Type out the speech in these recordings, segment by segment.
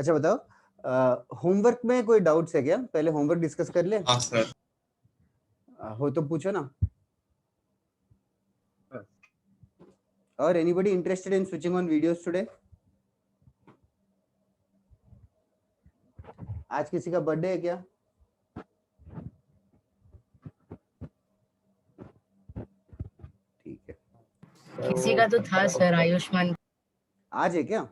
अच्छा बताओ, होमवर्क में कोई डाउट्स है क्या? पहले होमवर्क डिस्कस कर ले। हाँ सर। हो तो पूछो ना। और anybody interested in switching on videos today? आज किसी का बर्थडे है क्या? ठीक है, किसी का तो था सर, आयुष्मान। आज है क्या?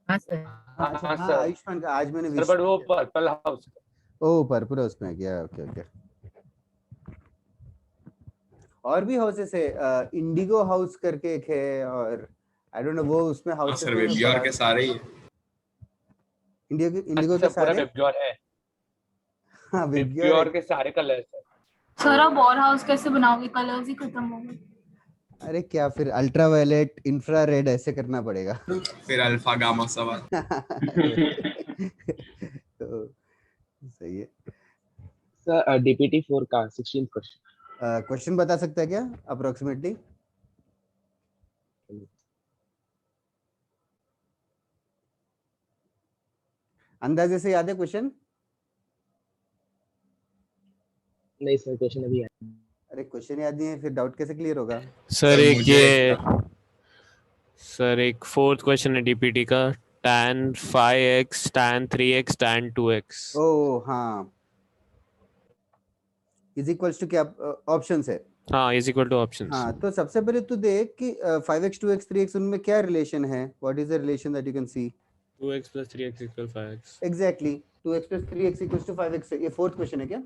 हाँ सर। अच्छा, हाँ सर आयुष्मान का आज मैंने सर, विश बट वो पर्पल हाउस। ओ पर्पल हाउस में गया। Okay okay. और भी हाउसेस है, इंडिगो हाउस करके एक है, और आई डोंट नो वो उसमें हाँ हाउसेस सर, वेबजॉर के सारे ही इंडिगो के सर पूरा सारे। वेबजॉर है। हाँ वेबजॉर वेबजॉर के सारे कलर है। सर आप और हाउस कैसे बनाओगे? कलर्स ही खत्म हो गए। अरे क्या, फिर अल्ट्रा वायलेट, इंफ्रारेड ऐसे करना पड़ेगा। फिर अल्फा गामा सवाल। तो सही है। सर डीपीटी 4 का 16th क्वेश्चन। क्वेश्चन बता सकता है क्या अप्रोक्सीमेटली? अंदाजे से याद है क्वेश्चन? नहीं सर, क्वेश्चन अभी है। अरे क्वेश्चन याद नहीं है फिर डाउट कैसे क्लियर होगा? सर एक मुझे ये सर एक फोर्थ क्वेश्चन है डीपीटी का, tan 5x tan 3x tan 2x। ओ हाँ, इज इक्वल्स टू क्या ऑप्शंस है? हाँ, इज इक्वल टू ऑप्शंस। हाँ, तो सबसे पहले तू देख कि 5x 2x 3x उनमें क्या रिलेशन है। What is the relation that you can see? 2x plus 3x equal 5x। Exactly, 2x plus 3x equals to 5x। ये फोर्थ क्वेश्चन है क्या?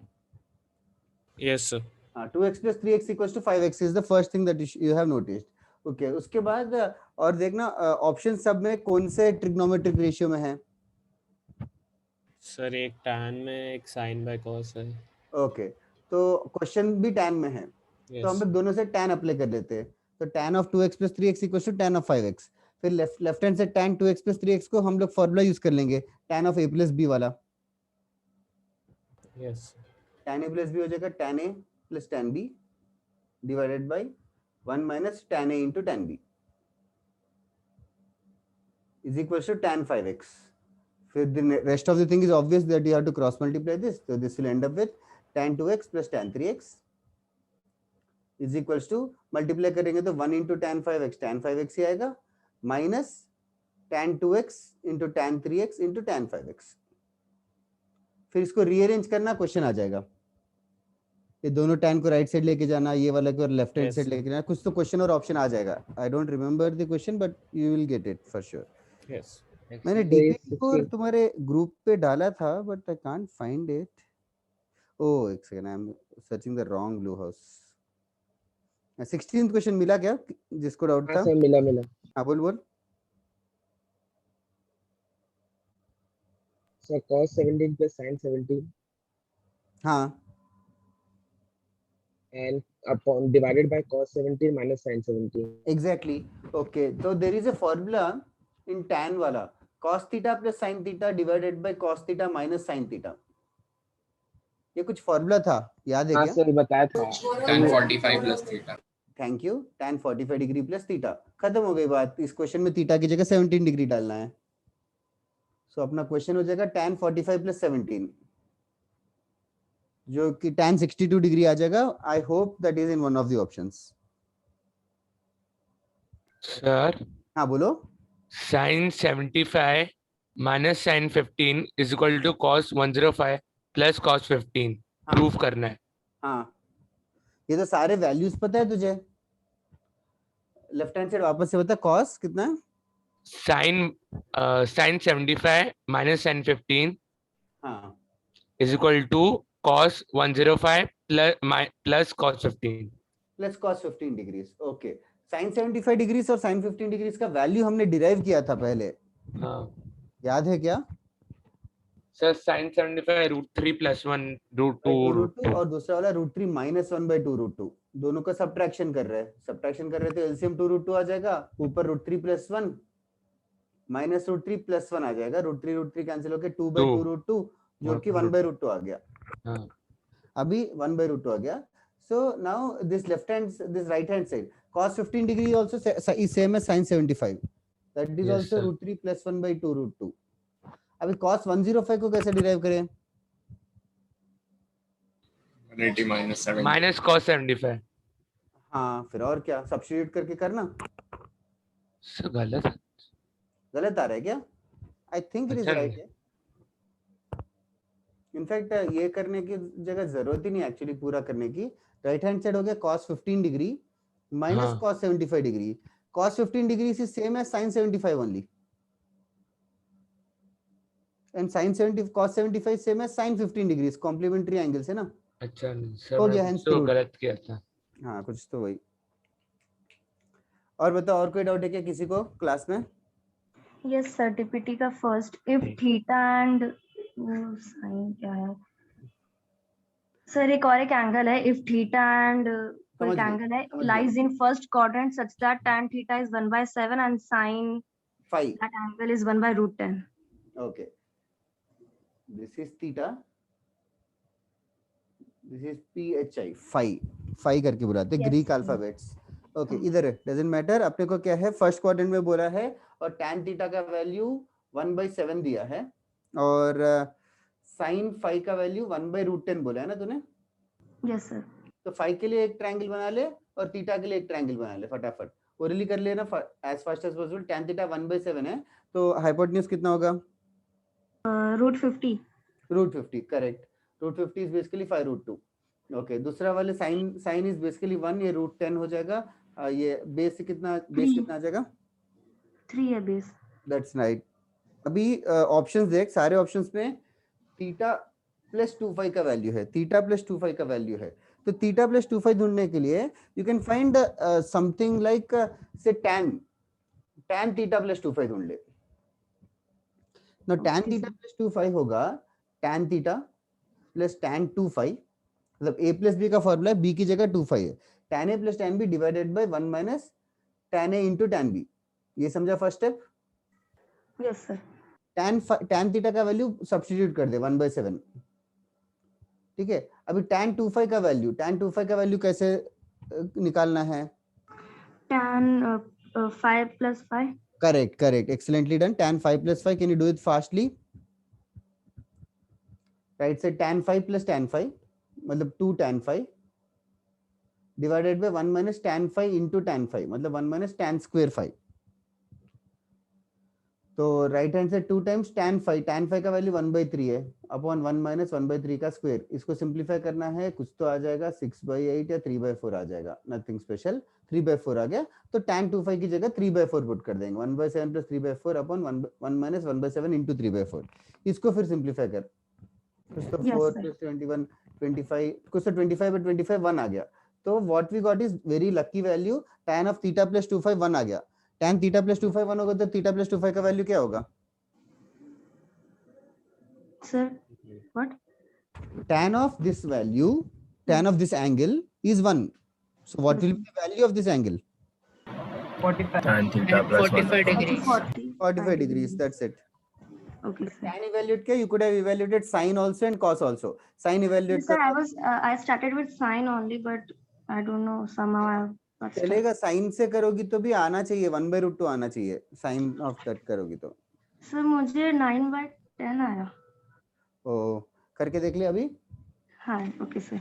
Yes sir. हाँ, 2x plus 3x equals to 5x is the first thing that you have noticed. Okay उसके बाद और देखना option सब में कौन से ट्रिग्नोमेट्रिक रेशियो में है। सर एक tan में एक sin by cos है। ओके, तो क्वेश्चन भी tan में है, तो हम यस। लोग दोनों से tan अप्लाई कर लेते हैं। तो tan of 2x plus 3x equals to tan of 5x। फिर लेफ्ट हैंड से tan 2x plus 3x को हम लोग फॉर्मूला यूज कर लेंगे, tan of a plus b वाला। Yes. tan a plus b हो जाएगा tan a plus tan b divided by 1 minus tan a into tan b is equals to tan 5x. फिर the rest of the thing is obvious that you have to cross multiply this, so this will end up with tan 2x plus tan 3x is equals to, multiply करेंगे तो 1 into tan 5x ही आएगा, minus tan 2x into tan 3x into tan 5x। फिर इसको rearrange करना, question आ जाएगा। ये दोनों tan को राइट साइड लेके जाना, ये वाला को लेफ्ट हैंड साइड लेके जाना, कुछ तो क्वेश्चन और ऑप्शन आ जाएगा। I don't remember the question but you will get it for sure. Yes. मैंने डीपीटी को तुम्हारे ग्रुप पे डाला था but I can't find it. Oh एक second, I am searching the wrong blue house. 16th question मिला क्या जिसको डाउट था? हाँ सर, मिला। हाँ बोल। सर cos 17 plus sin 17 हाँ and upon divided by cos 17 minus sin 17। Exactly. Okay, तो there is a formula in tan वाला, cos theta plus sin theta divided by cos theta minus sin theta. ये कुछ formula था, याद है हाँ क्या? सर, बताया था। tan 45 plus theta। Thank you, tan 45 degree plus theta. खत्म हो गई बात। इस क्वेश्चन में थीटा की जगह 17 डिग्री डालना है। सो अपना क्वेश्चन हो जाएगा tan 45 प्लस 17, जो कि tan 62 डिग्री आ जाएगा। I hope that is in one of the options. Sir हाँ बोलो। sin 75 minus sin 15 is equal to cos 105 plus cos 15 proof करना है। हाँ, ये तो सारे वैल्यूज पता है तुझे। लेफ्ट हैंड साइड वापस से बता, cos कितना है? sin 75 minus sin 15 हाँ is equal to cos 105 plus cos 15 plus cos 15 degrees. Okay, sin 75 degrees और sin 15 डिग्रीज का वैल्यू हमने डिराइव किया था पहले, हाँ याद है क्या? सर sin 75 √3 plus 1 √2 √2 और दूसरा वाला √3 minus 1 by 2 √2। दोनों का सब्ट्रैक्शन कर रहे हैं, तो एलसीएम 2 √2 आ जाएगा, ऊपर √3 plus 1 माइनस √3 plus 1 आ जाएगा, √3 कैंसिल होके 2 by 2 √2 जो कि 1 by √2 आ गया। हाँ अभी 1 by √2 आ गया। So now this right hand side cos 15 degree also is same as sin 75, that is Yes, also sir. √3 + 1/2 √2. अभी cos 105 को कैसे डिराइव करें? 180 minus 70. Minus cos 75. हाँ, फिर और क्या, सब्स्टिट्यूट करके करना. सर गलत है. गलत आ रहा है क्या? आई थिंक इट इज अच्छा राइट. इनफैक्ट ये करने की जगह जरूरत ही नहीं एक्चुअली पूरा करने की. राइट हैंड साइड हो गया cos 15 डिग्री minus हाँ. cos 75 degree. cos 15 degrees is same as sin 75 only. And sin 70 cos 75 same as sin 15 degrees. Complementary angles है ना. अच्छा नहीं सर, हो मैं गया, कुछ hence तो root. गलत किया था. हाँ, कुछ तो वही. और बताओ, और कोई डाउट है क्या किसी को क्लास में? यस सर, डीपीटी का first if theta and sine क्या है सर? एक और एक एंगल है, इफ थीटा एंड कोई समझ गए, एंगल है समझ lies in first quadrant such that tan theta is 1/7 and sin 5. that angle is 1/√10. Okay. This is theta. This is phi. Phi करके बुलाते हैं, Yes, Greek sir. Alphabets. Okay, इधर है, डजंट मैटर. अपने को क्या है, फर्स्ट क्वाड्रेंट में बोला है और tan थीटा का वैल्यू 1/7 दिया है और sin phi का वैल्यू 1/√10 बोला है ना तूने. Yes sir. तो phi के लिए एक ट्रायंगल बना ले और थीटा के लिए एक ट्रायंगल बना ले फटाफट. ओरली कर लेना as fast as possible. tan theta 1/7 है तो हाइपोटेन्यूज कितना होगा? √50. √50, करेक्ट. √50 is basically 5√2. ओके, दूसरा वाले sin is basically 1, ये √10 हो जाएगा. ये बेस कितना आ जाएगा? 3 है बेस. That's right. अभी ऑप्शंस देख, सारे ऑप्शंस में थीटा प्लस 2 का वैल्यू है. थीटा प्लस 2 का वैल्यू है. तो थीटा प्लस 2 ढूंढने के लिए you can find something like से tan थीटा प्लस 2 ढूंढ ले. Now tan Okay, theta sir. plus 2 होगा tan theta plus tan 2 मतलब a plus b का फॉर्मूला है, b की जगह 2 है. tan a plus tan b divided by 1 minus tan a into tan b. ये समझा first step? Yes sir. tan theta का वैल्यू सब्स्टिट्यूट कर दे 1/7. ठीक है. अभी tan 2 का वैल्यू कैसे निकालना है? tan 5 + 5. Correct. Excellently done. Tan 5 + 5. Can you do it fastly? Right. Say tan 5 plus tan 5. मतलब 2 tan 5 divided by 1 minus tan 5 into tan 5. मतलब 1 minus tan square 5. तो राइट हैंड से 2 times tan 5. tan 5 का value 1/3 है upon 1 minus 1/3 का square. इसको simplify करना है, कुछ तो आ जाएगा 6/8 या 3/4 आ जाएगा. Nothing special. 3/4 आ गया तो tan 2 की जगह 3/4 पुट कर देंगे. 1/7 plus 3/4 अपॉन 1 minus 1/7 into 3/4. इसको फिर सिंप्लीफाई कर. कुछ तो Yes, 4 sir. plus 21 25, कुछ तो 25/25 1 आ गया. तो what we got is very lucky value. tan of theta plus 2 1 आ गया. tan theta plus 2 1 होगा तो theta plus 2 का वैल्यू क्या होगा? Sir what? tan of this value, tan of this angle is 1. So what will be the value of this angle? 45. tan theta And plus 45 1. degrees. 45 degrees. That's it. Okay, sir. Tan evaluate क्या? You could have evaluated sin also and cos also. Sin evaluate Sir, I started with sin only, but I don't know, somehow I got stuck. चलेगा. sin से करोगी तो भी आना चाहिए, 1/√2 आना चाहिए. sin of that करोगी तो. सर मुझे 9/10 आया. ओ, करके देख ले अभी. हाँ, ओके सर.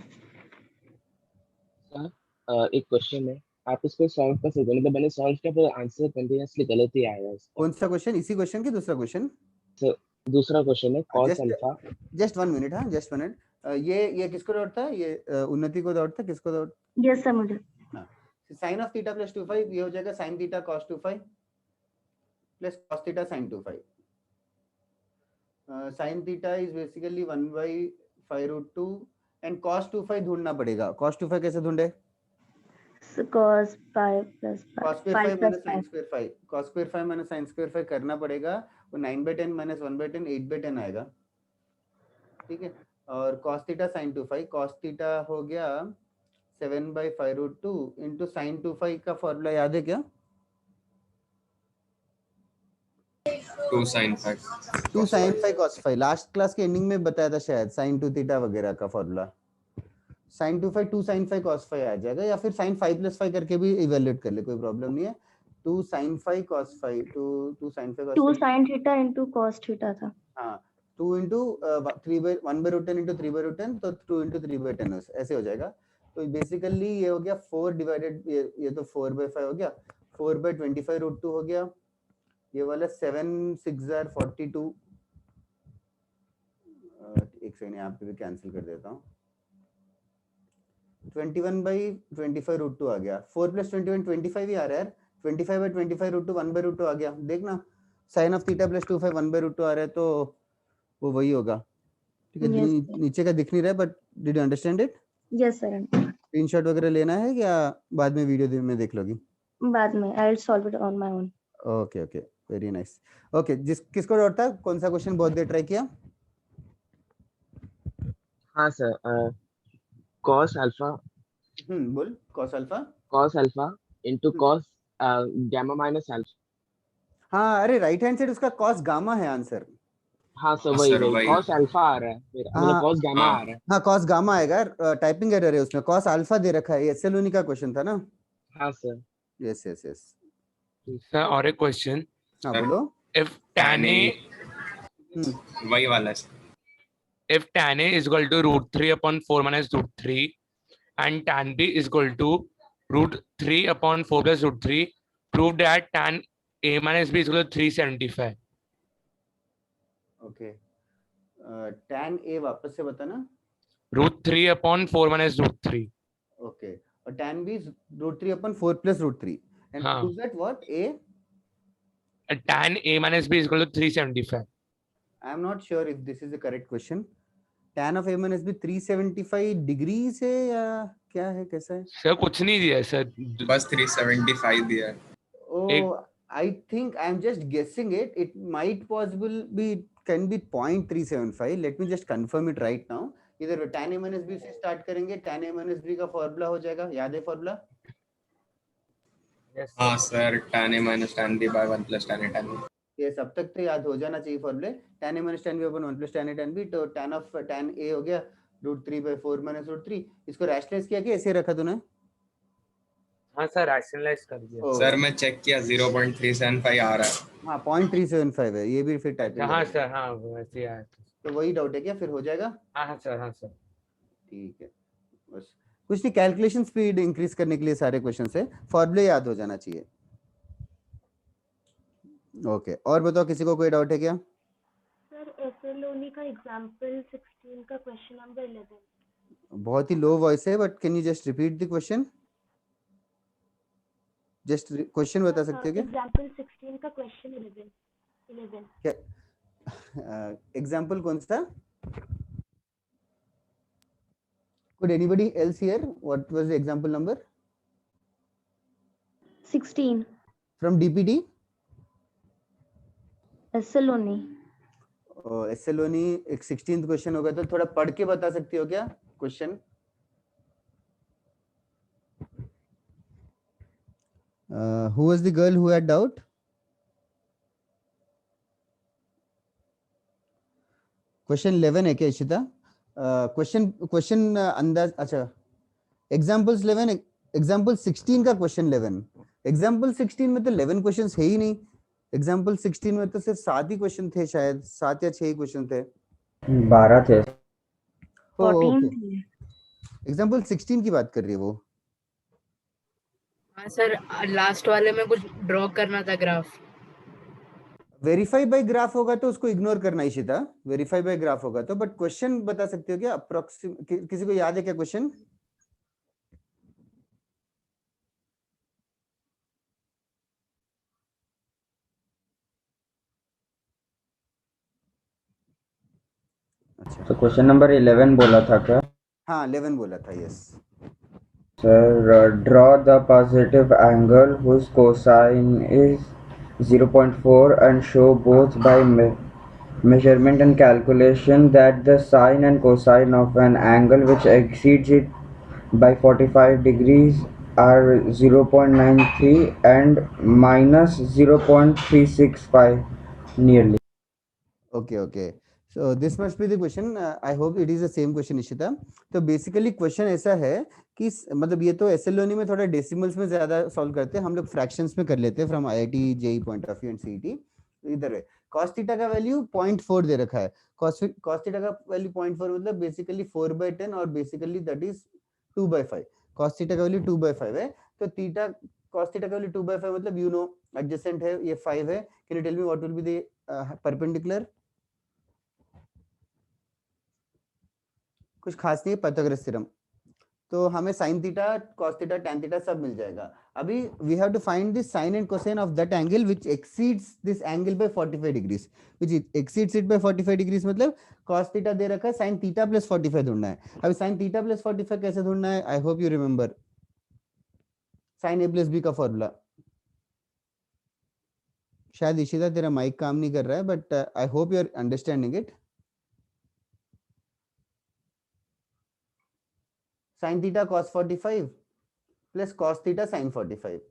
एक क्वेश्चन है, आप इसको सॉल्व कर सकते हो, मतलब मैंने सॉल्व किया पर आंसर कंटीन्यूअसली गलत ही आया इसका. कौन सा क्वेश्चन? इसी क्वेश्चन की दूसरा क्वेश्चन. दूसरा क्वेश्चन है cos अल्फा. Just 1 minute. हाँ, जस्ट 1 मिनट. ये किसको डाउट था? ये उन्नति को डाउट था. किसको डाउट? यस सर मुझे. sin of theta plus 2 ये हो जाएगा sin theta cos 2 plus cos theta sin 2 sin theta is basically 1/5√2 and cos 2 ढूंढना पड़ेगा. cos 2 कैसे ढूंढे? So cos 5 plus 5. cos square 5 minus sin square 5. cos square 5 minus sin square 5 करना पड़ेगा. वो 9/10 minus 1/10 8/10 आएगा. ठीक है. और cos theta sin 2 cos theta हो गया 7/5√2 into sin 2 का फॉर्मूला याद है क्या? 2 sin 5. 2 sin 5 cos 5. Last class के एंडिंग में बताया था शायद sin 2 थीटा वगैरह का फॉर्मूला. sin 2 sin 5 cos 5 आ जाएगा, या फिर sin 5 + 5 करके भी इवैल्यूएट कर ले, कोई प्रॉब्लम नहीं है. 2 sin phi cos phi, 2 sin phi cos 2 phi, sin theta into cos theta था. हाँ 2 into 3 by 1 by root 10 into 3 by root 10, तो 2 into 3 by 10 ऐसे हो जाएगा. तो बेसिकली ये हो गया 4 डिवाइडेड, ये तो 4 by 5 हो गया, 4 by 25 root 2 हो गया, ये वाला 7 6 are 42. एक सेकंड यहाँ पे भी कैंसिल कर देता हूँ. 21 by 25 root 2 आ गया. 4 plus 21 25 ही आ रहा है यार. 25 by 25 root 2 1 by root 2 आ गया. देखना sin of theta plus 2 phi 1 by root 2 आ रहा है, तो वो वही होगा. ठीक है. Yes, sir. नीचे का दिख नहीं रहा है, but did you understand it? Yes sir. Screenshot वगैरह लेना है या बाद में वीडियो में देख लोगी? बाद में I'll solve it on my own. Okay okay, very nice. Okay, किसको डाउट था? कौन सा क्वेश्चन बहुत देर ट्राई किया? हाँ सर, cos alpha बोल. cos alpha into cos gamma minus alpha. हाँ, अरे राइट हैंड साइड उसका cos gamma है आंसर. हाँ सर, हाँ, वही sir, वही वही। cos alpha आ रहा है मेरा, हाँ, मतलब cos gamma हाँ। आ रहा है. हाँ cos gamma आएगा. टाइपिंग एरर है उसमें. cos alpha दे रखा है. ये एसएलओनी का क्वेश्चन था ना? हाँ sir. Yes yes yes. Sir और एक क्वेश्चन. हाँ Sir. बोलो. If tan A वही वाला है. if tan A is equal to root 3 upon 4 minus root 3 and tan B is equal to root 3 upon 4 plus root 3, prove that tan A minus B is equal to 375. Okay. tan a वापस से बताना. Root 3 upon 4 minus root 3. Okay. और tan b is root 3 upon 4 plus root 3. And हाँ. prove that what? a? Tan A minus B is equal to 375. I am not sure if this is the correct question. tan of a minus b 375 degrees है या क्या है, कैसा है? Sir कुछ नहीं दिया है सर. बस 375 दिया है. Oh, I think I am just guessing it. It might possible be, can be 0.375. Let me just confirm it right now. इधर tan a minus b से स्टार्ट करेंगे. tan a minus b का formula हो जाएगा. याद है formula? हाँ sir, tan a minus tan b by 1 plus tan a tan b. ये सब तक तो याद हो जाना चाहिए फॉर्मूले. tan a minus tan b upon 1 plus tan a tan b. तो tan of tan a हो गया root 3 by 4 minus root 3. इसको रैशनलाइज किया कि ऐसे रखा तूने? हाँ सर रैशनलाइज कर दिया. सर मैं चेक किया 0.375 आ रहा है. हाँ 0.375 है. ये भी फिर टाइपिंग. हाँ सर हाँ वैसे आया. तो वही डाउट है क्या? फिर हो जाएगा. हाँ सर हाँ सर. ठीक है. बस कुछ नहीं, कैलकुलेशन स्पीड इंक्रीज करने के लिए सारे क्वेश्चन से फॉर्मूले याद हो जाना चाहिए. ओके. और बताओ, किसी को कोई डाउट है क्या? सर एसएलओनी का एग्जांपल 16 का क्वेश्चन नंबर 11. बहुत ही लो वॉइस है, but can you just repeat the question? Just question बता सकते हो क्या? एग्जांपल 16 का क्वेश्चन 11. क्या एग्जांपल कौन सा? Could anybody else hear what was the example number 16 from DPT? एसएलओनी. एसएलओनी एक 16th क्वेश्चन होगा, तो थोड़ा पढ़ के बता सकती हो क्या question? Who was the girl who had doubt? Question 11 है क्या इशिता? क्वेश्चन अंदाज. अच्छा, एग्जाम्पल्स 11, एग्जाम्पल 16 का क्वेश्चन 11. एग्जाम्पल 16 में तो 11 क्वेश्चंस है ही नहीं. एग्जाम्पल 16 में तो सिर्फ 7 ही क्वेश्चन थे, शायद 7 या 6 ही क्वेश्चन थे. 12 थे. 14 थी. एग्जाम्पल 16 की बात कर रही है वो. हाँ सर, लास्ट वाले में कुछ ड्रॉ करना था ग्राफ. वेरीफाई बाय ग्राफ होगा तो उसको इग्नोर करना इशिता. वेरीफाई बाय ग्राफ होगा तो, बट क्वेश्चन बता सकते हो क्या? अप्रोक्सीमेट किसी को याद है क्या क्वेश्चन? अच्छा, तो क्वेश्चन नंबर 11 बोला था क्या? हाँ 11 बोला था. Yes sir, draw the positive angle whose cosine is 0.4 and show both by measurement and calculation that the sine and cosine of an angle which exceeds it by 45 degrees are 0.93 and minus 0.365 nearly. Okay okay. So this must be the question. I hope it is the same question, Ishita. तो basically question ऐसा है कि मतलब ये तो एसएलओनी में थोड़ा decimals में ज्यादा सॉल्व करते हैं, हम लोग फ्रैक्शंस में कर लेते हैं from IIT JEE point of view and CET. इधर है cos थीटा का वैल्यू 0.4 दे रखा है. cos थीटा का वैल्यू 0.4 मतलब बेसिकली 4/10 और basically that is 2/5. cos theta का वैल्यू 2/5 है, तो थीटा cos थीटा का वैल्यू 2/5 मतलब यू नो एडजेसेंट है, ये 5 है. Can you tell me what will be the perpendicular? कुछ खास नहीं है, पाइथागोरस थ्योरम. तो हमें sin theta, cos theta, tan theta सब मिल जाएगा. अभी we have to find the sin and cosine of that angle which exceeds this angle by 45 degrees. Which exceeds it by 45 degrees मतलब cos थीटा दे रखा है, sin theta plus 45 ढूंढना है. अभी sin थीटा प्लस 45 कैसे ढूंढना है? I hope you remember sin a plus b का फॉर्मूला. शायद इशिता तेरा माइक काम नहीं कर रहा है, but I hope you are understanding it. sin theta cos 45 plus cos theta sin 45.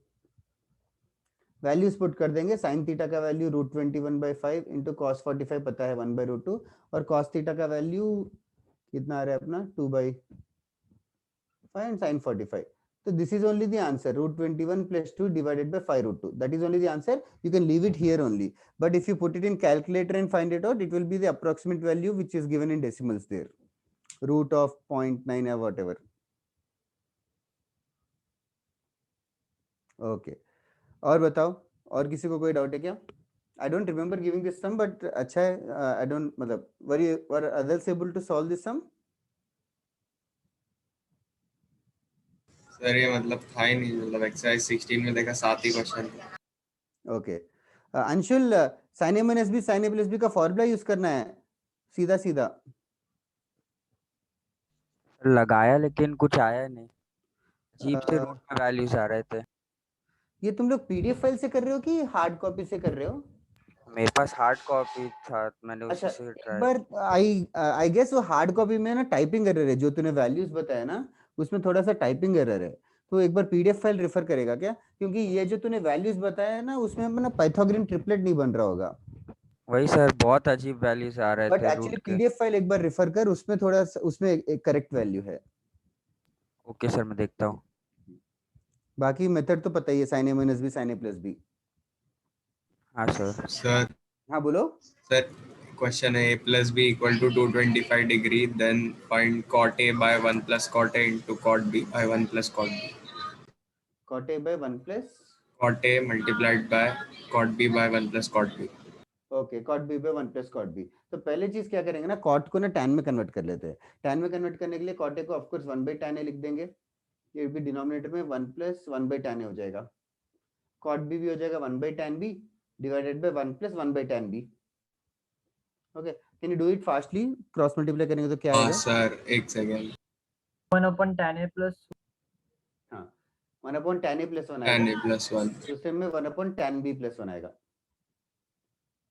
Values put कर देंगे. sin थीटा का वैल्यू √21/5 इंटू cos 45 पता है 1/√2, और cos थीटा का वैल्यू कितना आ रहा है अपना 2/5 एंड sin 45. तो this is only the answer, √21 + 2 divided by 5√2. That is only the answer. You can leave it here only, but if you put it in calculator and find it out, it will be the approximate value which is given in decimals there, root of 0.9 या whatever. Okay और बताओ, और किसी को कोई doubt है क्या? I don't remember giving this sum, but अच्छा है. आई डोंट मतलब were others able to solve this sum? Sir ये मतलब था ही नहीं, मतलब एक्सरसाइज 16 में देखा 7 ही question. Okay Anshul, sin a minus b sin a plus b का फॉर्मूला यूज करना है सीधा सीधा. लगाया लेकिन कुछ आया नहीं, अजीब से रूट में वैल्यूज आ रहे थे. ये तुम लोग पीडीएफ फाइल से कर रहे हो कि हार्ड कॉपी से कर रहे हो? मेरे पास हार्ड कॉपी था, मैंने उसी अच्छा, से एक ट्राई. बार आई गेस वो हार्ड कॉपी में ना टाइपिंग एरर है, जो तूने वैल्यूज बताया ना उसमें थोड़ा सा टाइपिंग एरर है. तो एक बार पीडीएफ फाइल रेफर करेगा क्या? क्योंकि ये जो तूने वैल्यूज बताया है ना उसमें अपना पाइथागोरन ट्रिपलेट नहीं बन रहा होगा. वही सर, बहुत अजीब वैल्यूज आ रहे बट थे एक्चुअली रूट के. पीडीएफ फाइल एक बार रेफर कर, उसमें थोड़ा उसमें एक करेक्ट वैल्यू है. ओके सर, मैं देखता हूँ. बाकी मेथड तो पता ही है, sin a minus b sin a plus b. हाँ सर. सर हाँ बोलो. सर क्वेश्चन है a plus b equal to 225 degree, then find cot a by 1 plus cot a into cot b by 1 plus cot b. cot a by 1 plus Cot a multiplied by cot b by 1 plus cot b. Okay cot b by 1 plus cot b. तो पहले चीज क्या करेंगे ना, cot को ना tan में convert कर लेते हैं. tan में कन्वर्ट करने के लिए cot a को ऑफ कोर्स 1/tan a लिख देंगे. ये भी डिनोमिनेटर में 1 plus 1/tan a हो जाएगा. cot b भी हो जाएगा 1/tan b divided by 1 plus 1/tan b. Okay can you do it fastly? Cross multiply करेंगे तो क्या हाँ आएगा? सर एक second. 1/tan a plus 1/tan a plus 1 tan आएगा. a plus 1. दूसरे में 1/tan b plus 1 आएगा.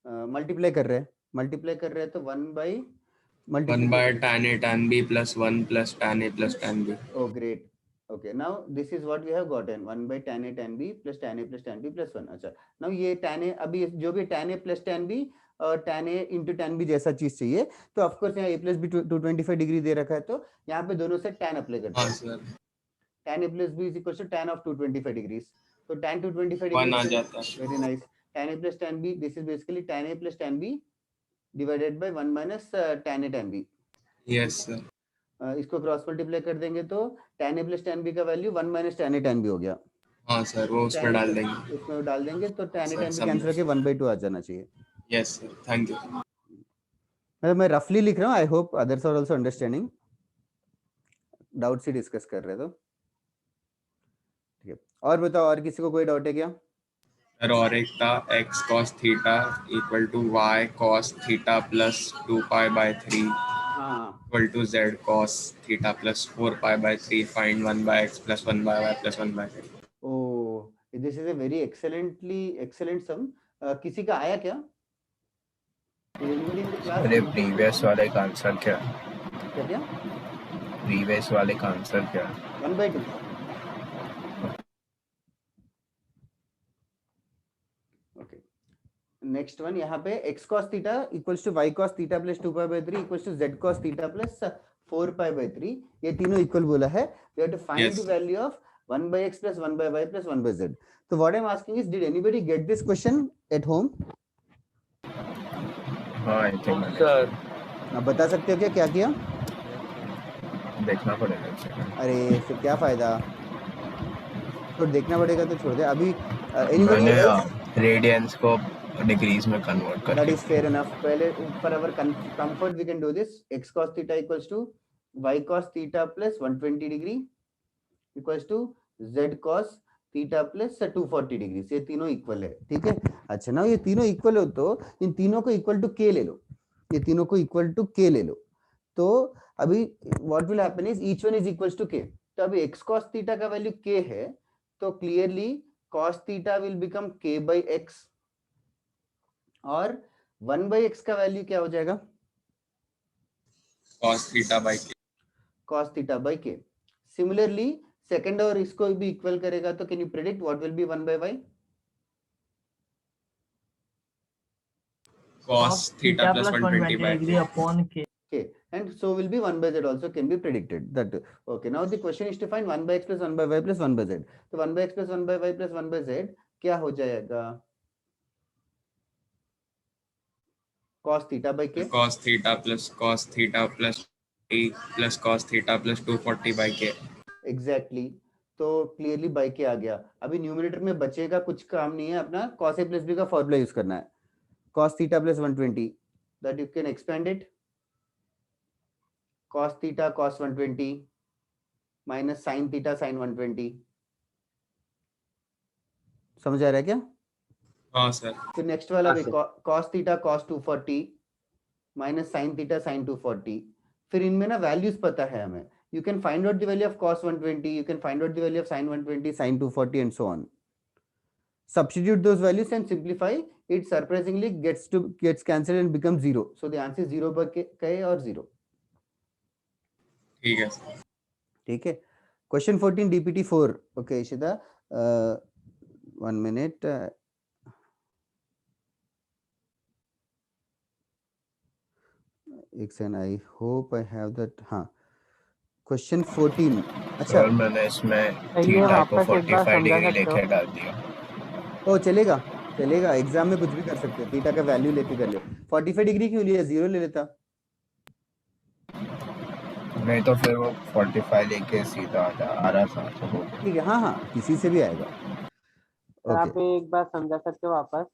मल्टीप्लाई कर रहे हैं तो 1 by 1 by tan a tan b plus 1 plus tan a plus tan b. Oh great. Okay, now this is what we have gotten, 1 by tan a tan b plus tan a plus tan b plus 1. अच्छा, now ये tan a, अभी जो भी tan a plus tan b और tan a into tan b जैसा चीज चाहिए, तो ऑफ कोर्स यहाँ a plus b 225 डिग्री दे रखा है, तो यहाँ पे दोनों से tan अप्लाई करते हाँ हैं. Sir tan a plus b is equal to tan of 225 degrees. तो tan 225 1 आ degrees. जाता है. Very nice. tan a plus tan b, this is basically tan a plus tan b divided by 1 minus tan a tan b. Yes sir. इसको cross multiply कर देंगे तो tan a plus tan b का value 1 minus tan a tan b हो गया. हाँ sir वो उसमें डाल देंगे. उसमें डाल देंगे तो tan a Sir, tan b सब- कैंसिल करके 1/2 आ जाना चाहिए. Yes sir. Thank you. मतलब मैं रफली लिख रहा हूँ. I hope others are also understanding. Doubt से डिस्कस कर रहे तो ठीक है. और बताओ, और किसी को कोई डाउट है क्या? सर और एक था x cos theta equal to y cos theta plus 2 pi by 3 हाँ equal to z cos theta plus 4 pi by 3. Find 1 by x plus 1 by y plus 1 by z. Oh this is a very excellent sum. किसी का आया क्या? अरे previous वाले का answer क्या? क्या प्रीवियस वाले का आंसर क्या? 1/2. ओके नेक्स्ट वन यहाँ पे x cos theta equals to y cos theta plus 2 pi by 3 equals to z cos theta plus 4 pi by 3, ये तीनों इक्वल बोला है. We have to find the value of 1 by x plus 1 by y plus 1 by z. So what I'm asking is, did anybody get this question at home? हाँ I think मैंने sir आप बता सकते हो क्या क्या किया? देखना पड़ेगा एक सेकंड. अरे फिर क्या फायदा, तो देखना पड़ेगा तो छोड़ दे अभी. Anybody मैंने else? रेडियंस को डिग्रीज में कन्वर्ट कर That दिया. is fair enough. पहले for our comfort we can do this. X cos theta equals to y cos theta plus 120 degree equals to z cos theta plus 240 degree. ये तीनों equal है, ठीक है. अच्छा ना, ये तीनों इक्वल हो तो इन तीनों को इक्वल टू k ले लो, ये तीनों को इक्वल टू k ले लो. तो अभी what will happen is each one is equals to k. तो अभी x cos theta का वैल्यू k है, तो clearly cos theta will become k by x और 1 by x का वैल्यू क्या हो जाएगा? cos theta by k. cos theta by k. Similarly second और इसको भी इक्वल करेगा तो can you predict what will B 1 by y? cos theta plus 120 by degree upon k. Okay, and so will be 1 by z also can be predicted. That okay. Now the question is to find 1 by x plus 1 by y plus 1 by z. तो 1 by x plus 1 by y plus 1 by z क्या हो जाएगा? cos theta by k. cos theta plus e plus cos theta plus 240 by k. Exactly. तो clearly by के आ गया. अभी numerator में बचेगा कुछ काम नहीं है, अपना cos a plus b का फॉर्मूला यूज करना है. cos theta plus 120 that you can expand it. cos theta cos 120 minus sin theta sin 120. समझ आ रहा है क्या? हाँ सर. फिर नेक्स्ट वाला भी cos theta cos 240 minus sin theta sin 240. फिर इनमें ना वैल्यूज पता है हमें. You can find out the value of cos 120, you can find out the value of sin 120, sin 240 and so on. Substitute those values and simplify. It surprisingly gets cancelled and becomes 0. So the answer is 0 by k or 0. ठीक है. ठीक है. Question 14 DPT 4. Okay, Ishita. 1 minute. I hope I have that. हाँ. Question 14. अच्छा sir मैंने इसमें theta को 45 degree लेके डाल दिया. ओ चलेगा चलेगा, एग्जाम में कुछ भी कर सकते हो. थीटा का वैल्यू लेके कर लो. 45 डिग्री क्यों लिया? 0 ले लेता. नहीं तो फिर वो 45 लेके सीधा आ रहा था. ठीक है. हाँ हाँ, किसी से भी आएगा. आप एक बार समझा सकते हो वापस?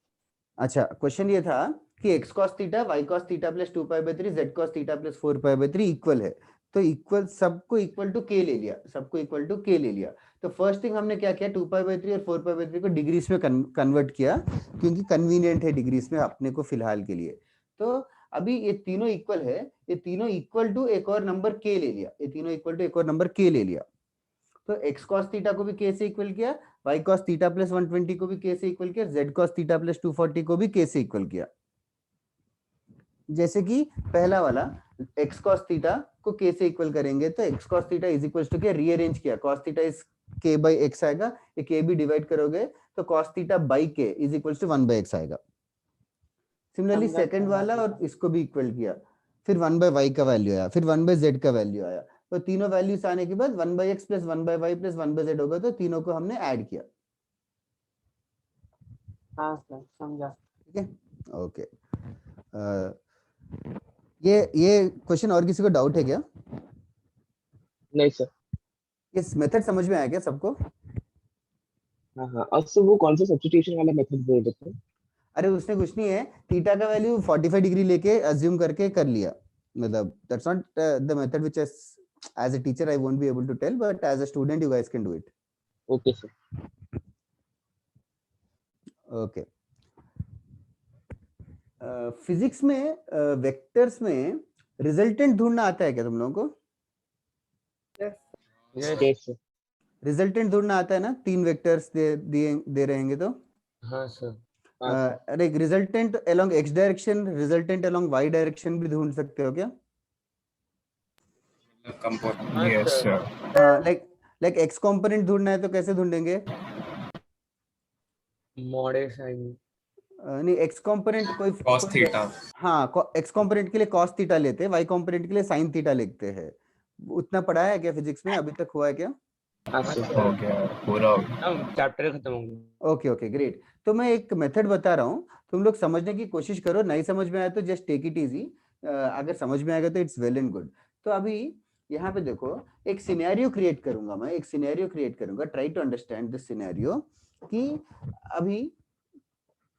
अच्छा, क्वेश्चन ये था कि x cos theta y cos theta plus 2 pi by 3 z cos theta plus 4 pi by 3 equal है. तो इक्वल सबको इक्वल टू k ले लिया, सबको इक्वल टू k ले लिया. तो फर्स्ट थिंग हमने क्या किया, 2 पाई बाय 3 और 4 पाई बाय 3 को डिग्रीज में कन्वर्ट किया, क्योंकि कन्वीनियंट है डिग्रीज में अपने को फिलहाल के लिए. तो अभी ये तीनों इक्वल है, ये तीनों इक्वल टू एक और नंबर k ले लिया, ये तीनों इक्वल टू एक और नंबर k ले लिया. तो x cos थीटा को भी k से इक्वल किया, y cos थीटा प्लस 120 को भी k से इक्वल किया, z cos थीटा प्लस 240 को भी k से इक्वल किया. जैसे कि पहला वाला x cos थीटा को k से इक्वल करेंगे तो x cos theta is equal to क्या, रीअरेंज किया, cos theta is k by x आएगा, ये k भी डिवाइड करोगे तो cos theta by k is equal to 1 by x आएगा. सिमिलरली सेकंड वाला और इसको भी इक्वल किया, फिर 1 by y का वैल्यू आया, फिर 1 by z का वैल्यू आया. तो तीनों वैल्यूज आने के बाद 1 by x plus 1 by y plus 1 by z होगा, तो तीनों को हमने ऐड किया. हाँ सर समझा. ठीक है. ओके. ये क्वेश्चन और किसी को डाउट है क्या? नहीं सर. इस मेथड समझ में आया क्या सबको? हाँ हाँ. और सर वो कौन सा सब्स्टिट्यूशन वाला मेथड बोल रहे थे? अरे उसने कुछ नहीं है, थीटा का वैल्यू 45 डिग्री लेके अज्यूम करके कर लिया. मतलब that's not the method which as a teacher I won't be able to tell, but as a student you guys can do it. Okay sir. Okay. Physics में vectors में resultant ढूंढना आता है क्या तुम लोगों को? Yes sir. रिजल्टेंट ढूंढना आता है ना? 3 वेक्टर्स दे रहेंगे तो. हाँ सर. अरे resultant along x direction, resultant along y direction भी ढूंढ सकते हो क्या? Yes sir. Like x component ढूंढना है तो कैसे ढूंढेंगे? Mod sine. नहीं एक्स कंपोनेंट कोई cos थीटा। हाँ एक्स कंपोनेंट के लिए cos थीटा लेते हैं, वाई कंपोनेंट के लिए sin थीटा लिखते हैं। उतना पढ़ा है क्या फिजिक्स में, अभी तक हुआ है क्या? हो गया, पूरा हो गया। चैप्टर खत्म हो गया। Okay okay great. तो मैं एक मेथड बता रहा हूँ, तुम लोग समझने की कोशिश करो, नहीं समझ में आया तो जस्ट टेक इट इजी, अगर समझ में आएगा तो इट्स वेल एंड गुड। तो अभी यहाँ पे देखो, एक सिनेरियो क्रिएट करूंगा मैं, एक सिनेरियो क्रिएट करूंगा, try to understand this scenario कि अभी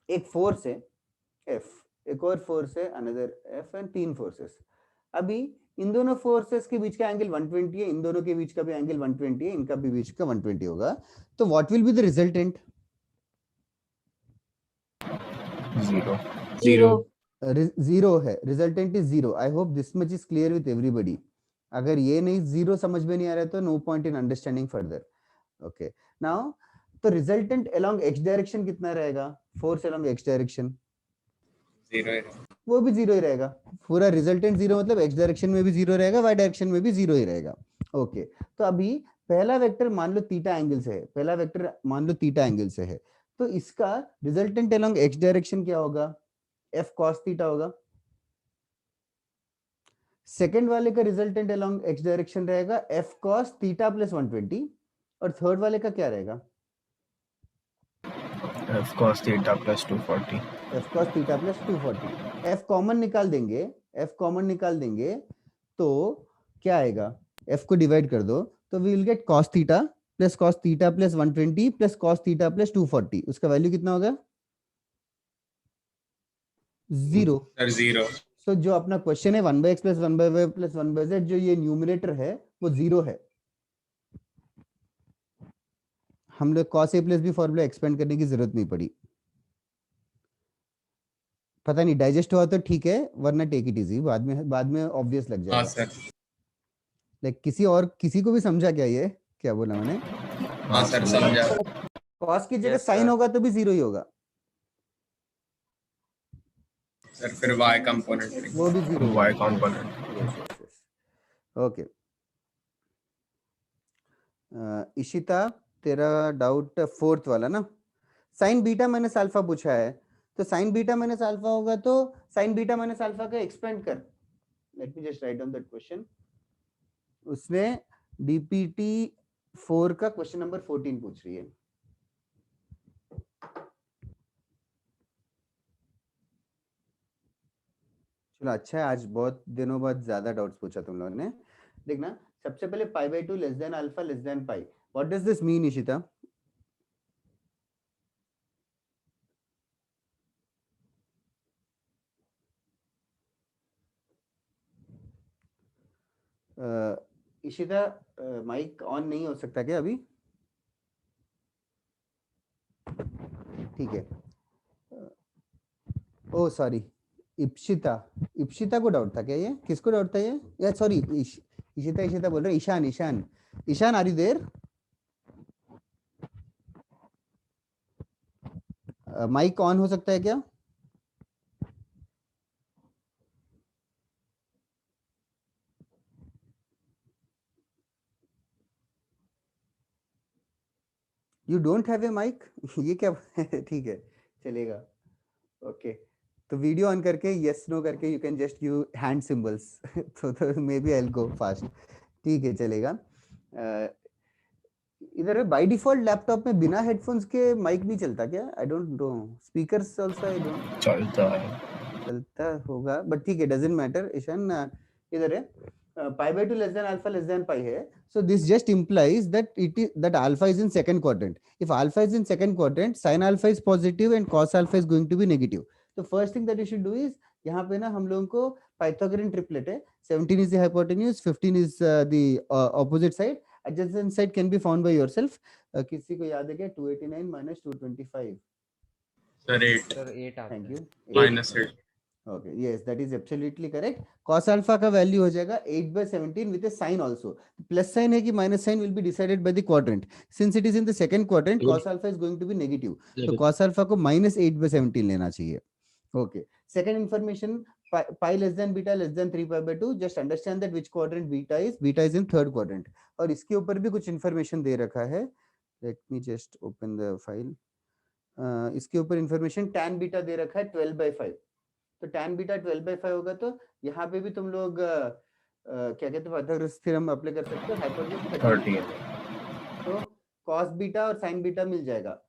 एक फोर्स है F, एक और फोर्स है अनदर F एंड 3 फोर्सेस। अभी इन दोनों फोर्सेस के बीच का एंगल 120 है, इन दोनों के बीच का भी एंगल 120 है, इनका भी बीच का 120 होगा। तो what will be the resultant? Zero है, resultant is zero. I hope this much is clear with everybody. अगर ये नहीं जीरो समझ में नहीं आ रहा है तो no point in understanding further. Okay now तो रिजल्टेंट अलोंग एक्स डायरेक्शन कितना रहेगा? फोर्स अलोंग एक्स डायरेक्शन 0 वो भी जीरो ही रहेगा। पूरा रिजल्टेंट जीरो मतलब एक्स डायरेक्शन में भी जीरो रहेगा, वाई डायरेक्शन में भी जीरो ही रहेगा। ओके तो अभी पहला वेक्टर मान लो थीटा एंगल से है, पहला वेक्टर मान लो थीटा एंगल से है, तो इसका रिजल्टेंट अलोंग एक्स डायरेक्शन क्या होगा? एफ कॉस थीटा होगा। सेकंड वाले का रिजल्टेंट अलोंग एक्स डायरेक्शन रहेगा एफ कॉस थीटा प्लस 120, और थर्ड वाले का क्या रहेगा? F cos theta plus 240. F cos theta plus 240। F common निकाल देंगे, एफ कॉमन निकाल देंगे तो क्या आएगा? एफ को डिवाइड कर दो तो we will get cos theta plus 120 plus cos theta plus 240। उसका वैल्यू कितना होगा? जीरो। जीरो। सो जो अपना क्वेश्चन है 1/x plus 1/y plus 1/z, जो ये न्यूमरेटर है वो जीरो है। हम लोग cos a plus b formula expand करने की जरूरत नहीं पड़ी। पता नहीं डाइजेस्ट हुआ तो ठीक है, वरना टेक इट इजी, बाद में ऑब्वियस लग हाँ जाएगा। सर। लाइक किसी को भी समझा क्या ये क्या बोला मैंने? हाँ सर समझा। cos की जगह Yes, साइन sir. होगा तो भी जीरो ही होगा, सर फिर y कंपोनेंट वो भी zero. Y component. Okay Ishita तेरा डाउट फोर्थ वाला ना, साइन बीटा माइनस अल्फा पूछा है, तो साइन बीटा माइनस अल्फा होगा तो साइन बीटा माइनस अल्फा का एक्सपेंड कर। Let me just write down that question. उसने डीपीटी 4 का क्वेश्चन नंबर 14 पूछ रही है। चलो अच्छा है, आज बहुत दिनों बाद ज्यादा डाउट्स पूछा तुम लोगों ने। देखना सबसे पहले π/2 less than alpha less than pi. What does this mean Ishita? Ishita mic on नहीं हो सकता क्या अभी? ठीक है। ओ सॉरी, इप्शिता को डाउट था क्या? ये किसको डाउट था ये? या सॉरी इशिता बोल रहे Ishan. Ishan are you there? Mic on हो सकता है क्या? You don't have a mic? ये क्या? ठीक है चलेगा। ओके तो वीडियो ऑन करके यस नो करके you can just give hand symbols तो maybe I will go fast. ठीक है चलेगा। इधर बाय डिफॉल्ट लैपटॉप में बिना हेडफोन्स के माइक नहीं चलता क्या? I don't no, speakers also I don't चलता होगा, बट ठीक है डजंट मैटर। ईशान इधर है π/2 less than alpha less than pi है, so this just implies that alpha is in second quadrant. If alpha is in second quadrant, sin alpha is positive and cos alpha is going to be negative. So first thing that you should do is यहाँ पे ना हम लोगों को Pythagorean triplet है, 17 is the hypotenuse, 15 is the opposite side, adjacent side can be found by yourself. किसी को याद है क्या? 289 minus 225. सर 8। Sir 8 आता Thank है. you. -8। Okay, yes, that is absolutely correct. Cos alpha का वैल्यू हो जाएगा 8/17 with a sign also. Plus sign है कि minus sign will be decided by the quadrant. Since it is in the second quadrant, cos alpha is going to be negative. तो cos alpha को -8/17 लेना चाहिए. Okay. Second information, pi less than beta less than 3π/2. Just understand that which quadrant beta is. Beta is in third quadrant. और इसके ऊपर भी कुछ information दे रखा है. Let me just open the file. इसके ऊपर इंफॉर्मेशन tan बीटा दे रखा है 12/5, तो tan बीटा 12/5 होगा, तो यहाँ पे भी तुम लोग क्या कहते हैं पाइथागोरस थ्योरम अप्लाई कर सकते हो, हाइपोटेन्यूज 13। तो cos बीटा और sin बीटा मिल जाएगा,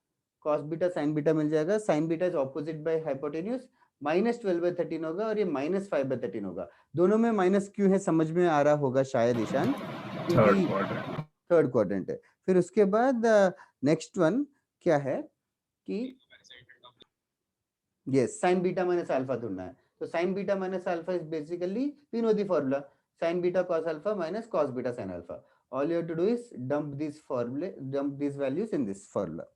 cos बीटा sin बीटा मिल जाएगा, sin beta is opposite by hypotenuse, -12/13 होगा और ये -5/13 होगा। दोनों में माइनस क्यों है समझ में आ रहा होगा शायद ईशान, थर्ड क्वाड्रेंट है। फिर उसके बाद नेक्स्ट वन क्या है कि yes sin beta minus alpha ढूंढना है, तो sin beta minus alpha is basically we know the formula sin beta cos alpha minus cos beta sin alpha. All you have to do is dump these values in this formula.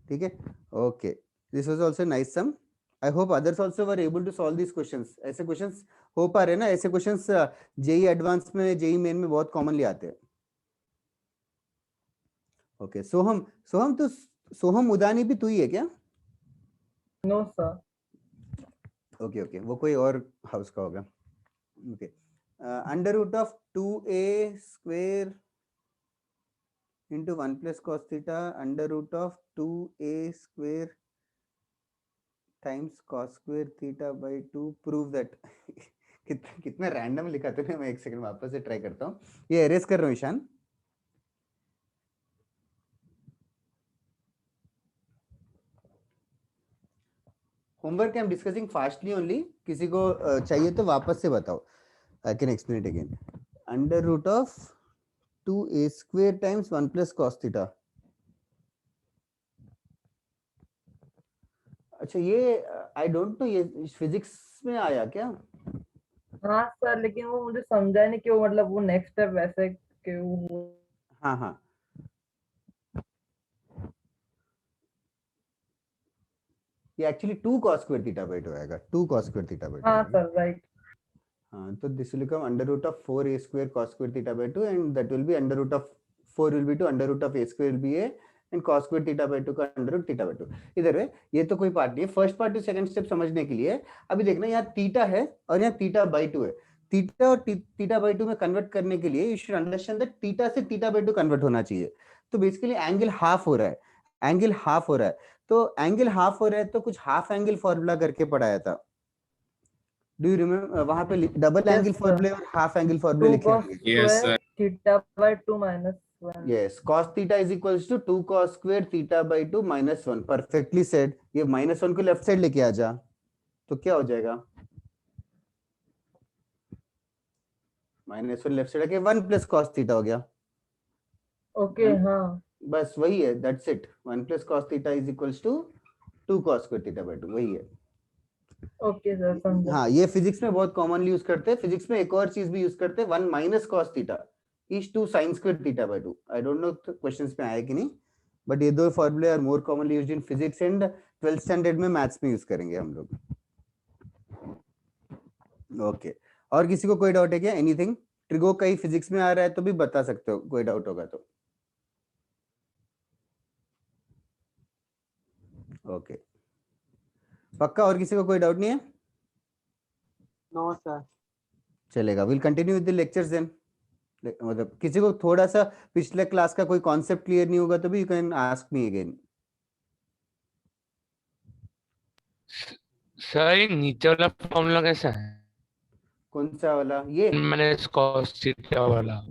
ठीक है, okay. This was also nice sum. I hope others also were able to solve these questions. ऐसे questions हो पा रहे ना, ऐसे questions JEE advance में JEE main में बहुत कॉमनली आते हैं। ओके, सोहम उदानी भी तू ही है क्या? No sir. ओके ओके, वो कोई और हाउस का होगा। Okay, under root of 2a square into 1 plus cos theta under root of 2a square times cos square theta by 2 prove that कितना रैंडम लिखा तूने, मैं एक सेकंड वापस से ट्राई करता हूँ, ये एरेज कर रहा हूँ Ishaan. Homework I am discussing fastly only, किसी को चाहिए तो वापस से बताओ, I can explain it again. Under root of 2a square times 1 plus cos theta। अच्छा, ये आई डोंट नो, ये फिजिक्स में आया क्या? हाँ सर, लेकिन वो मुझे समझा नहीं क्यों, मतलब वो नेक्स्ट स्टेप वैसे क्यों। हाँ हाँ, ये actually 2 cos square theta by 2 आएगा, 2 cos square theta by 2। हाँ सर, राइट। हाँ, तो this will become under root of 4a square cos square theta by 2 and that will be under root of 4 will be 2, under root of a square will be a and cos square theta by 2 का under root theta by 2। इधर है, ये तो कोई part नहीं है। First part two second step समझने के लिए अभी देखना, यहाँ थीटा है और यहाँ थीटा बाई 2 है। थीटा और थीटा बाई 2 में कन्वर्ट करने के लिए you should understand that theta से थीटा बाई 2 कन्वर्ट होना चाहिए। तो बेसिकली एंगल हाफ हो रहा है, एंगल हाफ हो रहा है, तो एंगल हाफ हो रहा है तो कुछ हाफ एंगल फॉर्मूला करके पढ़ाया था। Do you remember? वहां पे डबल एंगल फॉर्मूले और हाफ एंगल फॉर्मूले लिखे होंगे। Yes, sir. Theta by 2 minus 1। Yes, cos theta is equals to 2 cos square theta by 2 minus 1। Perfectly said. ये माइनस 1 को लेफ्ट साइड लेके आ जा, तो क्या हो जाएगा? -1 लेफ्ट साइड आके 1 प्लस cos थीटा हो गया। ओके, हाँ बस वही है, that's it. 1 plus cos theta is equals to 2 cos square theta by 2, वही है। ओके सर, समझा। हाँ, ये फिजिक्स में बहुत कॉमनली यूज करते हैं। फिजिक्स में एक और चीज भी यूज करते हैं, 1 minus cos theta is 2 sin square theta by 2। I don't know questions में आया कि नहीं, बट ये दो फॉर्मूले are more commonly used in physics and 12th standard में मैथ्स में यूज करेंगे हम लोग। ओके, और किसी को कोई डाउट है क्या? एनीथिंग? ट्रिगो कहीं फिजिक्स में आ रहा है तो भी बता सकते हो, कोई डाउट होगा तो। ओके, पक्का? और किसी को कोई डाउट नहीं है? No sir. चलेगा, will continue with the lectures then. मतलब किसी को थोड़ा सा पिछले क्लास का कोई कॉन्सेप्ट क्लियर नहीं होगा तो भी you can ask me again. Sir ये नीचे वाला फॉर्मूला कैसा है? कौन सा वाला? ये मैंने cos थीटा वाला।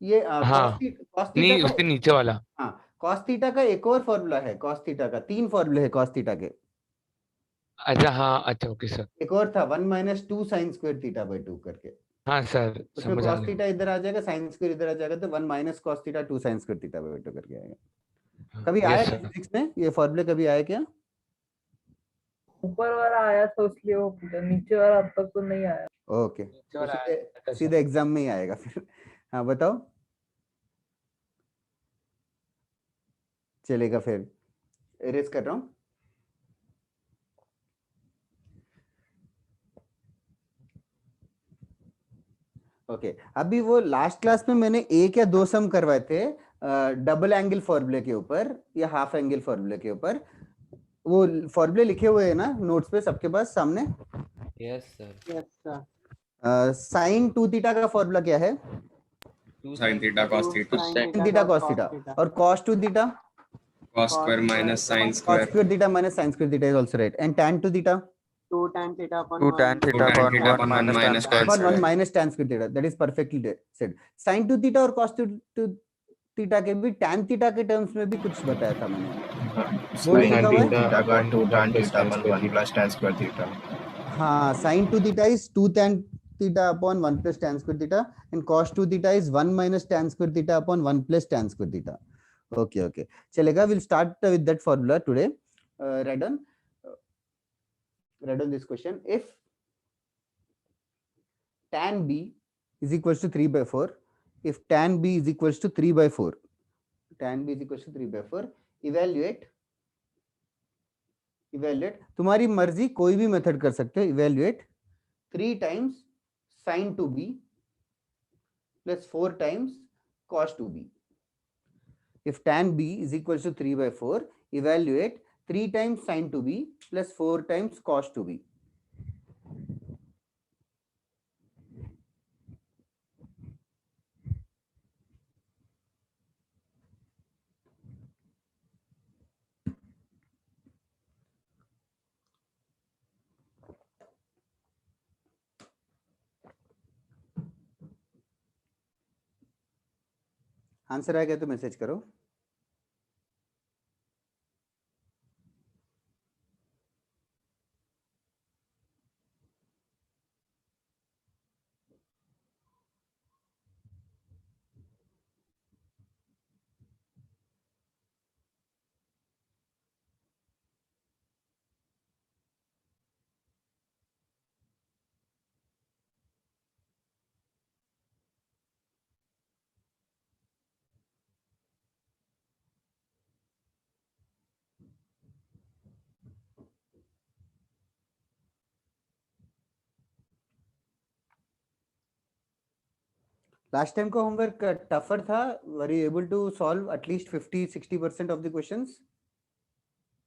ये हाँ, cos नहीं थीटा उसके का, नीचे वाला। हाँ cos थीटा का एक और फॉर्मूला है। cos थीटा का 3 फॉर्मूले है cos थीटा के। अच्छा हाँ, अच्छा ओके सर। एक और था 1 minus 2 sin square theta by 2 करके। हाँ सर, उसमें समझ आ cos गया। थीटा इधर आ जाएगा, sin स्क्वायर इधर आ जाएगा, तो 1 minus cos theta 2 sin square theta by 2 करके आएगा। कभी आया यस क्या सर। फिजिक्स में ये फॉर्मूले? कभी आया क्या? ऊपर वाला आया था इसलिए वो पूछा, नीचे वाला अब तक तो नहीं आया। ओके, तो सीधे एग्जाम में ही आएगा फिर। हाँ बताओ, चलेगा फिर। इरेज कर रहा हूँ। ओके, अभी वो लास्ट क्लास में मैंने एक या दो सम करवाए थे डबल एंगल फॉर्मूले के ऊपर या हाफ एंगल फॉर्मूले के ऊपर। वो फॉर्मूले लिखे हुए हैं ना नोट्स पे सबके पास सामने? Yes sir. Yes sir. Sine 2 theta का फॉर्मूला क्या है? sin theta cos theta sin theta cos theta और cos 2 theta cos square minus sin cos square square theta minus sin square theta is also right, and tan 2 theta 2 tan theta upon 2 tan 1 theta 2 tan upon theta 1 upon 1 minus tan minus square tan upon 1 square minus tan square theta. That is perfectly said. sin 2 theta और cos 2 theta के भी tan theta के terms में भी कुछ बताया था मैंने. बोर्ड sin लिखा हुआ है. theta का 2 tan theta upon 1 plus tan square theta. हाँ, sin 2 theta is 2 tan theta upon 1 plus tan square theta, and cos 2 theta is 1 minus tan square theta upon 1 plus tan square theta. Okay. चलेगा. We'll start with that formula today. Write down this question. If tan B is equals to 3 by 4, if tan B is equals to 3 by 4, tan B is equals to 3 by 4, evaluate. तुम्हारी मर्जी, कोई भी method कर सकते हो. Evaluate 3 times sin 2b plus 4 times cos 2b. If tan B is equals to 3 by 4, evaluate 3 times sin 2b plus 4 times cos 2b. Answer आ गया तो मैसेज करो. लास्ट टाइम का होमवर्क टफर था. Were you able to solve at least 50-60% of the questions?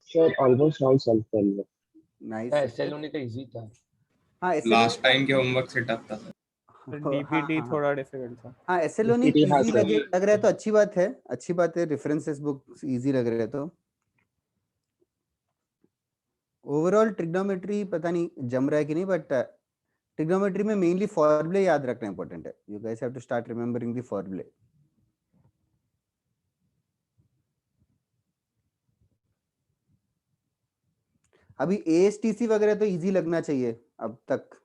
Sure, almost all solved कर लिया. Nice. SL तो easy था. हाँ, लास्ट टाइम के होमवर्क से टफ था. डीपीटी थोड़ा डिफिकल्ट था. हाँ, एसएलओनी DPT हाँ इजी सर. लग रहा है तो अच्छी बात है. रेफरेंसेस बुक इजी लग रहे हैं तो ओवरऑल ट्रिग्नोमेट्री पता नहीं जम रहा है कि नहीं, बट ट्रिग्नोमेट्री में मेनली फॉर्मूले याद रखना इंपॉर्टेंट है. You guys have to start remembering the फॉर्मूले. अभी एएसटीसी वगैरह तो इजी लगना चाहिए अब तक.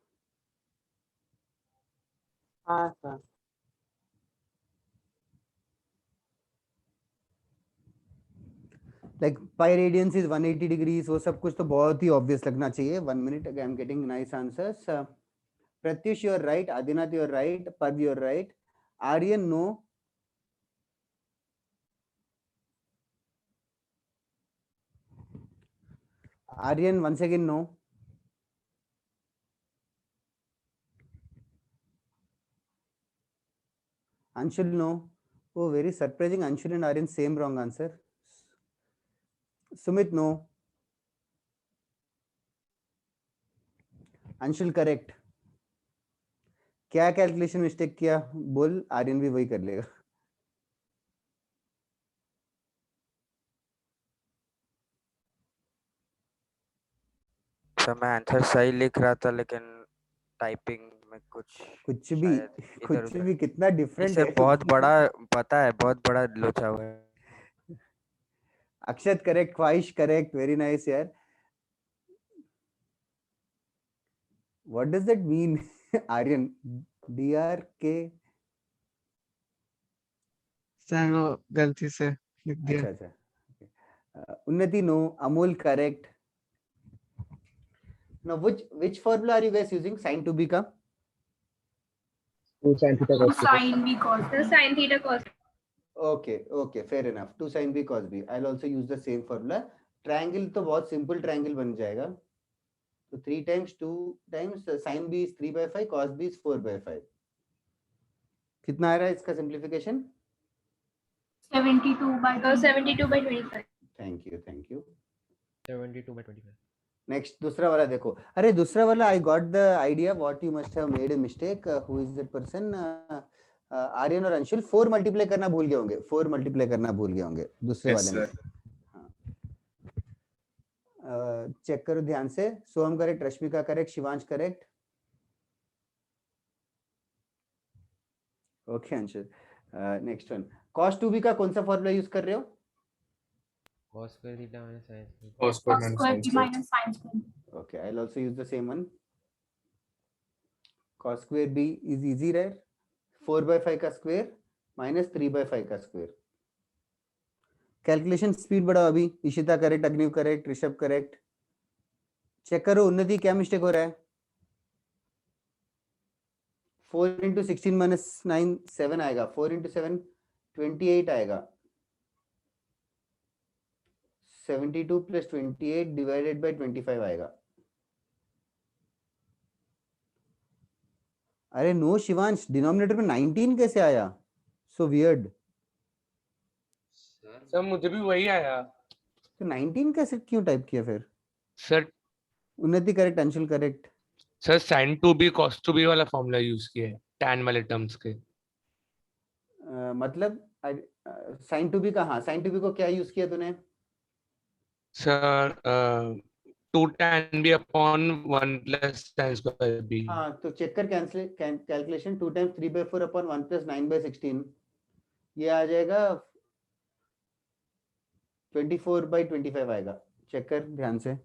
हाँ sir. Like pi radiance is 180 degrees, वो सब कुछ तो बहुत ही ऑब्वियस लगना चाहिए. 1 minute, I am getting nice answers. Pratyush, you are right. Adinath, you are right. Pad, you are right. Aryan, no. Aryan, once again, no. Anshul, no. Oh, very surprising. Anshul and Aryan, same wrong answer. Sumit, no. Anshul, correct. क्या calculation mistake किया बोल. आर्यन भी वही कर लेगा. Sir मैं answer सही लिख रहा था लेकिन टाइपिंग में कुछ भी कितना डिफरेंट है. बहुत बड़ा पता है, बहुत बड़ा लोचा हुआ है. Akshat correct. Khwahish correct. Very nice यार. What does that mean? Aryan, DRK. Sir वो गलती से लिख दिया. अच्छा. Unnati, no. Amol, correct. Now which formula are you guys using? Sin 2b का? 2 sin theta cos theta. sin b cos sin theta cos. Okay, fair enough. 2 sin b cos b. I'll also use the same formula. Triangle तो बहुत simple triangle बन जाएगा. So 3 times 2 times sin b is 3 by 5, cos b is 4 by 5. कितना आ रहा है इसका simplification? 72 by 25. Thank you. 72 by 25. Next दूसरा वाला देखो. अरे दूसरा वाला I got the idea. What you must have made a mistake. Who is that person? Aryan और अंशुल 4 मल्टीप्लाई करना भूल गए होंगे, 4 मल्टीप्लाई करना भूल गए होंगे दूसरे Yes, वाले में। चेक करो ध्यान से। Soham correct, Rashmika correct, Shivansh correct. Okay Anshul, next one. cos 2b का कौन सा फॉर्मूला यूज कर रहे हो? cos square theta minus sin square. Cos square Cos minus square sin t square. minus sin square. Okay, I'll also use the same one. Cos square b is easy, right? 4/5 का square minus 3/5 का square. Calculation speed बढ़ाओ अभी। Ishita correct, Agniv correct, Rishabh correct. Check करो उन्नति क्या mistake हो रहा है। 4 into 16 minus 9 7 आएगा, 4 into 7 28 आएगा, 72 plus 28 divided by 25 आएगा। अरे नो शिवांश, डिनोमिनेटर में 19 कैसे आया? So weird. सर मुझे भी वही आया। तो 19 कैसे क्यों टाइप किया फिर? सर उन्नति correct, Anshul correct. Sir sin 2b cos 2b वाला फॉर्मूला यूज किया है tan वाले टर्म्स के। मतलब sin 2b का, हाँ sin 2b को क्या यूज किया तूने? Sir 2 tan b upon 1 plus tan square b। हाँ तो चेक कर कैलकुलेशन। 2 times 3/4 upon 1 plus 9/16, ये आ जाएगा 24/25 आएगा। चेक कर ध्यान से।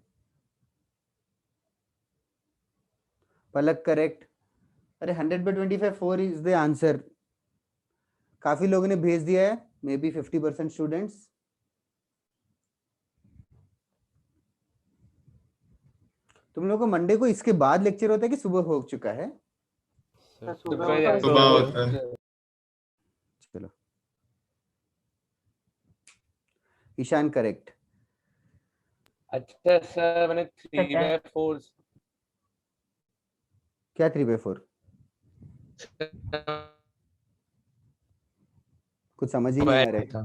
पलक करेक्ट। अरे 100/25 4 इज द आंसर। काफी लोगों ने भेज दिया है, मे बी 50% स्टूडेंट्स। तुम लोगों को मंडे को इसके बाद लेक्चर होता है कि सुबह हो चुका है? सुबह होता है। चलो ईशान करेक्ट। अच्छा सर मैंने 3/4 क्या 3/4? कुछ समझ ही नहीं आ रहा है।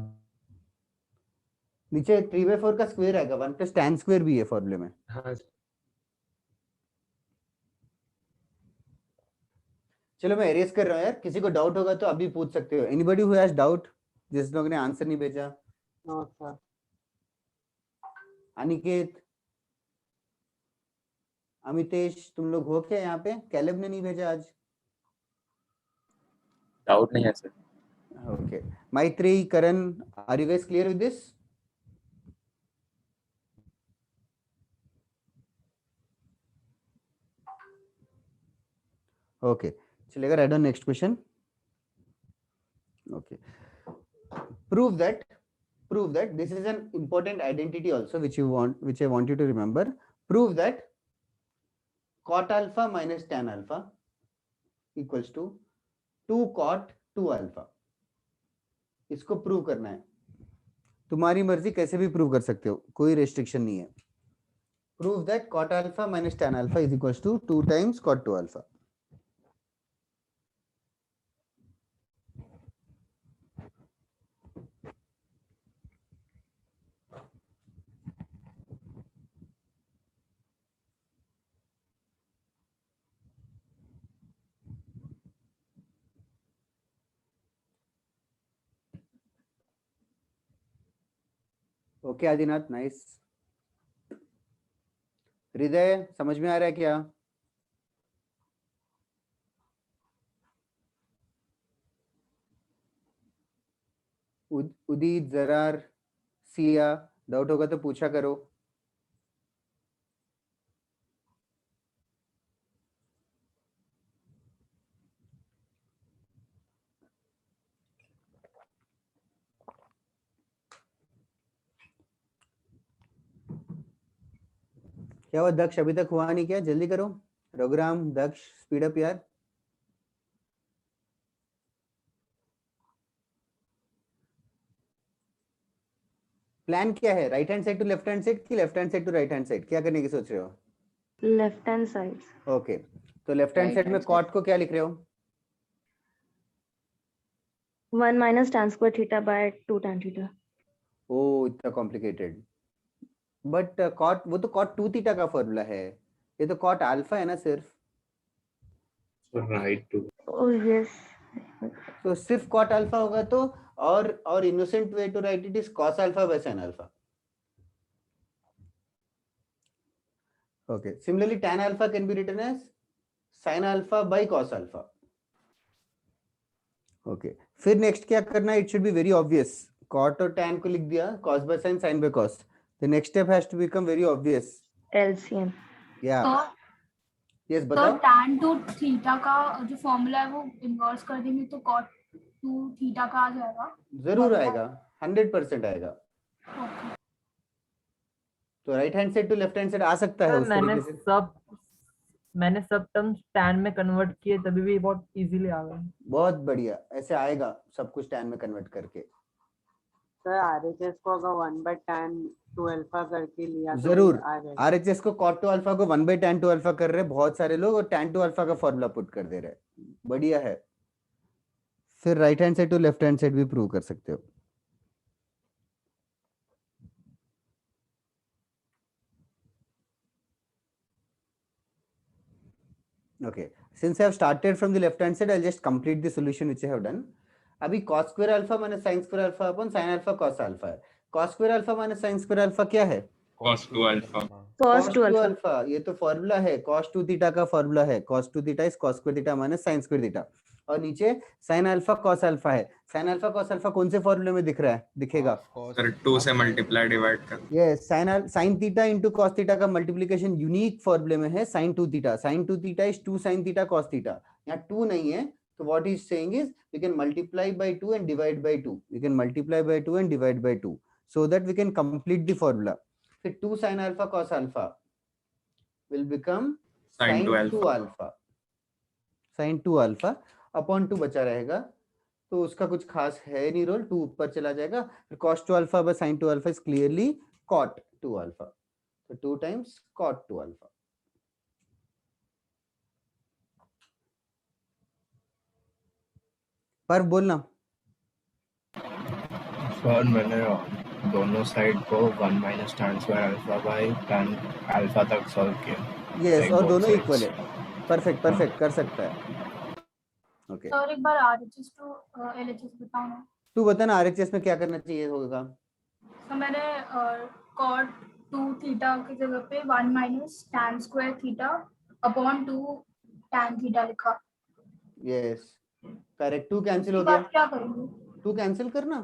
नीचे 3/4 का स्क्वायर आएगा, 1 plus tan स्क्वायर भी है फॉर्मूले में। हाँ। चलो मैं एरेज कर रहा हूँ यार, किसी को डाउट होगा तो अभी पूछ सकते हो। Anybody who has doubt? जिस लोग ने आंसर नहीं भेजा। No sir. अनिकेत, अमितेश, तुम लोग हो क्या यहाँ पे? कैलेब ने नहीं भेजा आज। डाउट नहीं है sir. Okay Maitri, Karan, are you guys clear with this? Okay चलेगा। Right on next question. Okay prove that this is an important identity also which I want you to remember. Prove that cot alpha minus tan alpha equals to 2 cot 2 alpha. इसको prove करना है। तुम्हारी मर्जी, कैसे भी prove कर सकते हो, कोई रेस्ट्रिक्शन नहीं है। Prove that cot alpha minus tan alpha is equals to 2 times cot 2 alpha. Okay Adinath, nice. हृदय समझ में आ रहा है क्या? उदित, जरार, सिया, डाउट होगा तो पूछा करो। क्या हुआ दक्ष, अभी तक हुआ नहीं क्या? जल्दी करो। रघुराम, दक्ष, स्पीड अप यार। प्लान क्या है? Right hand side to left hand side कि left hand side to right hand side? क्या करने की सोच रहे हो? Left hand side. ओके तो लेफ्ट हैंड साइड में कॉट को क्या लिख रहे हो? 1 minus tan square theta by 2 tan theta. ओ इतना कॉम्प्लिकेटेड। बट कॉट, वो तो कॉट 2 थीटा का फॉर्मूला है, ये तो कॉट अल्फा है ना सिर्फ। Right two. Oh yes. तो सिर्फ cot अल्फा होगा तो और innocent way to write it is cos alpha by sin alpha. Okay. Similarly, tan alpha can be written as sin alpha by cos alpha. Okay. फिर next क्या करना है? It should be very obvious. Cot और tan को लिख दिया, cos by sin, sin by cos. The next step has to become very obvious. LCM. Yeah. तो Yes, तो बताओ. tan टू थीटा का जो फॉर्मूला है वो इन्वर्स कर देंगे तो cot टू थीटा का आ जाएगा. जरूर आएगा, 100% आएगा. तो right hand side to left hand side आ सकता है सर उस तरीके से. मैंने सब टर्म्स tan में कन्वर्ट किए तभी भी बहुत इजीली आ गए. बहुत बढ़िया, ऐसे आएगा सब कुछ tan में कन्वर्ट करके. सर RHS को अगर 1/tan 2 अल्फा करके लिया तो जरूर. आ जाएगा. RHS को cot 2 अल्फा को 1/tan 2 अल्फा कर रहे हैं बहुत सारे लोग, और tan 2 अल्फा का फॉर्मूला पुट कर दे रहे हैं. बढ़िया है. फिर right hand side to left hand side भी प्रूव कर सकते हो. Okay, since I have started from the left hand side, I'll just complete the solution which I have done. अभी cos square alpha minus sin square alpha upon sin alpha cos alpha है. Cos square alpha minus sin square alpha क्या है? cos 2 alpha. Cos 2 alpha. alpha. ये तो formula है, cos 2 theta का formula है. cos 2 theta is cos square theta minus sin square theta. और नीचे sin alpha cos alpha है. sin alpha cos alpha कौन से फॉर्मूले में दिख रहा है? दिखेगा. सर 2 से मल्टीप्लाई डिवाइड कर. Yes, sin theta into cos theta का मल्टीप्लिकेशन यूनिक फॉर्मूले में है sin 2 theta. sin 2 theta is 2 sin theta cos theta. यहाँ 2 नहीं है, तो what he is saying is we can multiply by 2 and divide by 2. We can multiply by 2 and divide by 2 so that we can complete the formula. So 2 sin alpha cos alpha will become Sin 2 2 alpha. Sin 2 alpha upon 2 बचा रहेगा, तो उसका कुछ खास है नहीं role. 2 ऊपर चला जाएगा. cos 2 alpha by sin 2 alpha is clearly cot 2 alpha. So 2 times cot 2 alpha. पर बोलना. सर मैंने दोनों साइड को 1 minus tan square alpha by tan alpha तक सॉल्व किया. यस, Like और both दोनों sides. इक्वल है. परफेक्ट कर सकता है. ओके, सर एक बार RHS टू LHS बताओ ना. तू बता ना RHS में क्या करना चाहिए होगा. तो मैंने cot 2 थीटा की जगह पे 1 minus tan square theta upon 2 tan theta लिखा. Yes, correct. 2 कैंसिल हो इसके बाद गया. क्या करेंगे? 2 कैंसिल करना.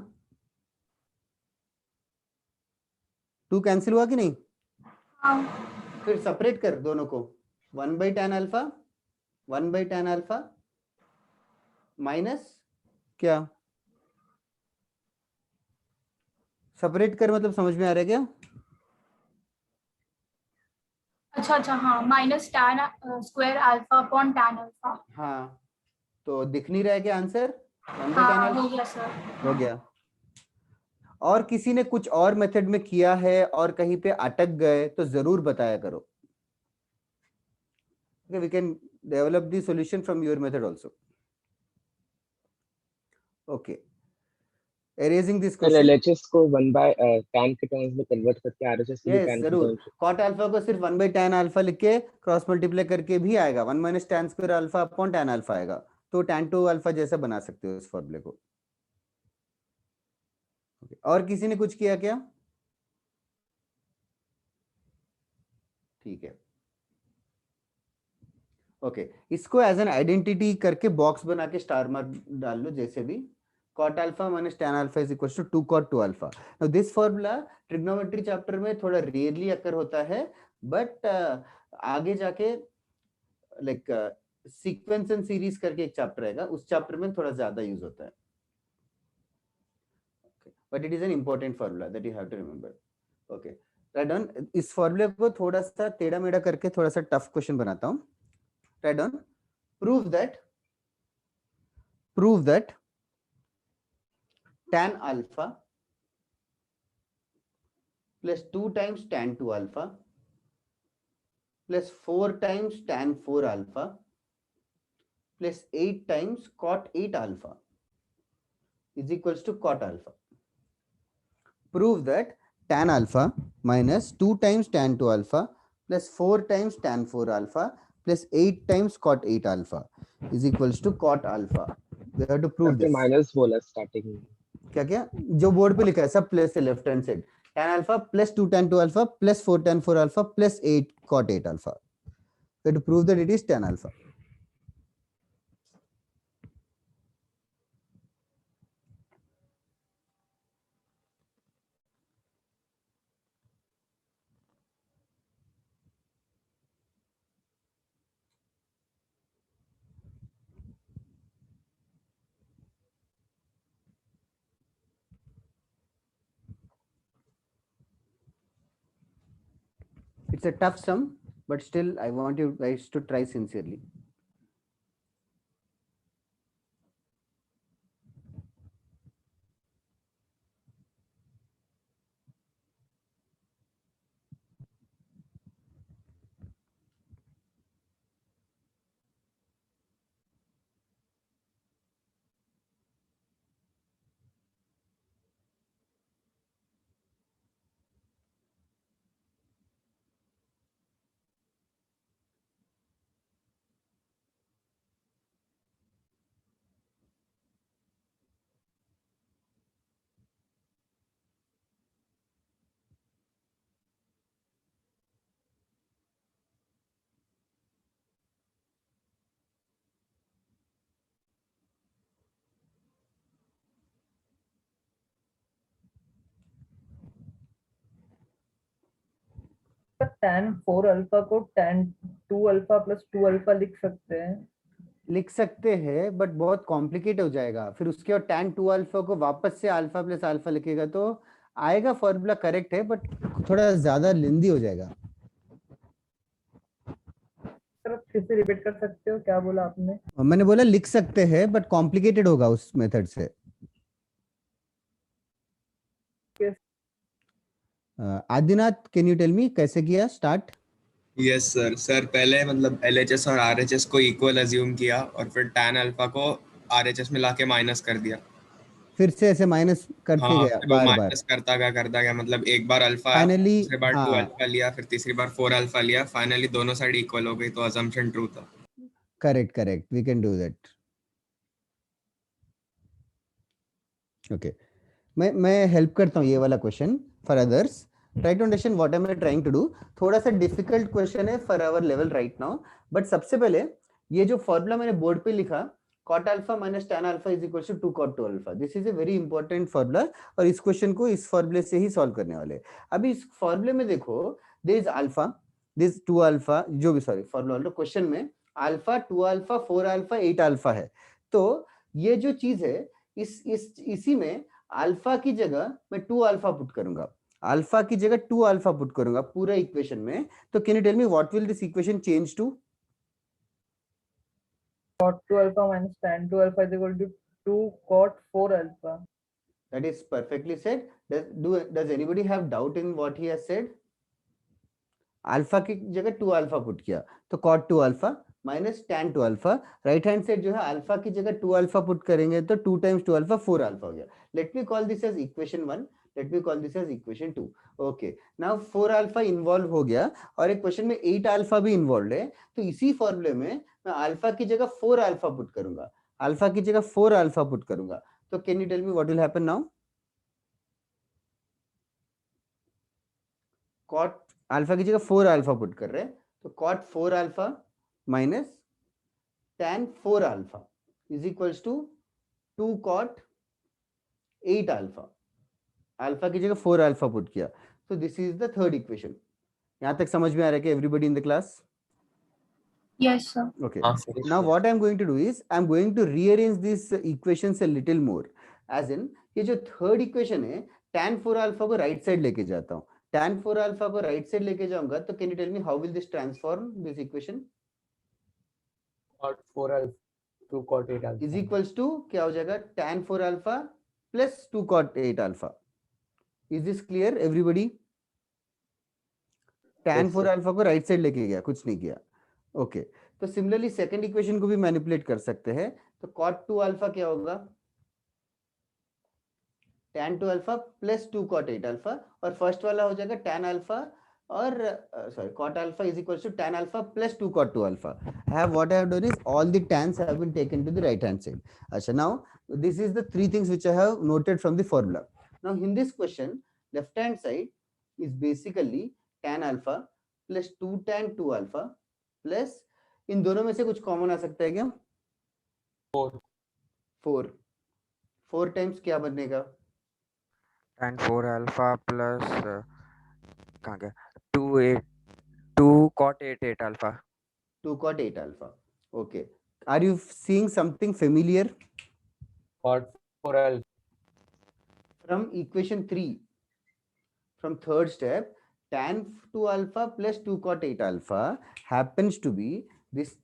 2 कैंसिल हुआ कि नहीं? हाँ. फिर सेपरेट कर दोनों को. 1/tan alpha 1/tan alpha minus क्या? सेपरेट कर मतलब समझ में आ रहा है क्या? अच्छा हाँ, minus tan square alpha upon tan alpha. हाँ, तो दिख नहीं रहा है क्या आंसर? 1/tan हाँ alpha हो गया सर. हो गया. और किसी ने कुछ और मेथड में किया है और कहीं पे अटक गए तो जरूर बताया करो. Okay, we can develop the solution from your method also. Okay. Erasing this sir question. LHS को 1/tan के टर्म्स में कन्वर्ट करके RHS को भी Yes, tan के जरूर. टर्म्स में. cot alpha को सिर्फ 1/tan alpha लिख के क्रॉस मल्टीप्लाई करके भी आएगा. 1 minus tan square alpha upon tan alpha आएगा. तो tan 2 alpha जैसा बना सकते हो इस फॉर्मूले को. Okay. और किसी ने कुछ किया क्या? ठीक है. ओके, इसको एज एन आइडेंटिटी करके बॉक्स बना के स्टार मार्क डाल लो जैसे भी. cot alpha minus tan alpha is equals to 2 cot 2 alpha. Now this formula trigonometry chapter में थोड़ा रेयरली अकर होता है, बट आगे जाके लाइक सीक्वेंस एंड सीरीज करके एक चैप्टर रहेगा, उस चैप्टर में थोड़ा ज्यादा यूज होता है. But it is an important formula that you have to remember. Okay, write down. इस फॉर्मूले को थोड़ा सा टेढ़ा मेढ़ा करके थोड़ा सा टफ क्वेश्चन बनाता हूँ. Write down. Prove that tan alpha plus 2 times tan 2 alpha plus 4 times tan 4 alpha plus 8 times cot 8 alpha is equals to cot alpha. Prove that tan alpha minus 2 times tan 2 alpha plus 4 times tan 4 alpha plus 8 times cot 8 alpha is equals to cot alpha. We have to prove आपने this. Minus बोला starting में। क्या क्या जो board पे लिखा है सब प्लस है left hand side. tan alpha plus 2 tan 2 alpha plus 4 tan 4 alpha plus 8 cot 8 alpha. We have to prove that it is tan alpha. It's a tough sum, but still I want you guys to try sincerely. tan 4 alpha को tan 2 alpha plus 2 alpha लिख सकते हैं। लिख सकते हैं but बहुत complicate हो जाएगा। फिर उसके बाद tan 2 अल्फा को वापस से अल्फा प्लस अल्फा लिखेगा तो आएगा, फॉर्मूला करेक्ट है बट थोड़ा ज्यादा लेंदी हो जाएगा। सर आप फिर से रिपीट कर सकते हो, क्या बोला आपने? मैंने बोला लिख सकते हैं बट कॉम्प्लिकेटेड होगा उस मेथड से। Adinath can you tell me कैसे किया स्टार्ट? Yes sir. सर पहले मतलब LHS और RHS को इक्वल अज्यूम किया और फिर tan अल्फा को RHS में लाके माइनस कर दिया। फिर से ऐसे माइनस करते हाँ, गया फिर वो बार बार। माइनस करता गया मतलब एक बार अल्फा, फाइनली दूसरी बार 2 हाँ अल्फा लिया, फिर तीसरी बार 4 अल्फा लिया, फाइनली दोनों साइड इक्वल हो गई तो अजम्पशन ट्रू था। Correct correct we can do that. Okay मैं हेल्प करता हूँ ये वाला question for others. Try to understand what I am trying to do. थोड़ा सा डिफिकल्ट क्वेश्चन है for our level right now, but सबसे पहले ये जो फॉर्मूला मैंने बोर्ड पे लिखा cot alpha minus tan alpha is equals to 2 cot 2 alpha. This is a very important formula और इस क्वेश्चन को इस फॉर्मूले से ही सॉल्व करने वाले। अभी इस फॉर्मूले में देखो there is alpha, this 2 alpha जो भी सॉरी फॉर्मूला क्वेश्चन में अल्फा 2 अल्फा 4 अल्फा 8 अल्फा है। तो ये जो चीज है इसी में अल्फा की जगह मैं 2 अल्फा पुट करूंगा, अल्फा की जगह 2 अल्फा पुट करूंगा पूरा इक्वेशन में। तो can you tell me what will this equation change to? cot 2 alpha minus tan 2 alpha is equal to 2 cot 4 alpha. That is perfectly said. Does anybody have doubt in what he has said? Alpha की जगह 2 alpha put किया तो cot 2 alpha minus tan 2 alpha. Right hand side जो है alpha की जगह 2 alpha put करेंगे तो 2 times 2 अल्फा 4 अल्फा हो गया। Let me call this as equation 1, let me call this as equation 2। Okay now 4 alpha involve हो गया और एक क्वेश्चन में 8 अल्फा भी इन्वॉल्व है। तो इसी फॉर्मूले में मैं अल्फा की जगह 4 अल्फा पुट करूंगा, अल्फा की जगह 4 अल्फा पुट करूंगा। तो can you tell me what will happen now? cot alpha की जगह 4 अल्फा पुट कर रहे हैं तो cot 4 alpha minus tan 4 alpha is equals to 2 cot 8 alpha. Alpha की जगह 4 अल्फा पुट किया तो this is the third equation. यहां तक समझ में आ रहा है कि everybody in the class? Yes, sir. Okay. Now what I am going to do is I am going to rearrange these equations a little more. As in ये जो थर्ड इक्वेशन है tan 4 अल्फा को right side लेके जाता हूँ, tan 4 alpha को right side लेके जाऊंगा तो can you tell me how will this transform this equation? cot 4 alpha 2 cot 8 alpha is equals to क्या हो जाएगा tan 4 alpha plus 2 cot 8 alpha. Is this clear everybody? tan 4 alpha को right side लेके गया, कुछ नहीं किया। ओके तो सिमिलरली सेकंड इक्वेशन को भी मैनिपुलेट कर सकते हैं। तो cot 2 अल्फा क्या होगा? tan 2 alpha plus 2 cot 8 alpha और फर्स्ट वाला हो जाएगा tan alpha or sorry, cot alpha is equals to tan alpha plus 2 cot 2 alpha. What I have done is all the tans have been taken to the right hand side. Achha, now this is the three things which I have noted from the formula. Now in this question, left hand side is basically tan alpha plus 2 tan 2 alpha plus इन दोनों में से कुछ common आ सकता है क्या? 4 times क्या बनेगा? tan 4 alpha plus कहाँ गया 2 cot 8 alpha. 2 cot 8 alpha. Okay. Are you seeing something familiar? Cot 4 alpha. From equation 3, from third step, tan 2 alpha plus 2 cot 8 alpha happens to be this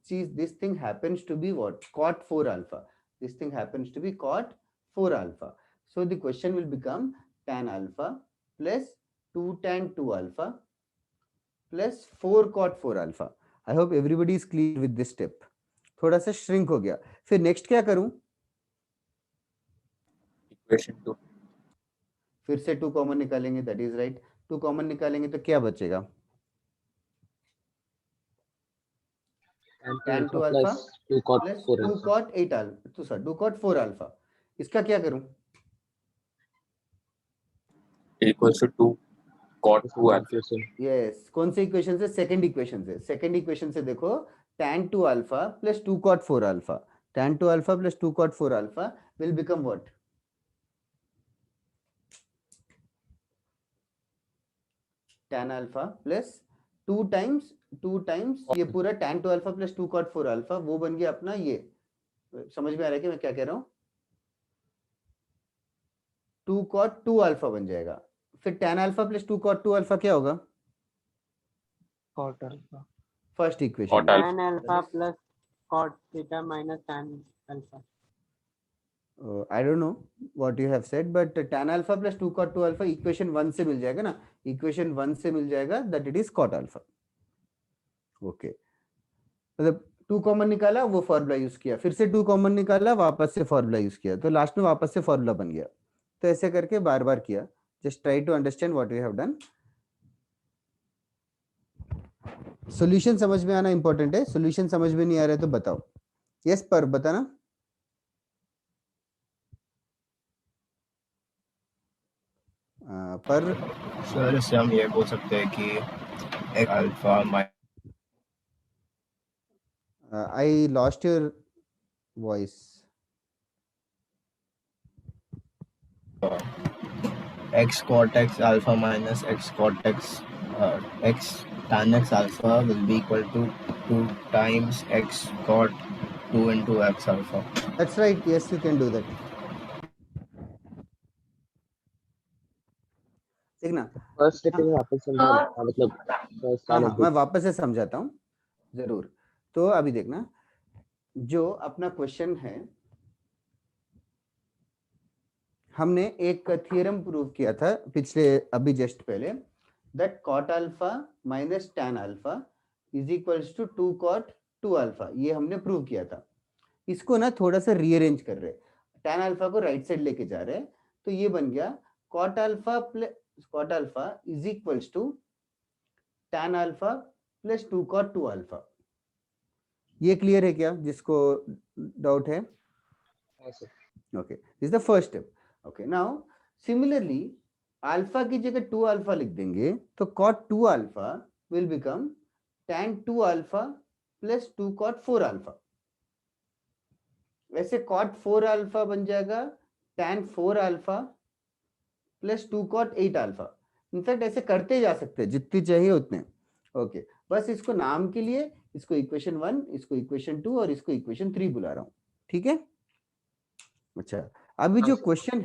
thing happens to be what? Cot 4 alpha. This thing happens to be cot 4 alpha. So the question will become tan alpha plus 2 tan 2 alpha plus 4 cot 4 alpha. I hope everybody is clear with this step. थोड़ा सा shrink हो गया. फिर next क्या करूं? Equation 2. फिर से 2 common निकालेंगे, that is right. 2 कॉमन निकालेंगे तो क्या बचेगा? tan 2 alpha plus 2 cot 8 alpha. तो सर 2 cot 4 alpha. इसका क्या करूं? Equals to 2 cot 2 alpha. Yes. कौन से इक्वेशन से? सेकंड इक्वेशन से. सेकंड इक्वेशन से देखो tan 2 alpha plus 2 cot 4 alpha. tan 2 alpha plus 2 cot 4 alpha will become what? tan alpha plus 2 times ये पूरा tan 2 alpha plus 2 cot 4 alpha वो बन गया अपना ये. समझ में आ रहा है कि मैं क्या कह रहा हूँ? 2 cot 2 alpha बन जाएगा. फिर tan alpha plus 2 cot 2 alpha क्या होगा? Cot alpha. First equation. Tan alpha plus cot theta minus tan alpha. I don't know what you have said, but tan alpha plus 2 cot 2 alpha equation 1 से मिल जाएगा ना? Equation 1 से मिल जाएगा that it is cot alpha. Okay. मतलब 2 common निकाला, वो formula use किया, फिर से 2 कॉमन निकाला, वापस से फॉर्मूला यूज किया, तो लास्ट में वापस से फॉर्मूला बन गया. तो ऐसे करके बार बार किया. Just try to understand what we have done. Solution समझ में आना इंपॉर्टेंट है. सॉल्यूशन समझ में नहीं आ रहा है तो बताओ. यस पर बताना. पर सर इससे हम ये बोल सकते हैं कि एक alpha I lost your voice. x cot x alpha minus x cot x x tan x alpha will be equal to 2 times x cot 2 into x alpha. That's right. Yes, you can do that. ठीक ना? First step में वापस समझाना मतलब हाँ, मैं वापस से समझाता हूँ जरूर. तो अभी देखना, जो अपना क्वेश्चन है, हमने एक थ्योरम प्रूव किया था पिछले अभी जस्ट पहले, दैट cot alpha minus tan alpha is equals to 2 cot 2 alpha. ये हमने प्रूव किया था. इसको ना थोड़ा सा रीअरेंज कर रहे, tan अल्फा को राइट साइड लेके जा रहे, तो ये बन गया cot alpha is equals to tan alpha plus 2 cot 2 alpha. ये क्लियर है क्या? जिसको डाउट है? Okay, this the first step. Okay, now similarly alpha की जगह 2 अल्फा लिख देंगे तो cot 2 alpha will become tan 2 alpha plus 2 cot 4 alpha. वैसे cot 4 अल्फा बन जाएगा tan 4 alpha plus 2 cot 8 alpha. In fact ऐसे करते जा सकते हैं जितनी चाहिए उतने. ओके, बस इसको नाम के लिए इसको इक्वेशन 1, इसको इक्वेशन 2 और इसको इक्वेशन 3 बुला रहा हूं. ठीक है? अच्छा, अभी जो क्वेश्चन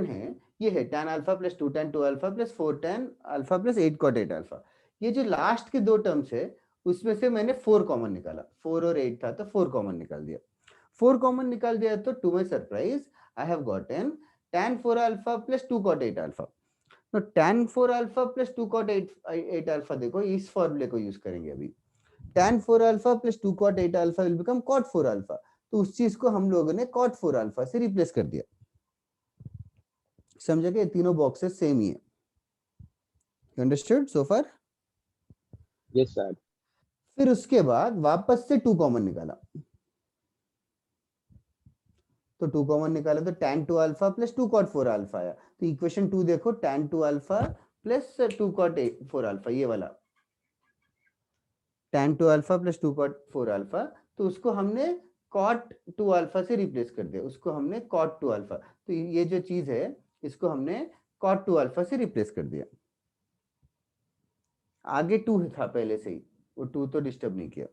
है ये है tan alpha plus 2 tan 2 alpha plus 4 tan alpha plus 8 cot 8 alpha. ये जो लास्ट के दो टर्म्स है उसमें से मैंने 4 कॉमन निकाला. 4 और 8 था तो 4 कॉमन निकाल दिया. 4 कॉमन निकाल दिया तो to my surprise I have gotten tan 4 alpha plus 2 cot 8 alpha. तो tan 4 alpha plus 2 cot 8 alpha, देखो इस फॉर्मूले को यूज करेंगे अभी. tan 4 alpha plus 2 cot 8 alpha will become cot 4 alpha. तो उस चीज को हम लोगों ने cot 4 अल्फा से रिप्लेस कर दिया. समझे कि तीनों बॉक्सेस सेम ही है. You understood so far? Yes, sir. फिर उसके बाद वापस से 2 कॉमन निकाला, तो 2 कॉमन निकाला तो tan 2 alpha plus 2 cot 4 alpha आया। तो इक्वेशन 2 देखो, tan 2 alpha plus 2 cot 4 alpha, ये वाला tan 2 alpha plus 2 cot 4 alpha, तो उसको हमने cot 2 अल्फा से रिप्लेस कर दिया, उसको हमने cot 2 अल्फा, तो ये जो चीज है इसको हमने cot 2 अल्फा से रिप्लेस कर दिया। आगे 2 था पहले से ही, वो 2 तो डिस्टर्ब नहीं किया।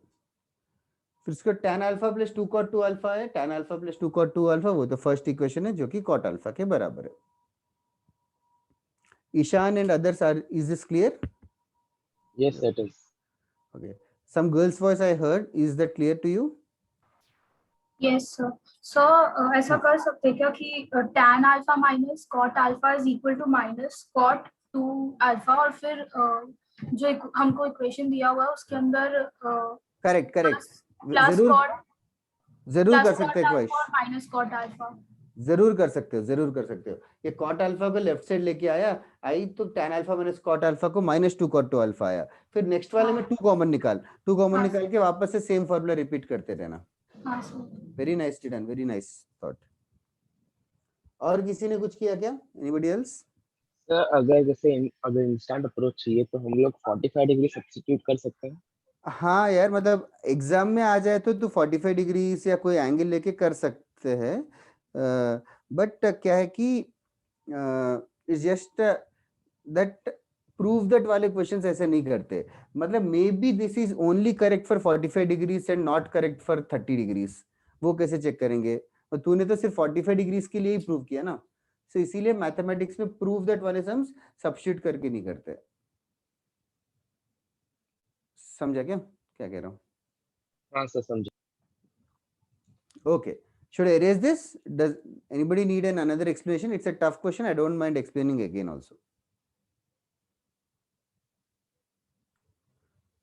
फिर इसको tan alpha plus 2 cot 2 alpha है, tan alpha plus 2 cot 2 alpha, वो तो फर्स्ट इक्वेशन है जो कि cot अल्फा के बराबर है। Ishaan and others are, is this clear? Yes, it is. Okay. Some girl's voice I heard. Is that clear to you? Yes sir. Sir ऐसा कर सकते हैं क्या कि tan alpha minus cot alpha is equal to minus cot 2 alpha, और फिर जो हमको इक्वेशन दिया हुआ है उसके अंदर करेक्ट प्लस जरूर cot जरूर कर प्लस सकते cot हो अल्फा और माइनस cot अल्फा। जरूर कर सकते हो, जरूर कर सकते हो। ये cot अल्फा को लेफ्ट साइड लेके आया, आई तो tan alpha minus cot alpha को माइनस 2 cot 2 अल्फा आया। फिर नेक्स्ट वाले में 2 कॉमन निकाल, 2 कॉमन निकाल के वापस से सेम फॉर्मूला रिपीट करते रहना। हाँ sir. Very nice student, very nice thought. और किसी ने कुछ किया क्या? Anybody else? सर अगर जैसे अगर इंस्टेंट अप्रोच चाहिए तो हम लोग 45 डिग्री सब्स्टिट्यूट कर सकते हैं। हाँ यार, मतलब एग्जाम में आ जाए तो 45 डिग्री या कोई एंगल लेके कर सकते हैं, बट क्या है कि it's just that prove that वाले क्वेश्चंस ऐसे नहीं करते। मतलब may be this is only correct for 45 degrees and not correct for 30 degrees, वो कैसे चेक करेंगे? और तूने तो सिर्फ 45 डिग्रीज के लिए ही प्रूव किया ना, सो इसीलिए मैथमेटिक्स में प्रूव दैट वाले सम्स सब्स्टिट्यूट करके नहीं करते। समझा क्या कह रहा हूँ? हाँ सर समझा। Okay, should I erase this? Does anybody need another explanation? It's a tough question, I don't mind explaining again also.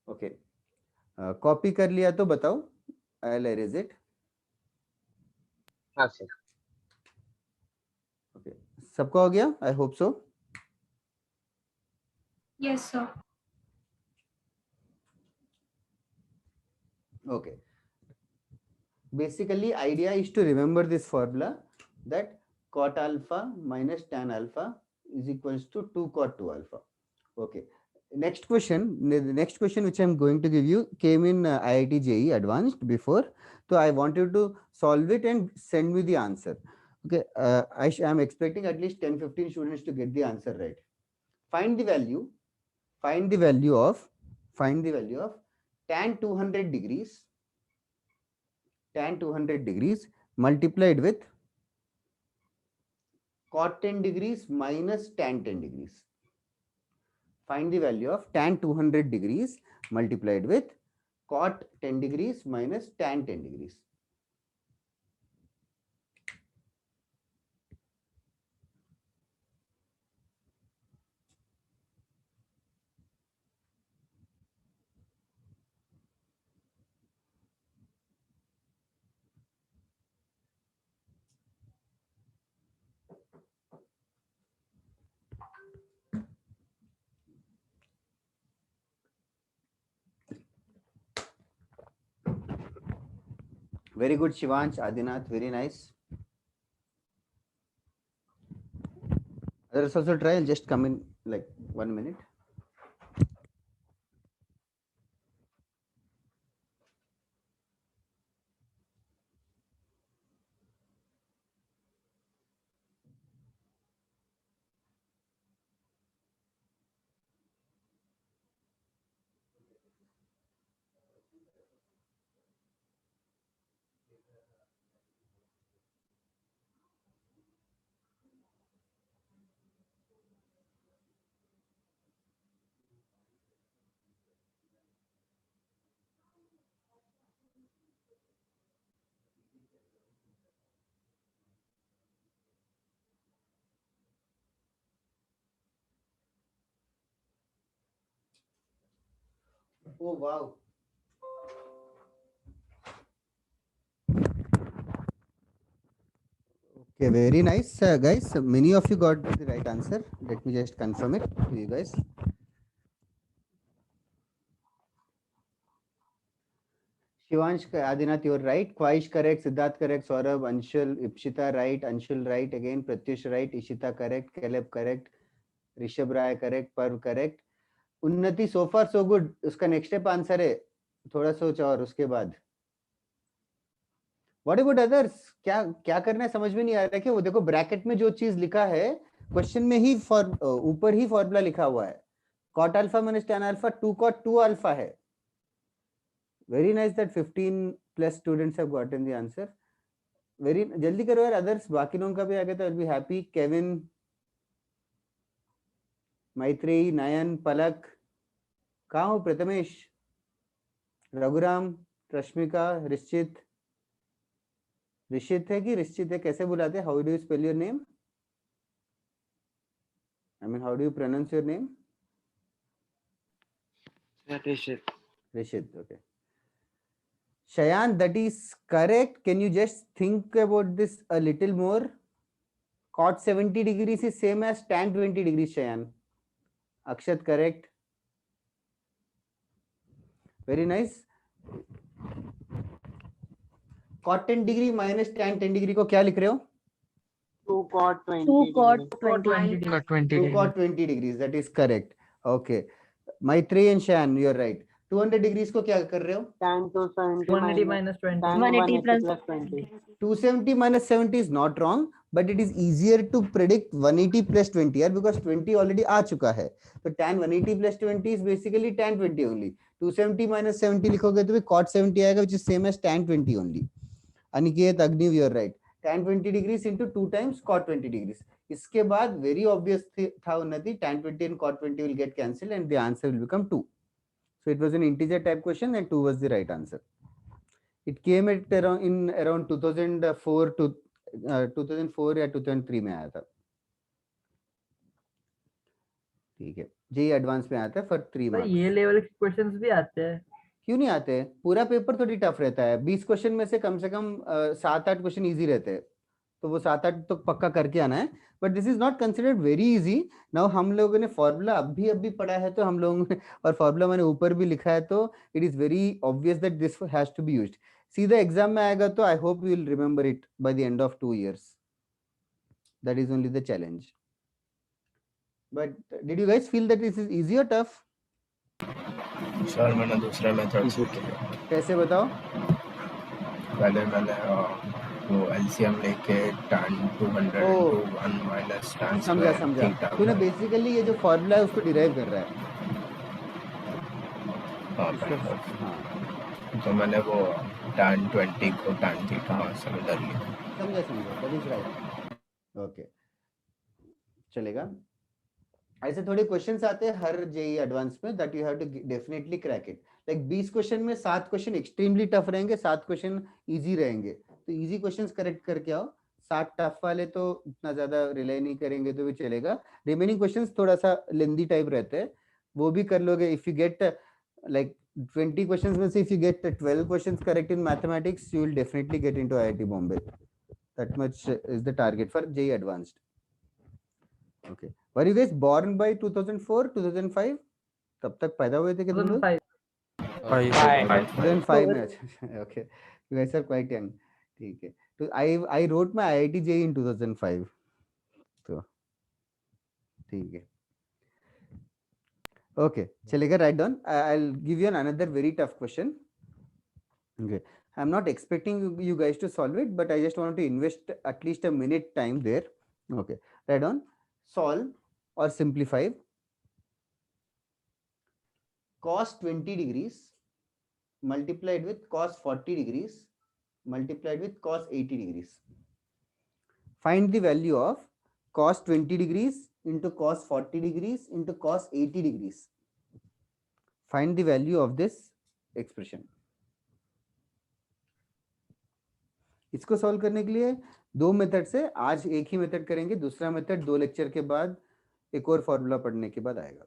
Okay, copy कर लिया तो बताओ, I'll erase it. हाँ सर। Okay, सबका हो गया? I hope so. Yes sir. Okay, basically idea is to remember this formula, that cot alpha minus tan alpha is equals to 2 cot 2 alpha. Okay, next question, the next question which I'm going to give you came in IIT JEE advanced before, so I want you to solve it and send me the answer. Okay, I am expecting at least 10-15 students to get the answer right. Find the value of tan 200 degrees multiplied with cot 10 degrees minus tan 10 degrees. Find the value of tan 200 degrees multiplied with cot 10 degrees minus tan 10 degrees. Very good, Shivansh, Adinath, very nice. Others also try, I'll just come in like 1 minute. Oh wow. Okay, very nice, guys. Many of you got the right answer. Let me just confirm it to you guys. Shivansh, Adinath, you're right. Khwahish correct. Siddharth correct. Saurabh, Anshul, Ipshita right. Anshul right again. Pratyush right. Ishita correct. Caleb correct. Rishabh Rai correct. Parv correct. उन्नति so far so good. उसका next step answer है. थोड़ा सोच और उसके बाद. What about others? क्या क्या करना है समझ में नहीं आ रहा है कि वो देखो ब्रैकेट में जो चीज लिखा है क्वेश्चन में ही ऊपर ही फॉर्मूला लिखा हुआ है. Cot alpha minus tan alpha 2 cot 2 alpha है. Very nice that 15 plus students have gotten the answer. Very जल्दी करो यार others बाकी लोगों का भी आ गया तो I'll be happy. Kevin, Maitreyi, Nayan, Palak, कहाँ हो प्रथमेश, रघुराम, रश्मिका, ऋषित, ऋषित है कि ऋषित है, कैसे बुलाते हैं? How do you spell your name? I mean, how do you pronounce your name? Rishit. Rishit, okay. Shayan, that is correct. Can you just think about this a little more? Cot 70 degrees is same as tan 20 degrees, Shayan. Akshat, correct. Very nice. Cot 10 degree minus tan 10 degree को क्या लिख रहे हो? 2 cot 20 2 cot degree. 20 Got 20 2 degree. cot 20 degrees. That is correct. Okay. Maitreyi and Shayan, you are right. 200 degrees को क्या कर रहे हो? Tan 270 180 minus minus 20. tan 180 180 plus plus 20. 270 minus 70 is not wrong, but it is easier to predict 180 plus 20 here because 20 already आ चुका है. So tan 180 plus 20 is basically tan 20 only. 270 minus 70 लिखोगे तो भी cot 70 आएगा, which is same as tan 20 only. Aniket, Agniv, you are right. Tan 20 degrees into 2 times cot 20 degrees. इसके बाद very obvious था उन्नति, tan 20 and cot 20 will get cancelled and the answer will become 2. So it was an integer type question and 2 was the right answer. It came at around 2004 to 2004 या 2003 में आया था. ठीक है, जेई एडवांस में आया था फॉर 3 तो मार्क्स. ये लेवल के क्वेश्चंस भी आते हैं? क्यों नहीं आते? पूरा पेपर थोड़ी टफ रहता है. 20 क्वेश्चन में से कम 7-8 क्वेश्चन इजी रहते हैं, तो वो 7-8 तो पक्का करके आना है. But this is not considered very easy. Now हम लोगों ने फॉर्मूला अभी पढ़ा है, तो हम लोगों ने, और फॉर्मूला मैंने ऊपर भी लिखा है, तो it is very obvious that this has to be used. सीधा एग्जाम में आएगा तो I hope you will remember it by the end of 2 years. That is only the challenge. But did you guys feel that this is easy or tough? Sir मैंने दूसरे method से किया. कैसे बताओ? पहले मैंने वो एलसीएम लेके tan 200 ओ, into 1 minus tan समझा square समझा. theta तूने का. बेसिकली ये जो फॉर्मूला है उसको डिराइव कर रहा है. हाँ इसका पहले तो मैंने वो tan 20 को tan theta से बदल लिया. समझा. That is right. ओके, चलेगा. ऐसे थोड़े क्वेश्चंस आते हैं हर जेई एडवांस में, that you have to definitely crack it. Like 20 question में 7 क्वेश्चन एक्सट्रीमली टफ रहेंगे, 7 क्वेश्चन इजी रहेंगे. तो इजी क्वेश्चंस करेक्ट करके आओ. 7 टफ वाले तो इतना ज्यादा रिलाई नहीं करेंगे तो भी चलेगा. रिमेनिंग क्वेश्चंस थोड़ा सा लेंदी टाइप रहते हैं, वो भी कर लोगे. If you get like 20 questions में से if you get 12 questions correct in mathematics, you will definitely get into IIT Bombay. That much is the target for JEE Advanced. Okay. Were you guys born by 2004, 2005? तब तक पैदा हुए थे कि तुम लोग? 2005 में. अच्छा, okay. You guys are quite young. ठीक है. तो I wrote my IIT JEE in 2005. तो ठीक है. Okay, चलेगा. Write down. I'll give you another very tough question. Okay, I'm not expecting you guys to solve it, but I just want to invest at least a minute time there. Okay, write down. Solve or simplify cos 20 degrees multiplied with cos 40 degrees multiplied with cos 80 degrees. Find the value of cos 20 degrees into cos 40 degrees into cos 80 degrees. Find the value of this expression. इसको solve करने के लिए 2 method से, आज एक ही method करेंगे, दूसरा method 2 lecture के बाद एक और फॉर्मूला पढ़ने के बाद आएगा.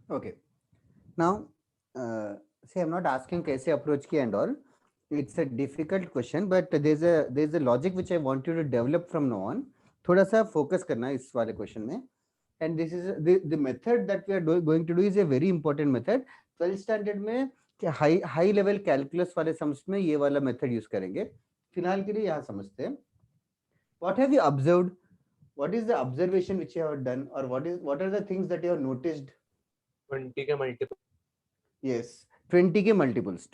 Okay. Now, see, I'm not asking कैसे approach किया and all. It's a difficult question, but there's a logic which I want you to develop from now on. थोड़ा सा focus करना इस वाले question में. And this is the method that we are going to do is a very important method. 12th standard में high level calculus वाले sums में ये वाला method use करेंगे. फिलहाल के लिए यहाँ समझते हैं. What have you observed? What is the observation which you have done, or what are the things that you have noticed? 20 के multiple. Yes, 20 के multiples,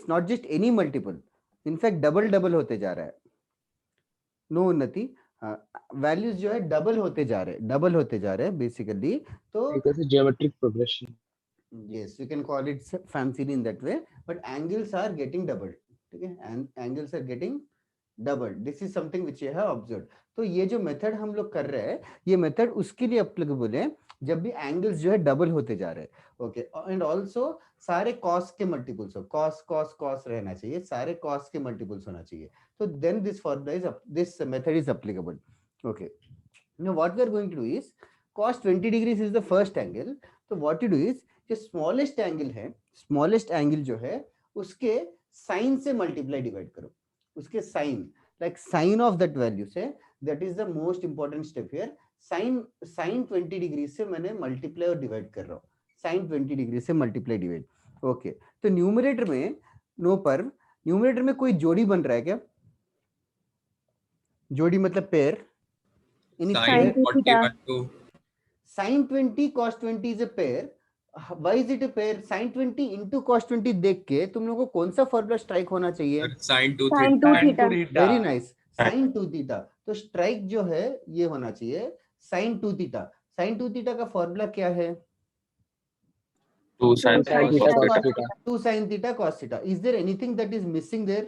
not just any multiple. In fact, double होते जा रहा है. No उन्नति, values जो है double होते जा रहे हैं basically. तो Because of geometric progression. Yes, you can call it fancily in that way, but angles are getting doubled. Okay, and angles are getting doubled. This is something which you have observed. तो ये जो method हम लोग कर रहे हैं, ये method उसके लिए एप्लीकेबल है जब भी एंगल्स जो है डबल होते जा रहे हैं. ओके, एंड ऑल्सो सारे कॉस के मल्टीपल्स हो, कॉस रहना चाहिए, सारे कॉस के मल्टीपल्स होना चाहिए. तो then this method is applicable. Okay, now what we are going to do is cos 20 degrees is the first angle. तो what you do is जो स्मॉलेस्ट एंगल है, स्मॉलेस्ट एंगल जो है उसके साइन से मल्टीप्लाई डिवाइड करो. उसके sign, like sin of that value से, that is the most important step here. sin 20 degree से मैंने मल्टीप्लाई और डिवाइड कर रहा हूँ. sin 20 डिग्री से मल्टीप्लाई डिवाइड. ओके, तो न्यूमरेटर में न्यूमरेटर में कोई जोड़ी बन रहा है क्या? जोड़ी मतलब pair. sin 20 cos 20 is a pair. Why is it a pair? sin 20 into cos 20 देख के तुम लोगों को कौन सा फॉर्मूला स्ट्राइक होना चाहिए? sin 2 theta. Very nice. sin 2 theta. तो स्ट्राइक जो है ये होना चाहिए sin 2 थीटा. sin 2 थीटा का फॉर्मूला क्या है? 2 sin theta. 2 sin theta cos theta. Is there anything that is missing there?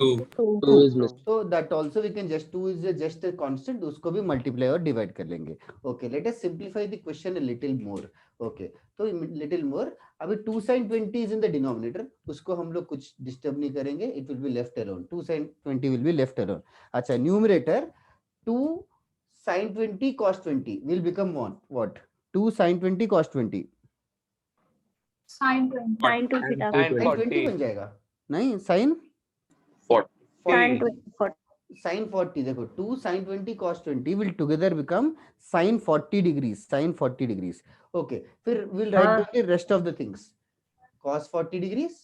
2 is missing. So that also we can just 2 is just a constant, उसको भी multiply और divide कर लेंगे. Okay, let us simplify the question a little more. Okay, तो little more. अभी 2 sin 20 is in the denominator, उसको हम लोग कुछ disturb नहीं करेंगे. It will be left alone. 2 sin 20 will be left alone. अच्छा, numerator 2 sin 20 cos 20 will become what? 2 sin 20 cos 20. sin 20. sin 2 theta. sin 20 बन जाएगा. नहीं, sin sin 20. sin 40. देखो 2 sin 20 cos 20 will together become sin 40 degrees. sin 40 degrees. Okay, फिर we'll write down the rest of the things. cos 40 degrees,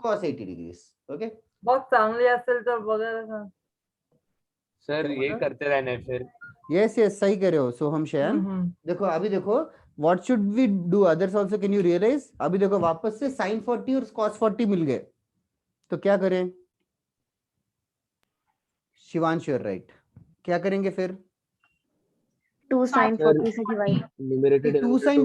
cos 80 degrees. Okay. बहुत चांगली असेल तर बघा. सर ये करते रहने फिर. Yes, सही कह रहे हो. So हम शयान देखो, अभी देखो what should we do? Others also can you realize? अभी देखो वापस से sin 40 और cos 40 मिल गए, तो क्या करें? Shivansh your right. क्या करेंगे फिर? 2 sin 40 से डिवाइड. न्यूमरेटर 2 sin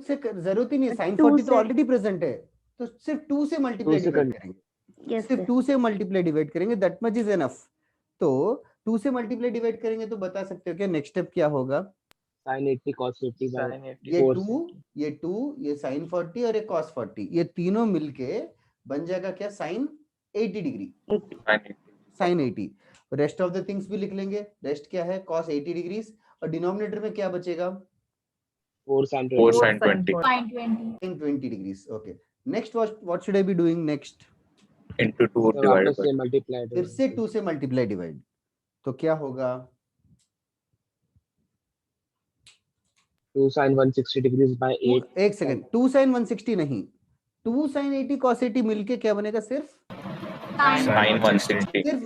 से जरूरत ही नहीं है. sin 40 तो ऑलरेडी प्रेजेंट है, तो सिर्फ 2 से मल्टीप्लाई डिवाइड करेंगे. सिर्फ 2 से मल्टीप्लाई डिवाइड करेंगे, दैट मच इज एनफ. तो 2 से मल्टीप्लाई डिवाइड करेंगे तो बता सकते हो क्या नेक्स्ट स्टेप क्या होगा? sin 80 cos 50 ये 2 ये sin 40 और ये cos 40, ये तीनों मिलके बन जाएगा क्या? sin 80 degree. sin 80. Rest of the things भी लिख लेंगे. रेस्ट क्या है? cos 80 degrees. और डिनोमिनेटर में क्या बचेगा? 4 sin 20 degrees. Okay, next what should I be doing next? into 2 divided by multiply. फिर से 2 से मल्टीप्लाई डिवाइड. तो क्या होगा? 2 sin 160 degrees by 8. एक सेकंड, 2 sin 160 नहीं, 2 sin 80 cos 80 मिलके क्या बनेगा? सिर्फ sin 160. सिर्फ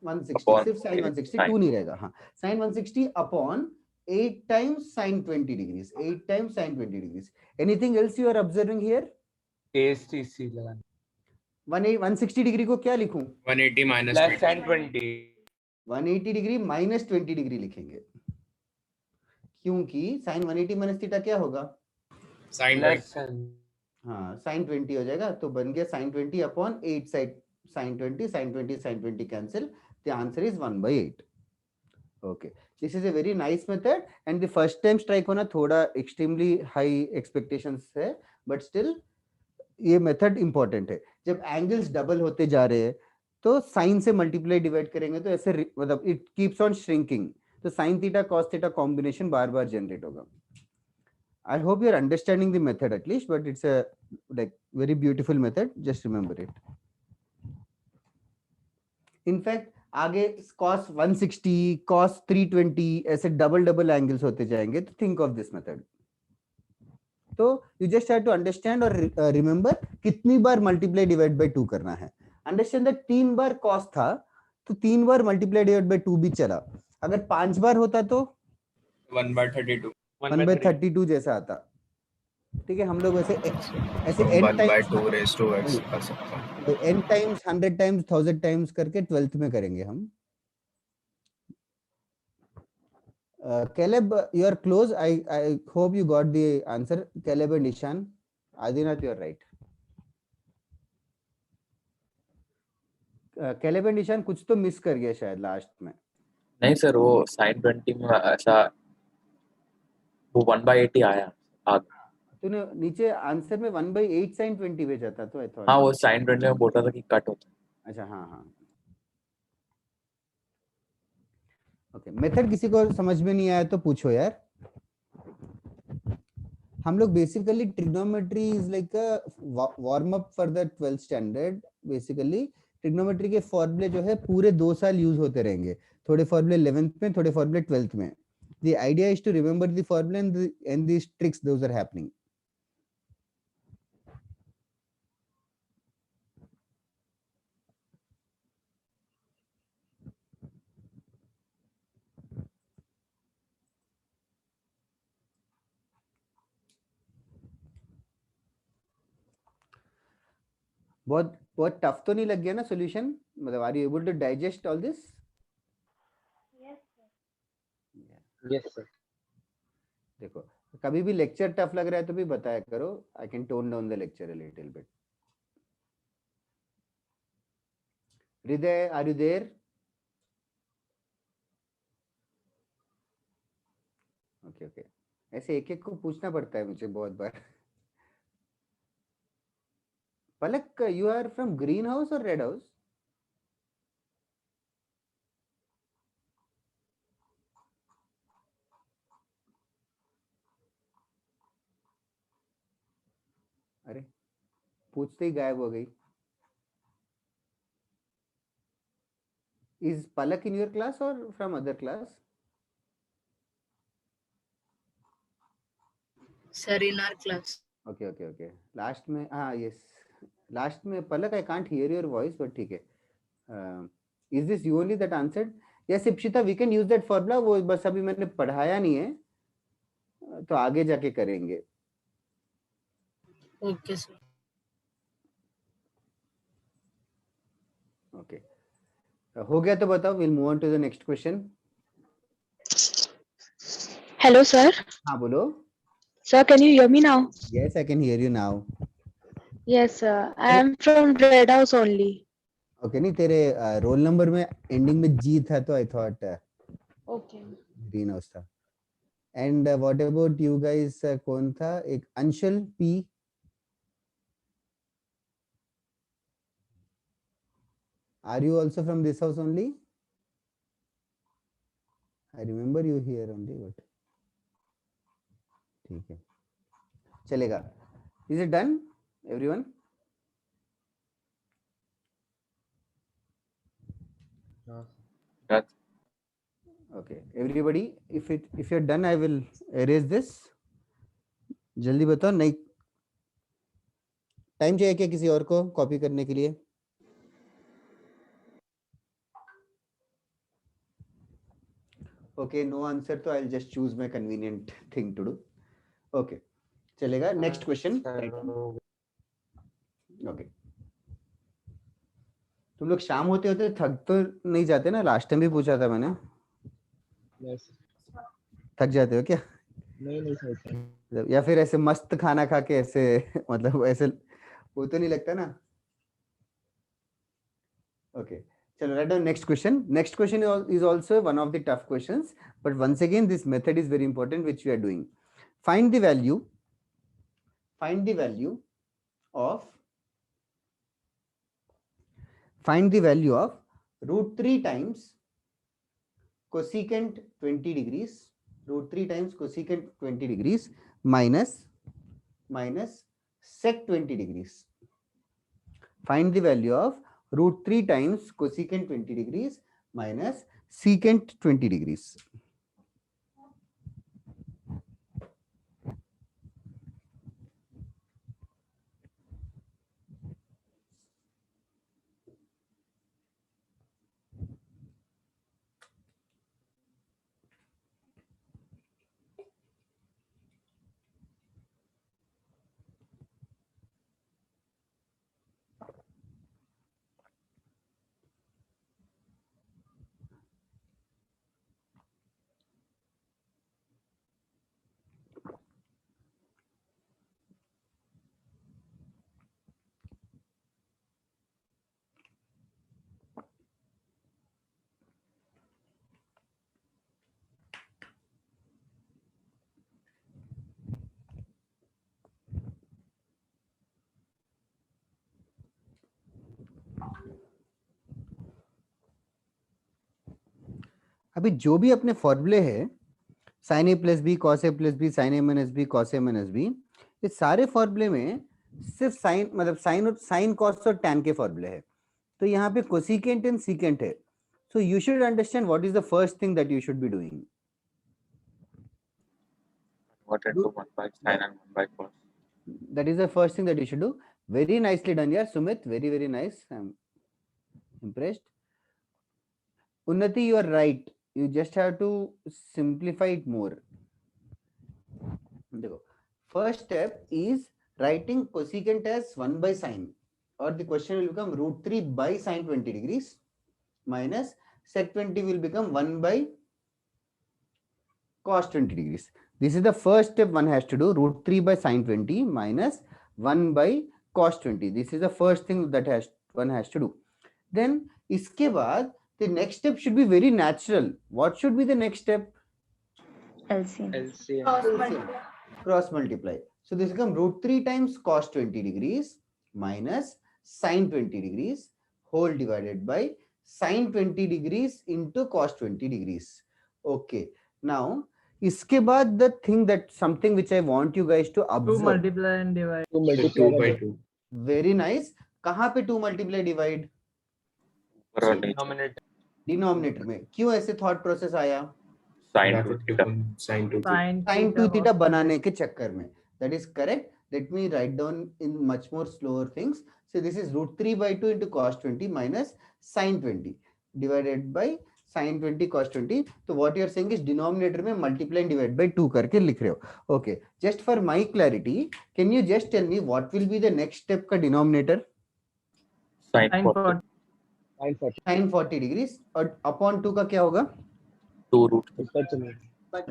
160, सिर्फ sin 160, 2 नहीं रहेगा. हाँ, sin 160 upon 8 times sin 20 degrees. 8 times sin 20 degrees. Anything else you are observing here? ASTC लगाना. 160 डिग्री को क्या लिखूं? 180 minus Less than 20. 180 degree minus 20 degree लिखेंगे, क्योंकि sin 180 माइनस थीटा क्या होगा? sin हाँ, sin 20 हो जाएगा. तो बन गया sin 20 upon 8 side sin 20, sin 20, sin 20 cancel. The answer is 1/8. Okay, this is a very nice method, and the first time strike होना थोड़ा extremely high expectations है, but still ये मेथड इंपॉर्टेंट है. जब एंगल्स डबल होते जा रहे हैं तो साइन से मल्टीप्लाई डिवाइड करेंगे तो ऐसे मतलब इट कीप्स ऑन श्रिंकिंग. तो sine theta cos theta combination बार बार जनरेट होगा. I hope you're understanding the method at least, but it's a like very beautiful method. Just remember it. In fact, आगे cos 160, cos 320 ऐसे double angles होते जाएंगे, तो think of this method. तो you just have to understand और remember कितनी बार multiply divide by 2 करना है. Understand that 3 बार cos था, तो 3 बार multiply divide by 2 भी चला. अगर 5 बार होता तो 1/32. 1/32 जैसा आता. ठीक है, हम लोग ऐसे तो n 1/2 raised to x कर सकते हैं. n times 100 times 1000 times करके 12th में करेंगे हम. Caleb, you are close. I hope you got the answer. Caleb and Ishan. Adinath, you are right. Caleb and Ishan कुछ तो मिस कर गया शायद लास्ट में. नहीं सर, वो sin 20 में ऐसा वो 1/80 आया आगे. तूने नीचे आंसर में 1/8 sin 20 भेजा था तो I thought. हाँ, वो sin 20 में बोल रहा था कि कट होता है. अच्छा, हाँ. ओके, मेथड किसी को समझ में नहीं आया तो पूछो यार. हम लोग basically trigonometry is like a warm up for the 12th standard. Basically trigonometry के फॉर्मूले जो है पूरे 2 साल यूज होते रहेंगे. थोड़े फॉर्मूले 11th में, थोड़े फॉर्मूले 12th में. The idea is to remember the formula and these tricks those are happening. बहुत टफ तो नहीं लग गया ना सॉल्यूशन? मतलब are you able to digest all this? Yes sir. देखो, कभी भी लेक्चर टफ लग रहा है तो भी बताया करो. I can tone down the lecture a little bit. हृदय, आर यू देयर? ओके. ऐसे एक को पूछना पड़ता है मुझे बहुत बार. पलक, you are from green house or red house? अरे, पूछते ही गायब हो गई. Is Palak in your class or from other class? Sir, in our class. Okay. Last में, हाँ, yes. Last में Palak, I can't hear your voice, but ठीक है. Is this you only that answered? Yes, Ipshita, we can use that formula. वो बस अभी मैंने पढ़ाया नहीं है, तो आगे जाके करेंगे. Okay, sir. Okay. हो गया तो बताओ. We'll move on to the next question. Hello, sir. हाँ, बोलो. Sir, can you hear me now? Yes, I can hear you now. Yes, sir. I am from Red House only. Okay, नहीं तेरे roll number में ending में जी था तो I thought Okay. Green house था. And what about you guys? कौन था? एक Anshal P. Are you also from this house only? I remember you here only, but ठीक है, चलेगा. Is it done, everyone? That's Okay, everybody, if you're done, I will erase this. जल्दी बताओ. नहीं, time चाहिए क्या किसी और को कॉपी करने के लिए? Okay, no answer, तो I'll just choose my convenient thing to do. Okay, चलेगा. Next question. Okay. तुम लोग शाम होते होते थक तो नहीं जाते ना? लास्ट टाइम भी पूछा था मैंने. थक जाते हो क्या? नहीं सर. या फिर ऐसे मस्त खाना खा के ऐसे मतलब ऐसे वो तो नहीं लगता ना? Okay. चलो, write down next question. Next question is also one of the tough questions, but once again this method is very important which we are doing. Find the value of root 3 times cosecant 20 degrees, root 3 times cosecant 20 degrees minus sec 20 degrees. Find the value of root 3 times cosecant 20 degrees minus secant 20 degrees. अभी जो भी अपने फॉर्मूले है sin a plus b cos a plus b sin a minus b cos a minus b, ये सारे फॉर्मूले में सिर्फ साइन मतलब साइन कॉस और tan के फॉर्मूले है. तो यहाँ पे कोसिकेंट एंड सीकेंट है. So you should understand what is the first thing that you should be doing. What into 1 by sin and 1 by cos. That is the first thing that you should do. Very nicely done, yeah, Sumit. Very, very nice. I'm impressed. Unnati, you are right. You just have to simplify it more. First step is writing cosecant as 1 by sine, or the question will become root 3 by sine 20 degrees minus sec 20 will become 1 by cos 20 degrees. This is the first step one has to do. Root 3 by sine 20 minus 1 by cos 20. This is the first thing that one has to do. Then iske baad the next step should be very natural. What should be the next step? LCM. Cross multiply. So this becomes root 3 times cos 20 degrees minus sine 20 degrees whole divided by sine 20 degrees into cos 20 degrees. Okay. Now, इसके बाद the thing that something which I want you guys to 2 observe. multiply and divide. 2 by 2. Very nice. कहाँ पे 2 multiply divide? Denominator में. क्यों ऐसे thought process आया? Sin 2 theta बनाने के चक्कर में. That is correct. Let me write down in much more slower things. So this is root 3 by 2 into cos 20 minus sin 20 divided by sin 20 cos 20. So what you are saying is denominator में multiply and divide by 2 करके लिख रहे हो. Okay. Just for my clarity, can you just tell me what will be the next step का denominator? Sin 40. Sin 40 degrees और upon 2 का क्या होगा? 2 root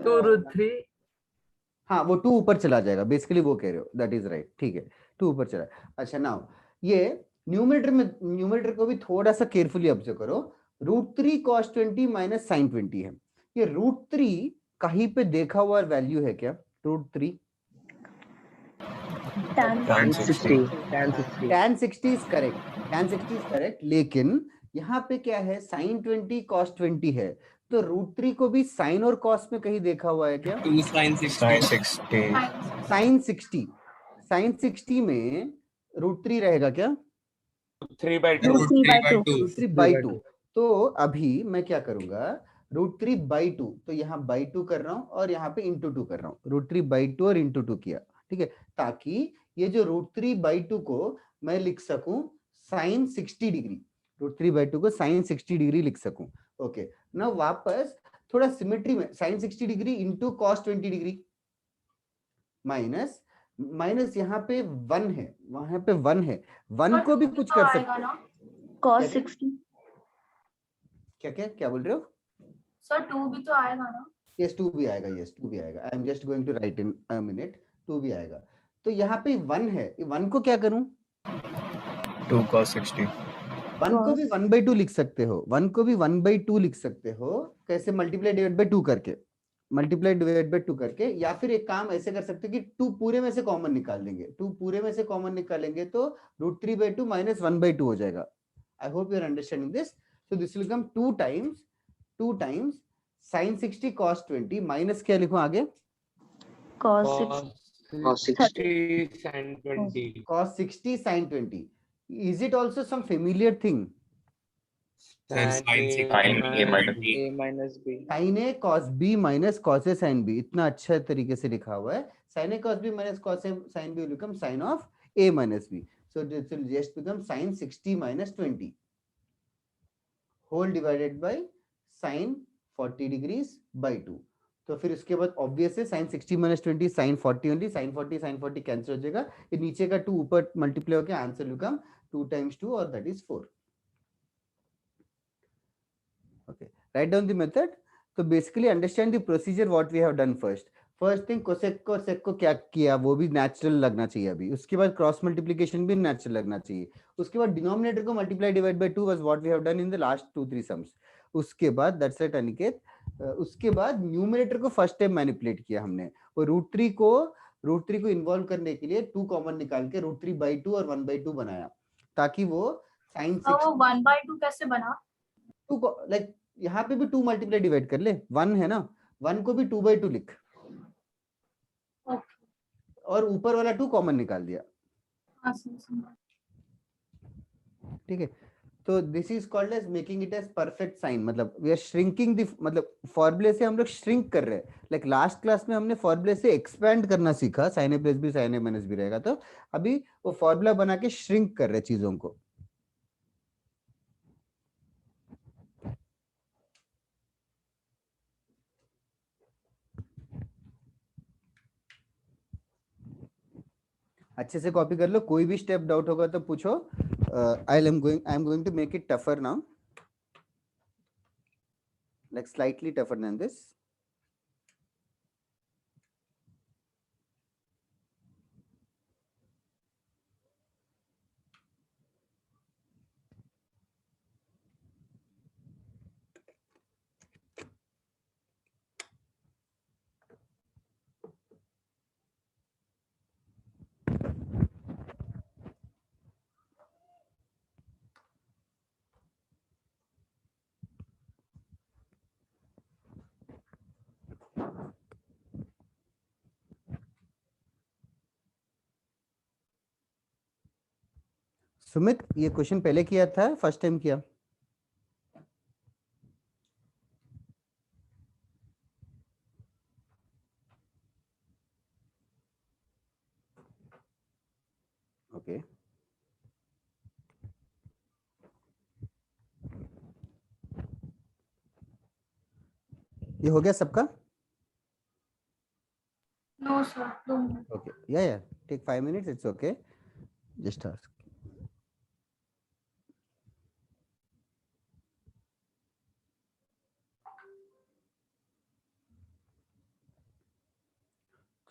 2 root 3. हाँ वो 2 ऊपर चला जाएगा. बेसिकली वो कह रहे हो. That is right. ठीक है 2 ऊपर चला. अच्छा नाउ ये न्यूमरेटर को भी थोड़ा सा केयरफुली ऑब्जर्व करो. रूट 3 cos 20 माइनस साइन 20 है. ये रूट 3 कहीं पे देखा हुआ वैल्यू है क्या? Root 3 tan 60. tan 60 is correct. लेकिन यहाँ पे क्या है? sin 20 cos 20 है. तो रूट 3 को भी साइन और कॉस में कहीं देखा हुआ है क्या? 2 sin 60. साइन 60 में रूट 3 रहेगा क्या? 3 by 2. तो अभी मैं क्या करूंगा? Root 3 by 2. तो यहाँ बाई 2 कर रहा हूँ और यहाँ पे इंटू 2 कर रहा हूँ. रूट 3 बाई 2 और इंटू 2 किया. ठीक है. ताकि ये जो रूट 3 बाई 2 को मैं लिख सकूं साइन 60 डिग्री. रूट 3 बाई 2 को साइन 60 डिग्री लिख सकूं. ओके. ना वापस थोड़ा सिमेट्री में sine 60 degree into cos 20 degree minus यहाँ पे 1 है, वहां पे 1 है. 1 को भी कुछ कर सकते हैं. cos 60. क्या बोल रहे हो? सर 2 भी तो आएगा ना? यस 2 भी आएगा. I am just going to write in a minute. 2 भी आएगा. तो यहाँ पे 1 है. 1 को क्या करूं? 2 cos 60. 1 को भी 1 by 2 लिख सकते हो. 1 को भी 1 by 2 लिख सकते हो. कैसे? मल्टीप्लाई डिवाइड बाय 2 करके. या फिर एक काम ऐसे कर सकते हो कि 2 पूरे में से कॉमन निकाल देंगे. 2 पूरे में से कॉमन निकालेंगे तो रूट 3 by 2 माइनस 1 by 2 हो जाएगा. I hope you are understanding this. So this will come 2 times sin 60 cos 20 minus क्या लिखूं आगे? cos Cos 60 sin 20. Cos 60 sin 20. Is it also some familiar thing? Sir, sin A sin A minus B. A minus B. sin A cos B minus cos A sin B. इतना अच्छा तरीके से लिखा हुआ है. Sin A cos B minus cos A sin B will become sin of A minus B. So this will just become sin 60 minus 20 whole divided by sin 40 degrees by 2. तो फिर उसके बाद ऑब्वियस है sin 60 minus 20 sin 40 only. sin 40 cancel हो जाएगा. ये नीचे का 2 ऊपर मल्टीप्लाई होकर आंसर विल कम 2 times 2 और that is 4. Okay, write down the method. So basically understand the procedure what we have done first. First thing cosec को sec को क्या किया वो भी नेचुरल लगना चाहिए अभी. उसके बाद क्रॉस मल्टीप्लिकेशन भी नेचुरल लगना चाहिए. उसके बाद डिनोमिनेटर को multiply divide by 2 was what we have done in the last 2-3 sums. उसके बाद दैट्स इट अनिकेत. उसके बाद न्यूमरेटर को फर्स्ट टाइम मैनिपुलेट किया हमने. और √3 को इन्वॉल्व करने के लिए 2 कॉमन निकाल के √3/2 और 1/2 बनाया ताकि वो sin 6 वो 1/2 कैसे बना? 2 को लाइक यहाँ पे भी 2 मल्टीप्लाई डिवाइड कर ले. 1 है ना, 1 को भी 2/2 लिख और ऊपर वाला 2 कॉमन निकाल दिया. ठीक है. तो this is called as making it as perfect sine. मतलब वी आर श्रिंकिंग द मतलब फॉर्मूले से हम लोग श्रिंक कर रहे हैं. लाइक लास्ट क्लास में हमने फॉर्मूले से एक्सपेंड करना सीखा. sin A plus B sin A minus B रहेगा. तो अभी वो फॉर्मूला बना के श्रिंक कर रहे चीजों को. अच्छे से कॉपी कर लो. कोई भी स्टेप डाउट होगा तो पूछो. I am going to make it tougher now, like slightly tougher than this. Sumit ये क्वेश्चन पहले किया था, फर्स्ट टाइम किया? ओके. ये हो गया सबका? No sir, don't. Okay. Yeah. Take 5 minutes. It's okay. Just ask.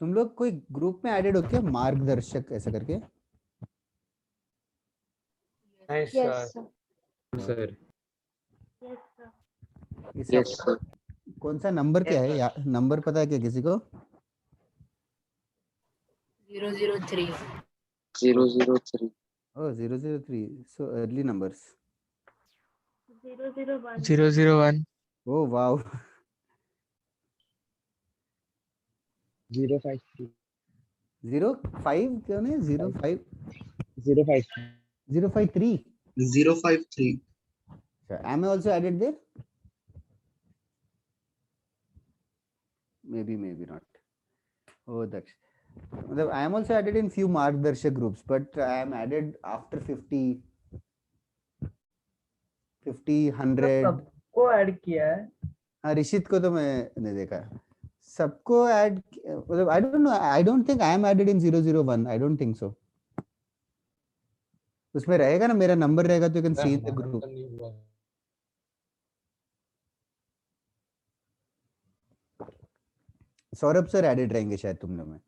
तुम लोग कोई ग्रुप में एडेड हो क्या, मार्गदर्शक ऐसा करके? Yes, Yes, sir. sir. Yes, Yes, sir. कौन सा नंबर क्या है? नंबर पता है क्या किसी को? 003. 003. Oh, 003. So early numbers. 001. 001. Oh wow. 053. 05 क्यों नहीं? 05 053. 053. 053. Am I also added there? Maybe not. Oh, that's. I am also added in few margdarshak groups, but I am added after 50, 100. सबको ऐड किया है. हाँ, ऋषित को तो मैं नहीं देखा. सबको ऐड मतलब I don't know. I don't think I am added in 001. I don't think so. उसमें रहेगा ना, मेरा नंबर रहेगा तो you can see in the group. Saurabh sir added रहेंगे शायद तुम लोग में.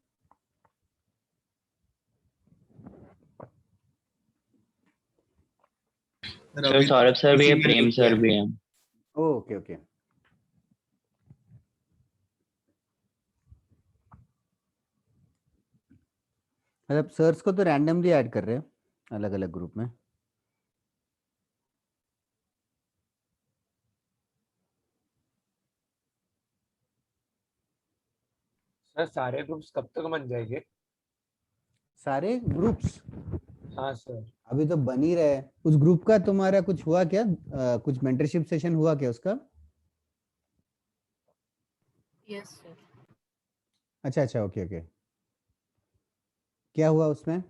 सर सौरभ सर भी है, प्रेम सर भी है. Okay okay. मतलब सर्स को तो रैंडमली ऐड कर रहे हैं अलग अलग ग्रुप में. सर सारे ग्रुप्स कब तक बन जाएंगे? सारे ग्रुप्स हाँ सर। अभी तो बन ही रहे हैं। उस ग्रुप का तुम्हारा कुछ हुआ क्या? कुछ मेंटरशिप सेशन हुआ क्या उसका? Yes sir. अच्छा अच्छा, ओके ओके। क्या हुआ उसमें?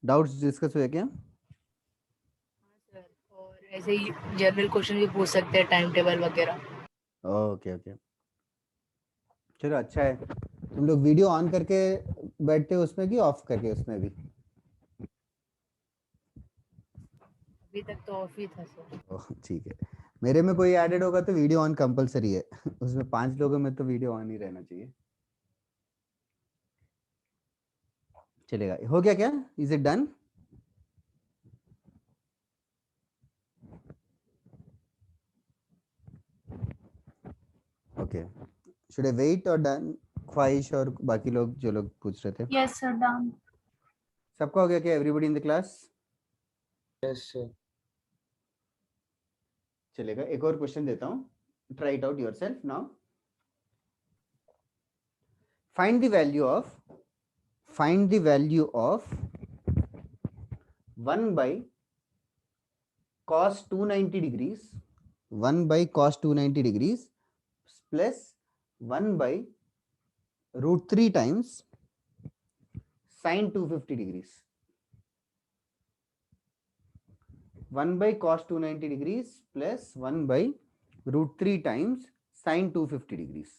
डाउट्स डिस्कस हुए क्या? सर और ऐसे ही जनरल क्वेश्चन भी पूछ सकते हैं, टाइम टेबल वगैरह। ओके ओके, चलो अच्छा है। तुम लोग वीडियो ऑन करके बैठते हो उसमें कि ऑफ करके उसमें भी? अभी तक तो ऑफ ही था सर। ओह, ठीक है। मेरे में कोई एडेड होगा तो वीडियो ऑन कंपलसरी है। उसमें 5 लोगों में तो वीडियो ऑन ही रहना चाहिए। चलेगा, हो गया क्या? Is it done? Okay, should I wait और डन? ख्वाहिश और बाकी लोग जो लोग पूछ रहे थे, Yes, sir, done. सबका हो गया क्या? Everybody in the class? Yes sir. चलेगा, एक और क्वेश्चन देता हूँ, try it out yourself now. Find the value of 1 by cos 290 degrees, 1 by cos 290 degrees plus 1 by root 3 times sin 250 degrees. 1 by cos 290 degrees plus 1 by root 3 times sin 250 degrees.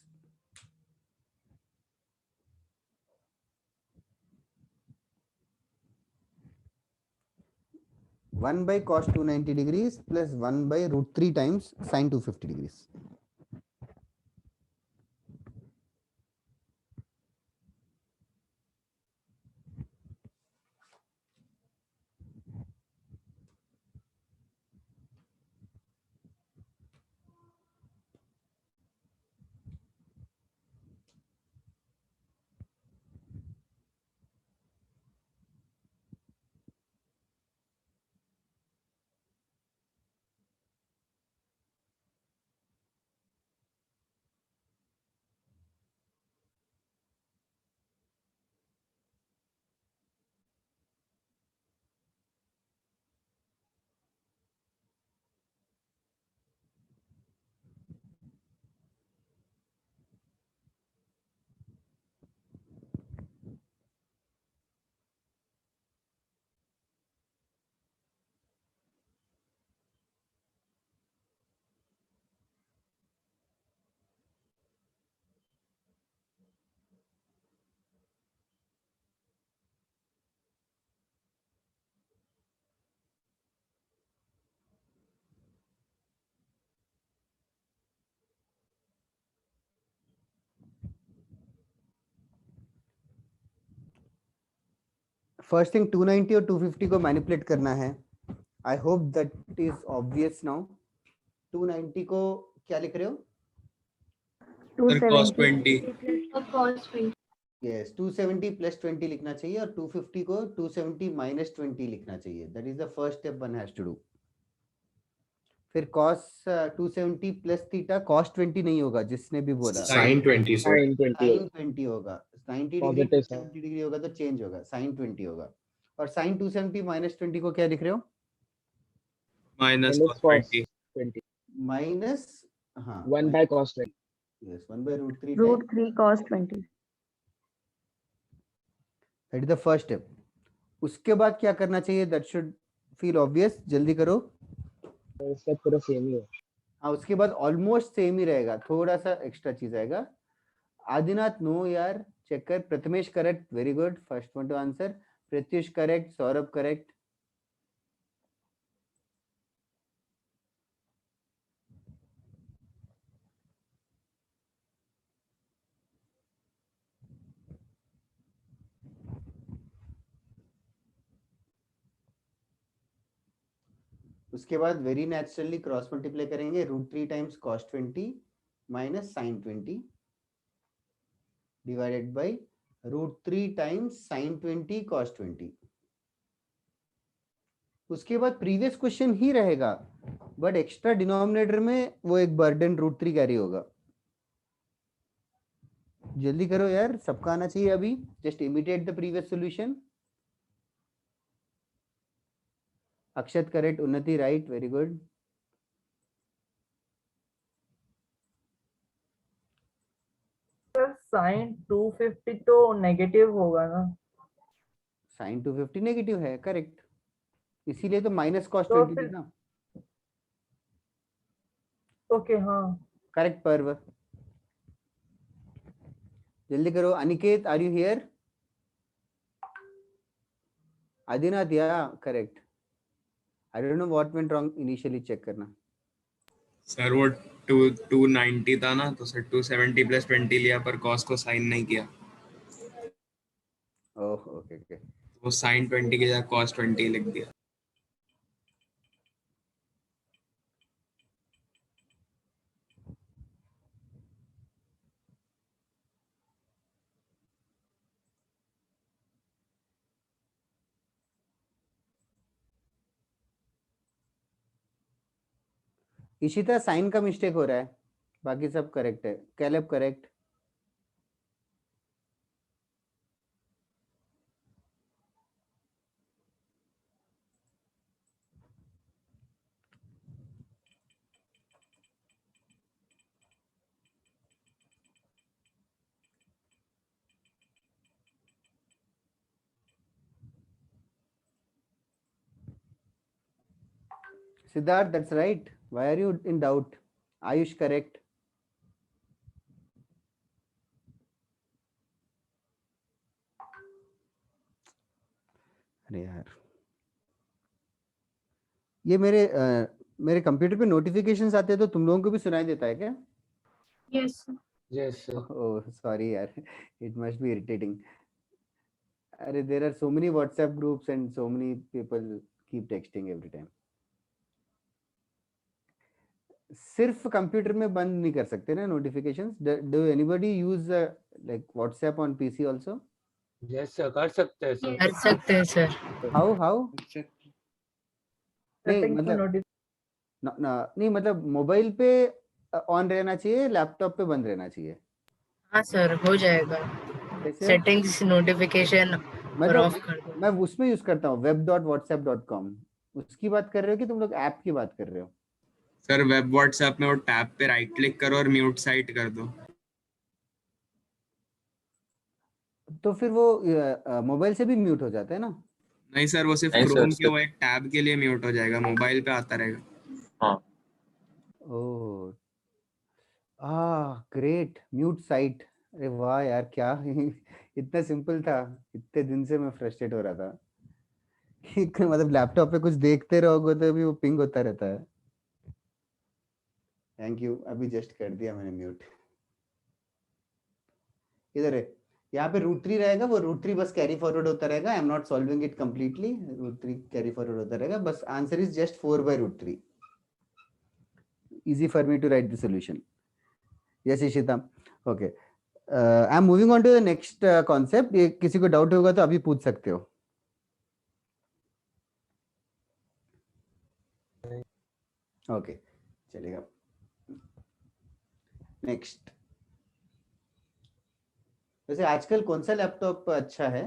One by cos 290 degrees plus 1 by root 3 times sin 250 degrees. First thing 290 और 250 को manipulate करना है। I hope that is obvious now. 290 को क्या लिख रहे हो? cos 20। Cos 20. Yes, 270 plus 20 लिखना चाहिए और 250 को 270 माइनस 20 लिखना चाहिए। That is the first step one has to do. फिर cos 270 प्लस थीटा cos 20 नहीं होगा, जिसने भी बोला sin 20 सर। sin 20 sin 20 होगा। 90 डिग्री Positive sign. 70 डिग्री होगा तो चेंज होगा, sin 20 होगा। और sin 270 माइनस 20 को क्या लिख रहे हो? minus minus cos cos 20। 20. Minus, हाँ 1 by cos 20. Yes, 1 by root 3 Root 3 cos 20. That is the first step. उसके बाद क्या करना चाहिए? दैट शुड फील ऑब्वियस, जल्दी करो। तो इसका पूरा सेम ही है। हाँ, उसके बाद ऑलमोस्ट सेम ही रहेगा, थोड़ा सा एक्स्ट्रा चीज आएगा। आदिनाथ नो यार, चेक कर। Prathamesh correct, very good, first one to answer. Pratyush correct, Saurabh correct. उसके बाद वेरी नेचुरली क्रॉस मल्टीप्लाई करेंगे। Root 3 times cos 20 minus sin 20 divided by root 3 times sin 20 cos 20। उसके बाद प्रीवियस क्वेश्चन ही रहेगा, बट एक्स्ट्रा डिनोमिनेटर में वो एक बर्डन रूट 3 कैरी होगा। जल्दी करो यार, सबका आना चाहिए अभी. Just imitate the previous solution. Akshat correct, उन्नति राइट, वेरी गुड. साइन 250 तो नेगेटिव होगा ना. साइन 250 नेगेटिव है, करेक्ट. इसीलिए तो माइनस कॉस तो 20 फिर ना. ओके हाँ. करेक्ट पर्व. जल्दी करो. Aniket, are you here? Adinath, या correct. I don't know what went wrong, initially check करना. सर वो 290 था ना, तो सर 270 + 20 लिया पर cos को साइन नहीं किया, ओह ओके ओके. वो साइन 20 की जगह cos 20 लिख दिया. इशिता, साइन का मिस्टेक हो रहा है, बाकी सब करेक्ट है. Caleb correct. Siddharth, that's right. Why are you in doubt? Ayush, correct. अरे यार, ये मेरे कंप्यूटर पे नोटिफिकेशंस आते हैं, तो तुम लोगों को भी सुनाई देता है क्या? Yes Yes, sir. Oh sorry यार, it must be irritating. अरे there are so many WhatsApp groups and so many people keep texting every time. सिर्फ कंप्यूटर में बंद नहीं कर सकते ना notifications. Do anybody use like WhatsApp on PC also? Yes, sir. कर सकते हैं सर. कर सकते हैं सर. हाउ नहीं सेटिंग्स में मतलब नहीं मतलब मोबाइल पे ऑन रहना चाहिए, लैपटॉप पे बंद रहना चाहिए. हाँ सर, हो जाएगा. कैसे? सेटिंग्स नोटिफिकेशन और ऑफ कर दो. मैं उसमें यूज करता हूँ web.whatsapp.com. उसकी बात कर रहे हो कि तुम लोग ऐप की बात कर रहे हो? सर वेब व्हाट्सएप में वो टैब पे राइट क्लिक करो और म्यूट साइट कर दो. तो फिर वो मोबाइल से भी म्यूट हो जाता है ना? नहीं सर, वो सिर्फ नहीं सर, क्रोम के सिर्फ- वो एक टैब के लिए म्यूट हो जाएगा, मोबाइल पे आता रहेगा. हाँ ओह ग्रेट, म्यूट साइट. अरे वाह यार, क्या इतना सिंपल था. इतने दिन से मैं फ्रस्ट्रेट हो रहा था कि मतलब लैपटॉप पे कुछ देखते रहोगे तो भी वो पिंग होता रहता है. थैंक यू, अभी जस्ट कर दिया मैंने म्यूट. इधर है, यहाँ पे √3 रहेगा, वो √3 बस कैरी फॉरवर्ड होता रहेगा. आई am not solving it completely. √3 carry forward होता रहेगा, बस answer is just 4/√3. easy for me to write the solution. Yes Ishita, okay. I am moving on to the next concept. ये किसी को डाउट होगा तो अभी पूछ सकते हो. ओके चलेगा. नेक्स्ट, वैसे आजकल कौन सा लैपटॉप अच्छा है?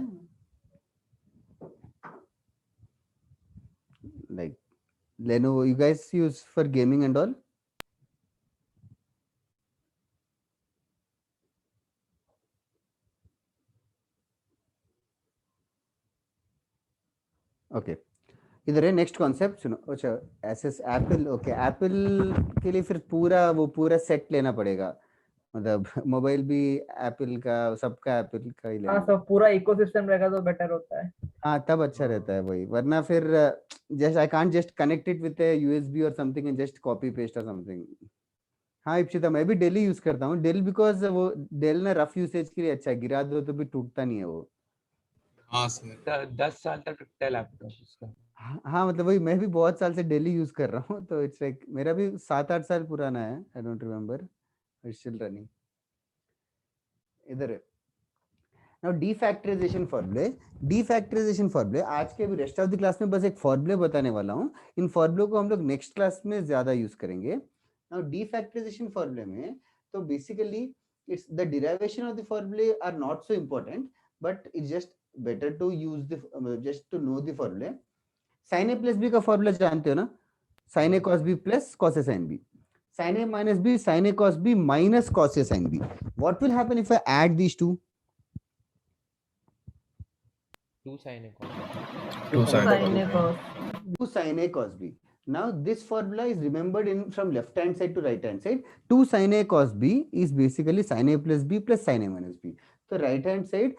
Like Lenovo, you guys use for gaming and all? Okay इधर है नेक्स्ट कॉन्सेप्ट सुनो. अच्छा एसएस एप्पल. ओके एप्पल के लिए फिर पूरा सेट लेना पड़ेगा. मतलब मोबाइल भी एप्पल का, सबका एप्पल का ही लेना. हाँ सब पूरा इकोसिस्टम रहेगा तो बेटर होता है. हाँ तब अच्छा रहता है वही. वरना फिर just I can't just connect it with USB और something and just copy paste और समथिंग. हाँ इप्सिता, मैं भी डेली यूज करता हूँ डेल, बिकॉज वो डेल ना रफ यूसेज के लिए अच्छा है. गिरा दो तो भी टूटता नहीं है वो. हाँ सर, 10 साल तक टिकता है लैपटॉप उसका. हाँ मतलब वही, मैं भी बहुत साल से डेली यूज कर रहा हूँ, तो इट्स लाइक मेरा भी 7-8 साल पुराना है. I don't remember, it's still running. इधर है नाउ डीफैक्टराइजेशन फॉर्मूले. डीफैक्टराइजेशन फॉर्मूले आज के भी रेस्ट ऑफ द क्लास में बस एक फॉर्मूले बताने वाला हूँ. इन फॉर्मूलों को हम लोग नेक्स्ट क्लास में ज्यादा यूज करेंगे. नाउ डीफैक्टराइजेशन फॉर्मूले में तो basically it's the derivation of the formulae are not so important, but it's just better to use the just to know the formula. Sin A plus B का formula जानते हो ना? Sin A cos B plus cos A sin B. Sin A minus B, sin A cos B minus cos A sin B. What will happen if I add these two? 2 sin A cos. 2 sin A Sin A cos. 2 sin A cos B. Now this formula is remembered in from left hand side to right hand side. 2 sin A cos B is basically sin A plus B plus sin A minus B. तो right hand side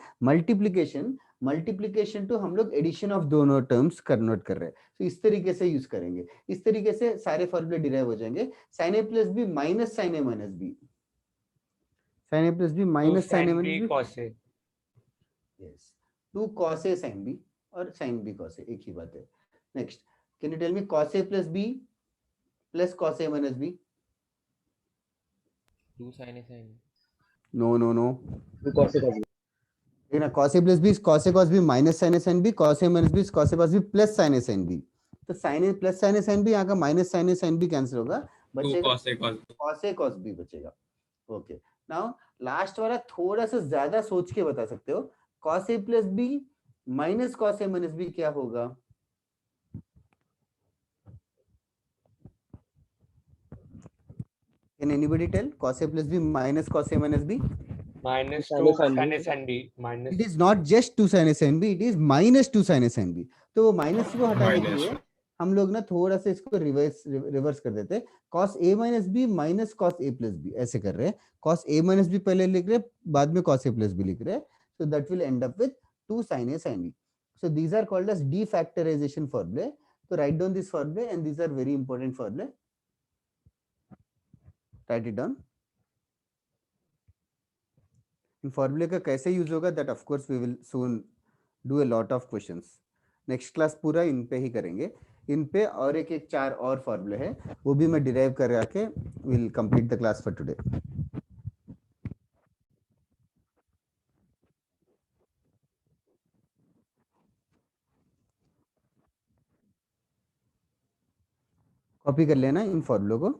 multiplication to हम लोग addition of दोनों terms convert कर रहे हैं. तो इस तरीके से यूज करेंगे. इस तरीके से सारे फॉर्मूले डिराइव हो जाएंगे. sin A plus B minus sin A minus B. sin A plus B minus sin A minus B. cos A. Yes. 2 cos A sin B और sin B cos A एक ही बात है. Next, can you tell me cos A plus B plus cos A minus B? 2 sin A sin B. No. 2 cos A cos B. देखना cos A plus B is cos A cos B minus sin A sin B. Cos A minus B is cos A cos B plus sin A sin B. तो sin A plus sin A sin B यहाँ का minus sin A sin B cancel होगा. बचेगा cos A cos B बचेगा. Okay. Now last वाला थोड़ा सा ज्यादा सोच के बता सकते हो. cos A plus B minus cos A minus B क्या होगा? Can anybody tell? Cos A plus B minus cos A minus B? Minus Sin A 2 sin sin B. A sin B. Minus It is not just 2 sin A sin B, it is minus 2 sin A sin B. तो वो minus को हटाने के लिए हम लोग ना थोड़ा सा इसको रिवर्स कर देते हैं. cos A minus B minus cos A plus B ऐसे कर रहे हैं. cos A minus B पहले लिख रहे हैं, बाद में cos A plus B लिख रहे हैं. So that will end up with 2 sin A sin B. So these are called as defactorization formulae. So write down this formula, and these are very important formulae. Write it down. इन फॉर्मूले का कैसे use होगा, that of course we will soon do a lot of questions. Next class पूरा इन पे ही करेंगे. इन पे और एक 4 और फॉर्मूले है, वो भी मैं डिराइव कर आके will complete the class for today. Copy कर लेना इन फॉर्मूलों को.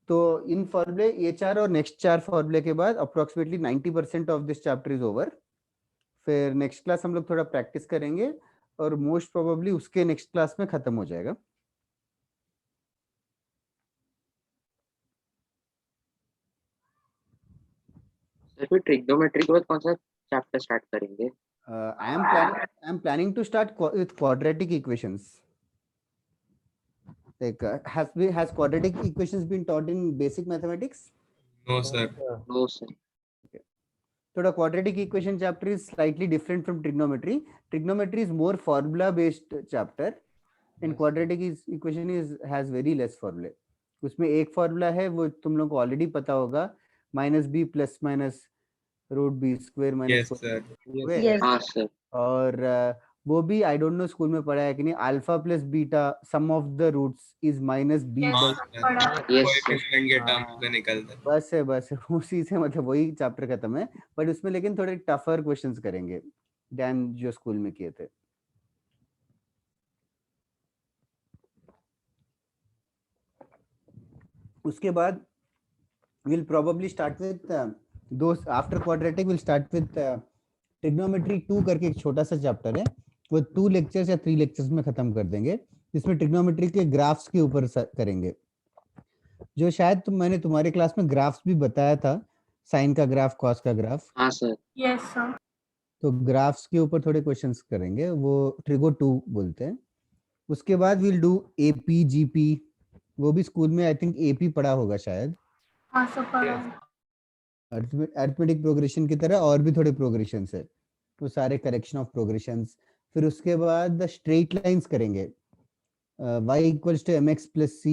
तो इन फॉर्मूले ये 4 और नेक्स्ट 4 फॉर्मूले के बाद approximately 90% of this chapter is over. फिर नेक्स्ट क्लास हम लोग थोड़ा प्रैक्टिस करेंगे और मोस्ट प्रोबेबली उसके नेक्स्ट क्लास में खत्म हो जाएगा. सर फिर ट्रिग्नोमेट्री के बाद कौन सा चैप्टर स्टार्ट करेंगे? I am planning to start with quadratic equations. Like has quadratic equations been taught in basic mathematics? No sir. No sir. So the quadratic equation chapter is slightly different from trigonometry. Trigonometry is more formula based chapter, and quadratic equation has very less formula. उसमें एक formula है वो तुम लोग को already पता होगा, -b plus minus root b square minus 4. Yes sir. और वो भी आई डोंट नो स्कूल में पढ़ा है कि नहीं. Alpha plus beta sum of the roots is minus b. बस है उसी से मतलब वही चैप्टर खत्म है. बट उसमें लेकिन थोड़े टफर क्वेश्चंस करेंगे देन जो स्कूल में किए थे. उसके बाद will probably start with those after quadratic will start with trigonometry 2 करके एक छोटा सा चैप्टर है. वो 2 लेक्चर्स या 3 लेक्चर्स में खत्म कर देंगे, जिसमें ट्रिग्नोमेट्री के ग्राफ्स के ऊपर करेंगे. जो शायद मैंने तुम्हारे क्लास में ग्राफ्स भी बताया था, साइन का ग्राफ, कॉस का ग्राफ. हाँ सर. Yes sir. तो ग्राफ्स के ऊपर थोड़े क्वेश्चंस करेंगे, वो ट्रिगो 2 बोलते हैं. उसके बाद विल डू एपी जीपी. वो भी स्कूल में आई थिंक एपी पढ़ा होगा शायद. हाँ सर पढ़ा. अरिथमेटिक प्रोग्रेशन की तरह और भी थोड़े प्रोग्रेशंस है, तो सारे करेक्शन ऑफ प्रोग्रेशंस. फिर उसके बाद स्ट्रेट लाइंस करेंगे. y equals to mx plus c.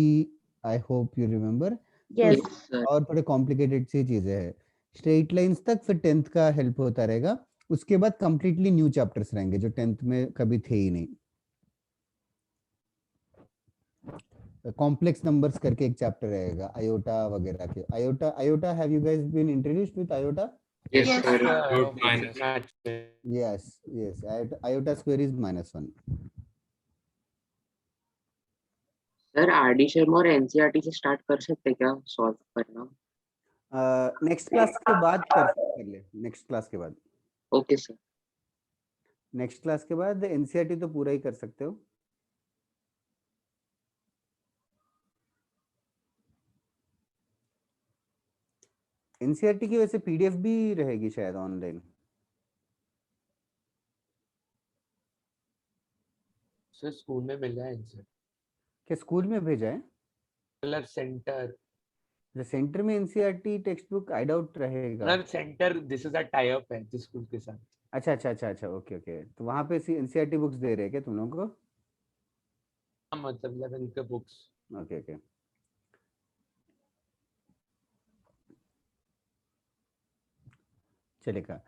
I hope you remember. और थोड़े कॉम्प्लिकेटेड सी चीजें हैं. स्ट्रेट लाइंस तक फिर 10th का हेल्प होता रहेगा. उसके बाद कंप्लीटली न्यू चैप्टर्स रहेंगे जो 10th में कभी थे ही नहीं. कॉम्प्लेक्स नंबर्स करके एक चैप्टर रहेगा, आयोटा वगैरह के. Iota have you guys been introduced with iota? Yes sir. Root minus. Yes. Iota square is -1. Sir RD Sharma और एनसीईआरटी से स्टार्ट कर सकते क्या सॉल्व करना? नेक्स्ट क्लास के बाद कर ले, नेक्स्ट क्लास के बाद, ओके सर। नेक्स्ट क्लास के बाद एनसीईआरटी तो पूरा ही कर सकते हो। एनसीईआरटी की वैसे पीडीएफ भी रहेगी शायद ऑनलाइन। सर स्कूल में मिल जाए इनसे, क्या स्कूल में भेजा है? मतलब सेंटर, सेंटर में NCERT text book I doubt रहेगा। मतलब centre this is a tie up है जिस स्कूल के साथ। अच्छा अच्छा अच्छा अच्छा, ओके ओके, तो वहां पे एनसीईआरटी बुक्स दे रहे हैं क्या तुम लोगों को? मतलब 11 के बुक्स। ओके ओके, चलेगा।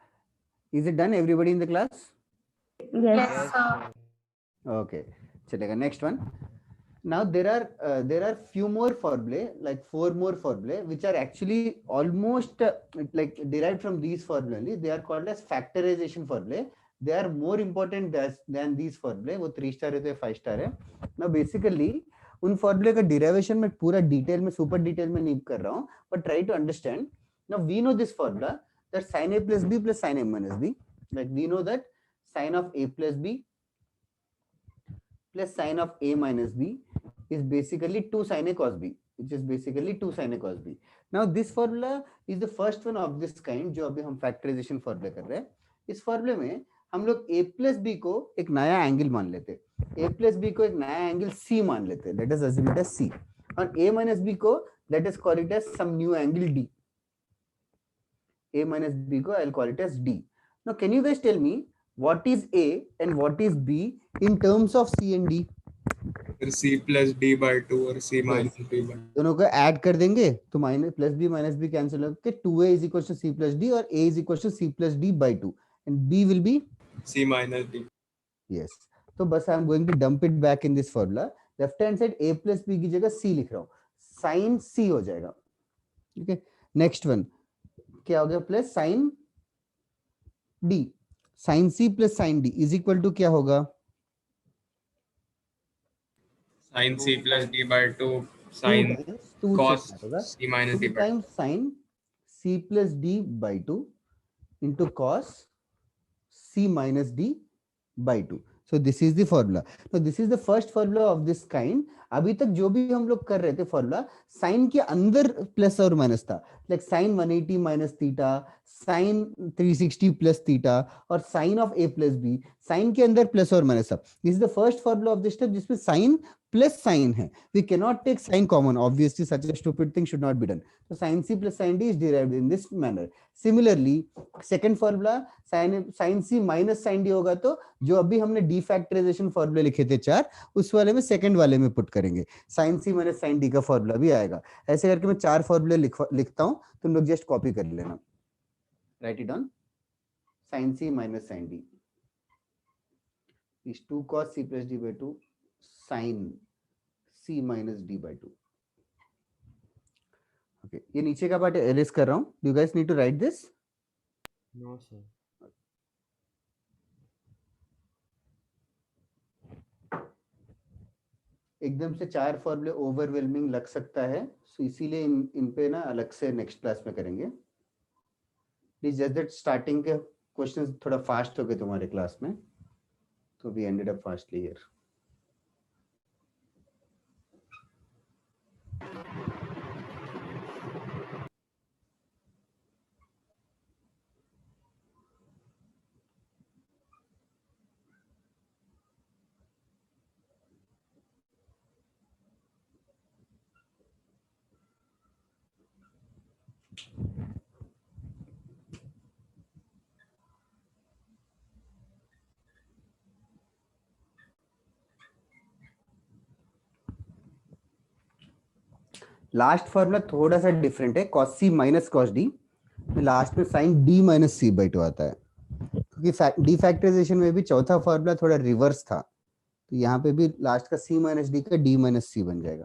Is it done everybody in the class? Yes. Okay, चलेगा। Next one. Now there are few more formulae, like 4 more formulae, which are actually almost like derived from these formulae only. They are called as factorization formulae. They are more important than these formulae. वो 3 star है तो 5 star है। Now basically उन फॉर्मूले का derivation में पूरा detail में, सुपर डिटेल में नहीं कर रहा हूँ, but try to understand. Now we know this formula that sin a plus b plus sin a minus b. Like we know that sin of a plus b plus sin of a minus b is basically 2 sin a cos b, which is basically 2 sin a cos b. Now this formula is the first one of this kind जो अभी हम factorisation formula कर रहे हैं। इस फॉर्मूले में हम लोग a plus b को एक नया एंगल मान लेते हैं, a plus b को एक नया एंगल c मान लेते हैं, let us assume it as c, और a minus b को let us call it as some new angle d, a minus b को I'll call it as d. Now can you guys tell me what is a and what is b in terms of c and d? c plus d by 2 और c minus d by 2। दोनों को add कर देंगे तो minus plus B cancel होकर 2a is equals to c plus d और a is equals to c plus d by 2 and b will be c minus d। yes, तो बस I am going to dump it back in this formula. Left hand side a plus b की जगह c लिख रहा हूँ, sin c हो जाएगा। ठीक है, नेक्स्ट वन क्या हो गया, plus sin d, sin c plus sin d is equal to क्या होगा, sin c plus d by 2 sin cos c minus d by 2 times sin c plus d by 2 into cos c minus d by 2. So this is the formula. So this is the first formula of this kind. अभी तक जो भी हम लोग कर रहे थे formula, sign के अंदर प्लस और माइनस था, like sine 180 minus theta, sine 360 plus theta और sine of a plus b, sine के अंदर प्लस और माइनस था। This is the first formula of this type जिसमें साइन प्लस साइन है। We can not take sine common, obviously such a stupid thing should not be done. So sin c plus sin d is derived in this manner. Similarly, second formula sin c minus sin d होगा तो जो अभी हमने डीफैक्टराइजेशन फॉर्मूले लिखे थे 4, उस वाले में सेकंड वाले में पुट करेंगे, sin c minus sin d का फॉर्मूला भी आएगा। ऐसे करके मैं 4 फॉर्मूले लिखता हूँ, तुम लोग जस्ट कॉपी कर लेना। Right it down, sin c minus sin d is 2 cos c plus d by 2 sin c minus d by 2. Okay, ये नीचे का पार्ट एरेज कर रहा हूँ। Do you guys need to write this? No, sir. एकदम से 4 फॉर्मूले overwhelming लग सकता है, so इसीलिए इन पे ना अलग से नेक्स्ट क्लास में करेंगे। प्लीज जस्ट दैट स्टार्टिंग के क्वेश्चंस थोड़ा फास्ट हो गए तुम्हारे क्लास में, तो we ended up fastly here. Last formula थोड़ा सा डिफरेंट है, cos c minus cos d, लास्ट में sin d minus c by 2 आता है, क्योंकि डीफैक्टराइजेशन में भी चौथा फॉर्मूला थोड़ा रिवर्स था, तो यहाँ पे भी लास्ट का c minus d का d minus c बन जाएगा।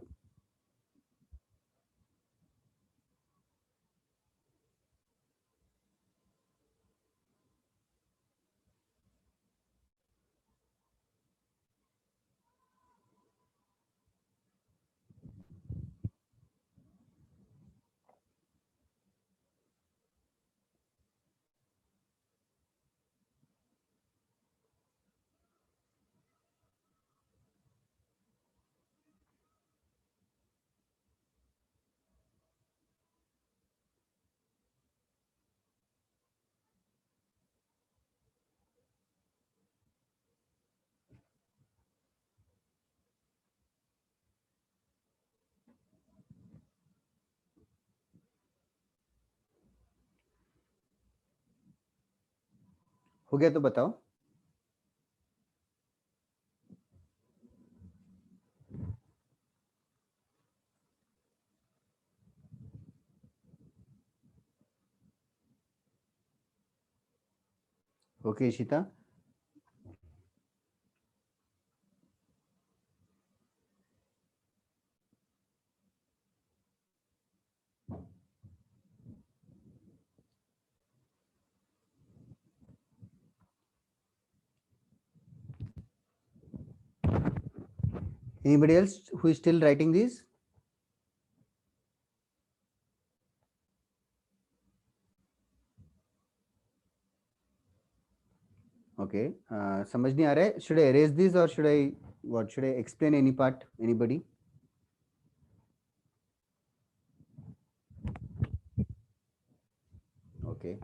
हो गया तो बताओ। Okay Ishita, anybody else who is still writing these? Okay, समझ नहीं आ रहा है, should I erase this or should I explain any part? Anybody? Okay.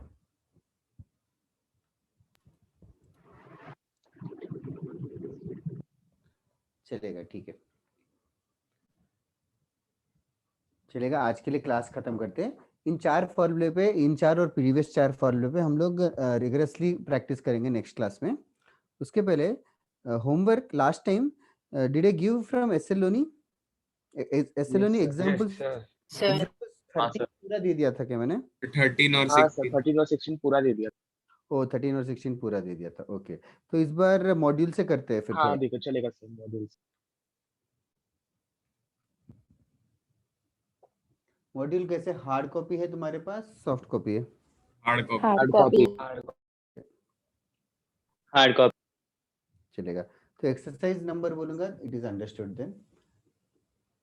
चलेगा, ठीक है, चलेगा। आज के लिए क्लास खत्म करते हैं। इन 4 फॉर्मूले पे, इन 4 और प्रीवियस 4 फॉर्मूले पे हम लोग रिगरसली प्रैक्टिस करेंगे नेक्स्ट क्लास में। उसके पहले homework last time did I give from SL Loney example sir पूरा दे दिया था क्या मैंने? 13 और हाँ सर 16। 13 और 16 पूरा दे दिया। ओ 13 और 16 पूरा दे दिया था। ओके, तो इस बार मॉड्यूल से करते हैं फिर हाँ थोड़ा। देखो चलेगा सर मॉड्यूल। मॉड्यूल कैसे, हार्ड कॉपी है तुम्हारे पास, सॉफ्ट कॉपी है? Hard copy. Hard copy. Hard copy. चलेगा, तो एक्सरसाइज नंबर बोलूंगा, it is understood then.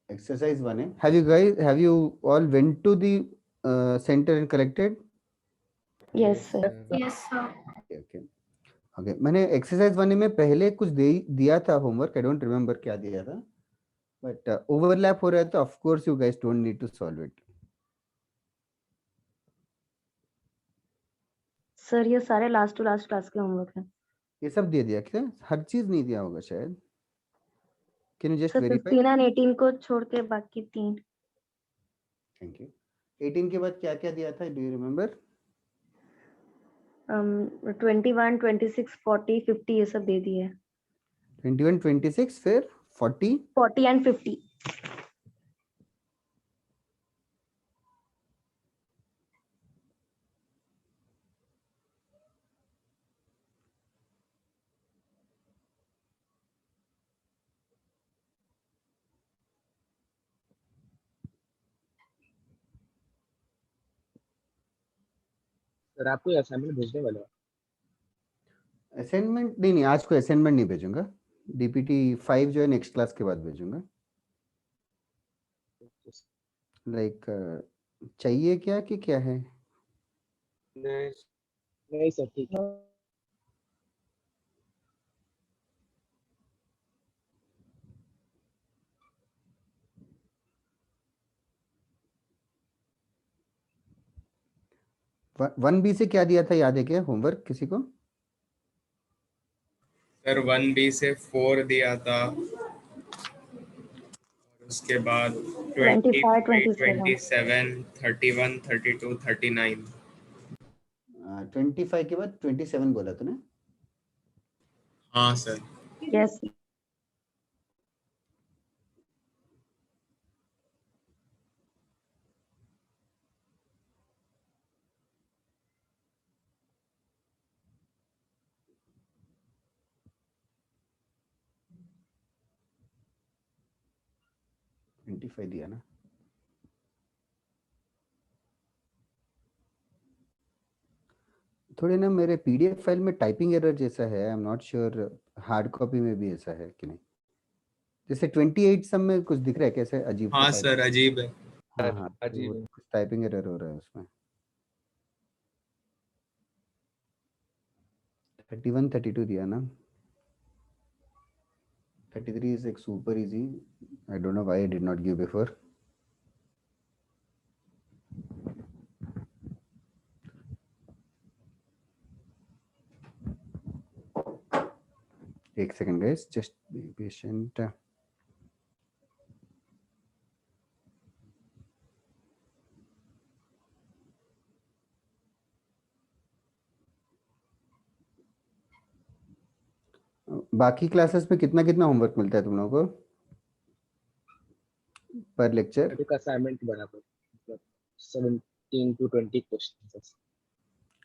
Exercise 1 है। Have you all went to the centre and collected? Yes sir. Yes, sir. Okay okay, मैंने exercise 1 में पहले कुछ दिया था होमवर्क, आई डोंट रिमेम्बर क्या दिया था, बट ओवरलैप हो रहा है तो of course you guys don't need to solve it. Sir ये सारे लास्ट टू लास्ट क्लास के होमवर्क हैं। ये सब दे दिया क्या? हर चीज नहीं दिया होगा शायद। Can you just sir verify? 15 and 18 को छोड़ के बाकी 3। Thank you. 18 के बाद क्या क्या दिया था, डू यू रिमेम्बर? 21 26 40 50 ये सब दे दिए। 21 26 फिर 40 40 एंड 50। सर आपको असाइनमेंट भेजने वाला है। असाइनमेंट नहीं, आज को असाइनमेंट नहीं भेजूंगा। डीपीटी 5 जो है नेक्स्ट क्लास के बाद भेजूंगा। लाइक चाहिए क्या कि क्या है? नहीं सर ठीक है। वन बी से क्या दिया था, याद है क्या होमवर्क किसी को? सर 1B से 4 दिया था, उसके बाद 25 25 27 27 31 32 39। 25 के बाद 27 बोला तूने? हाँ सर। यस। दिया ना? थोड़े ना मेरे पीडीएफ फाइल में टाइपिंग एरर जैसा है, आई am not sure hard copy में भी ऐसा है कि नहीं। जैसे 28 सब में कुछ दिख रहा है कैसे, अजीब हाँ सा सर अजीब है। हाँ हाँ, अजीब तो है। कुछ टाइपिंग एरर हो रहा है उसमें। 31 32 दिया ना? 33 is like super easy. I don't know why I did not give before. एक second guys, just be patient. बाकी क्लासेस में कितना कितना होमवर्क मिलता है तुम लोगों को पर लेक्चर? एक असाइनमेंट बराबर मतलब 17 to 20 क्वेश्चंस।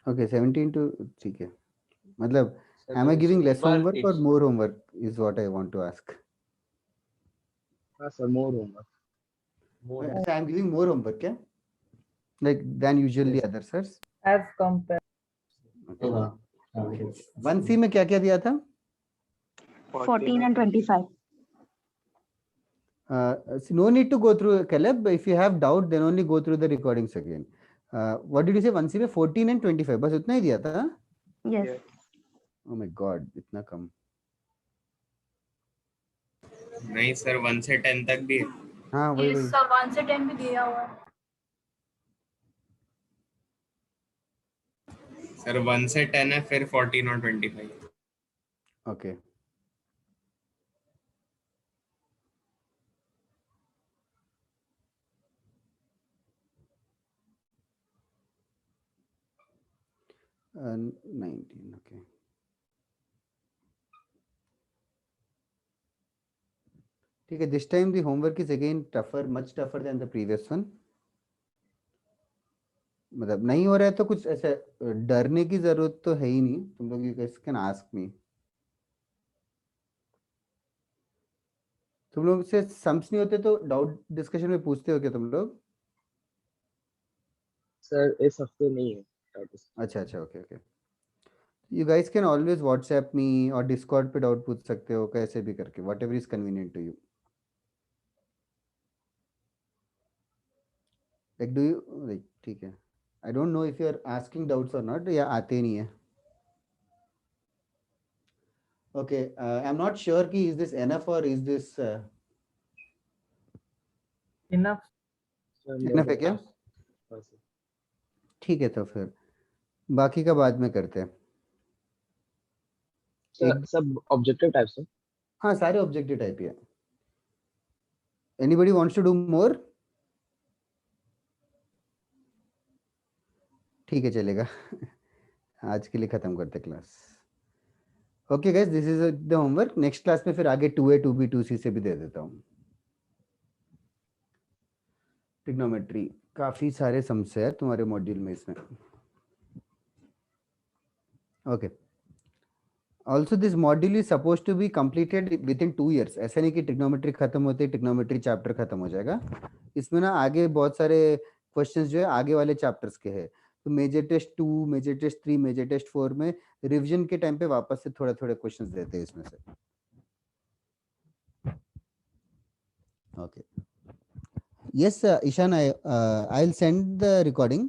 ओके 17 to, ठीक है, मतलब am I giving less homework or more homework is what I want to ask. हाँ sir, more homework. So I am giving more homework, क्या? Like than usually other sirs. As compared. Okay. 1C में क्या क्या दिया था? 14 and 25. No need to go through, Caleb. If you have doubt, then only go through the recordings again. What did you say? 1C में 14 and 25 बस उतना ही दिया था? Yes. Oh my God, इतना कम। नहीं सर 1 से 10 तक भी है। हाँ वही Yes, वही। sir, 1 से 10 भी दिया हुआ है। सर 1 से 10 है, फिर 14 और 25। Okay. Uh, 19, okay. ठीक है, this time the homework is again tougher, much tougher than the previous one. मतलब नहीं हो रहा है तो कुछ ऐसा डरने की जरूरत तो है ही नहीं, तुम लोग you guys can ask me. तुम लोग से सम्स नहीं होते तो डाउट डिस्कशन में पूछते हो क्या तुम लोग? सर इस हफ्ते नहीं है। अच्छा अच्छा, okay okay. You guys can always WhatsApp me और डिस्कॉर्ड पे डाउट पूछ सकते हो, कैसे भी करके, whatever is convenient to you. Like do you like, ठीक है, I don't know if you are asking doubts और नॉट, या आते ही नहीं है। Okay, I am not sure कि इज दिस एनफ और इज दिस Enough. इनफ है क्या? ठीक है, तो फिर बाकी का बाद में करते हैं। सब ऑब्जेक्टिव टाइप से? हाँ सारे ऑब्जेक्टिव टाइप ही है। Anybody wants to do more? ठीक है, चलेगा। आज के लिए खत्म करते class. Okay guys, this is the homework. Next class में फिर आगे 2A 2B 2C से भी दे देता हूँ। ट्रिग्नोमेट्री काफी सारे सम्स है तुम्हारे मॉड्यूल में इसमें। Okay, also this module is suppose to be completed with in 2 years। ऐसा नहीं कि ट्रिग्नोमेट्री खत्म होते ही ट्रिग्नोमेट्री चैप्टर खत्म हो जाएगा। इसमें ना आगे बहुत सारे क्वेश्चंस जो है आगे वाले चैप्टर्स के हैं, तो major test 2, major test 3, major test 4 में रिवीजन के टाइम पे वापस से थोड़ा थोड़ा क्वेश्चंस देते हैं इसमें से। Okay, yes Ishan, I'll send the recording,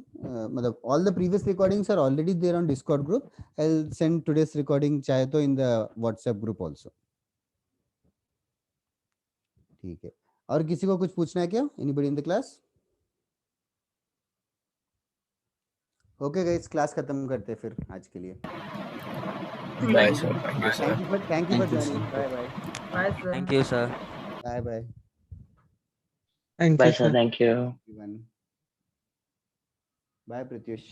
matlab all the previous recordings are already there on Discord group. I'll send today's recording चाहे तो in the WhatsApp group also। ठीक है, और किसी को कुछ पूछना है क्या? anybody in the class? Okay guys, class खत्म करते हैं फिर आज के लिए। Bye sir, thank you sir. Thank you for joining. Bye bye. Bye, sir. Thank you, sir. Bye bye. Thank Bye, you, sir. sir. Thank you. Bye Pratyush।